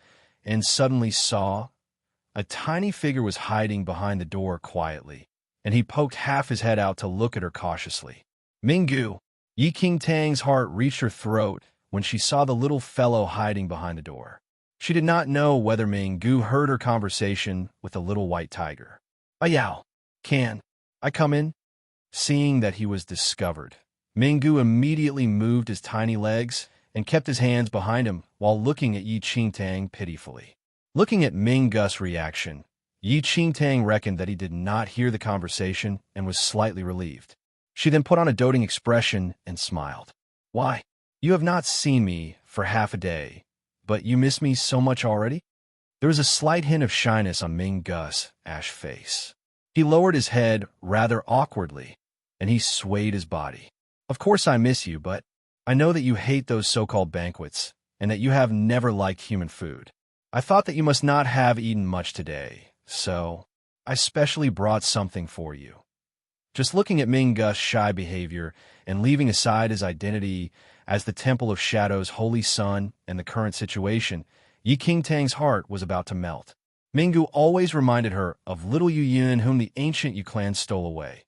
Speaker 1: and suddenly saw a tiny figure was hiding behind the door quietly, and he poked half his head out to look at her cautiously. Minggu! Yi Qingtang's heart reached her throat when she saw the little fellow hiding behind the door. She did not know whether Minggu heard her conversation with the little white tiger. Ayao! Can I come in? Seeing that he was discovered, Minggu immediately moved his tiny legs and kept his hands behind him while looking at Yi Qingtang pitifully. Looking at Minggu's reaction, Yi Qingtang reckoned that he did not hear the conversation and was slightly relieved. She then put on a doting expression and smiled. Why? You have not seen me for half a day, but you miss me so much already? There was a slight hint of shyness on Minggu's ash face. He lowered his head rather awkwardly, and he swayed his body. Of course I miss you, but I know that you hate those so-called banquets, and that you have never liked human food. I thought that you must not have eaten much today, so I specially brought something for you. Just looking at Minggu's shy behavior and leaving aside his identity as the Temple of Shadows' holy son and the current situation, Yi Qingtang's heart was about to melt. Minggu always reminded her of little Yuyun whom the ancient Yu clan stole away.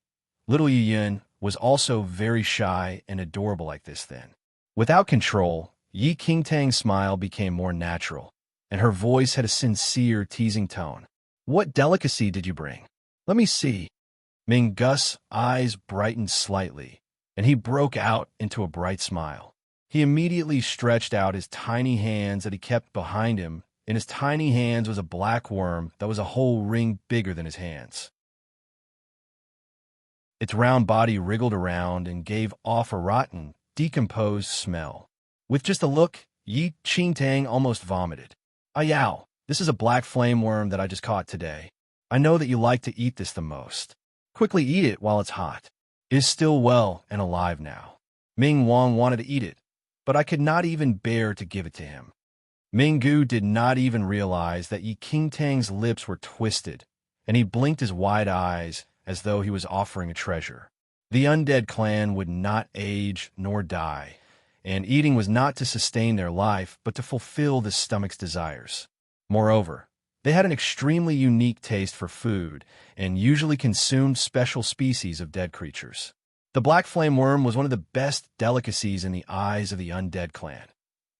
Speaker 1: Little Yuyun was also very shy and adorable like this then. Without control, Yi Qingtang's smile became more natural, and her voice had a sincere, teasing tone. What delicacy did you bring? Let me see. Minggu's eyes brightened slightly, and he broke out into a bright smile. He immediately stretched out his tiny hands that he kept behind him. In his tiny hands was a black worm that was a whole ring bigger than his hands. Its round body wriggled around and gave off a rotten, decomposed smell. With just a look, Yi Qingtang almost vomited. Ayao, this is a black flame worm that I just caught today. I know that you like to eat this the most. Quickly eat it while it's hot. It is still well and alive now. Ming Wang wanted to eat it, but I could not even bear to give it to him. Minggu did not even realize that Yi Qingtang's lips were twisted, and he blinked his wide eyes as though he was offering a treasure. The undead clan would not age nor die, and eating was not to sustain their life, but to fulfill the stomach's desires. Moreover, they had an extremely unique taste for food and usually consumed special species of dead creatures. The black flame worm was one of the best delicacies in the eyes of the undead clan.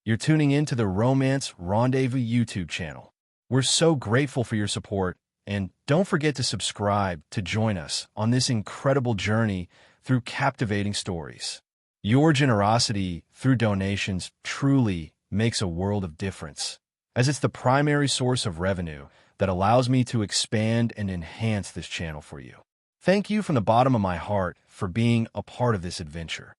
Speaker 1: You're tuning in to the Romance Rendezvous YouTube channel. We're so grateful for your support, and don't forget to subscribe to join us on this incredible journey through captivating stories. Your generosity through donations truly makes a world of difference, as it's the primary source of revenue that allows me to expand and enhance this channel for you. Thank you from the bottom of my heart for being a part of this adventure.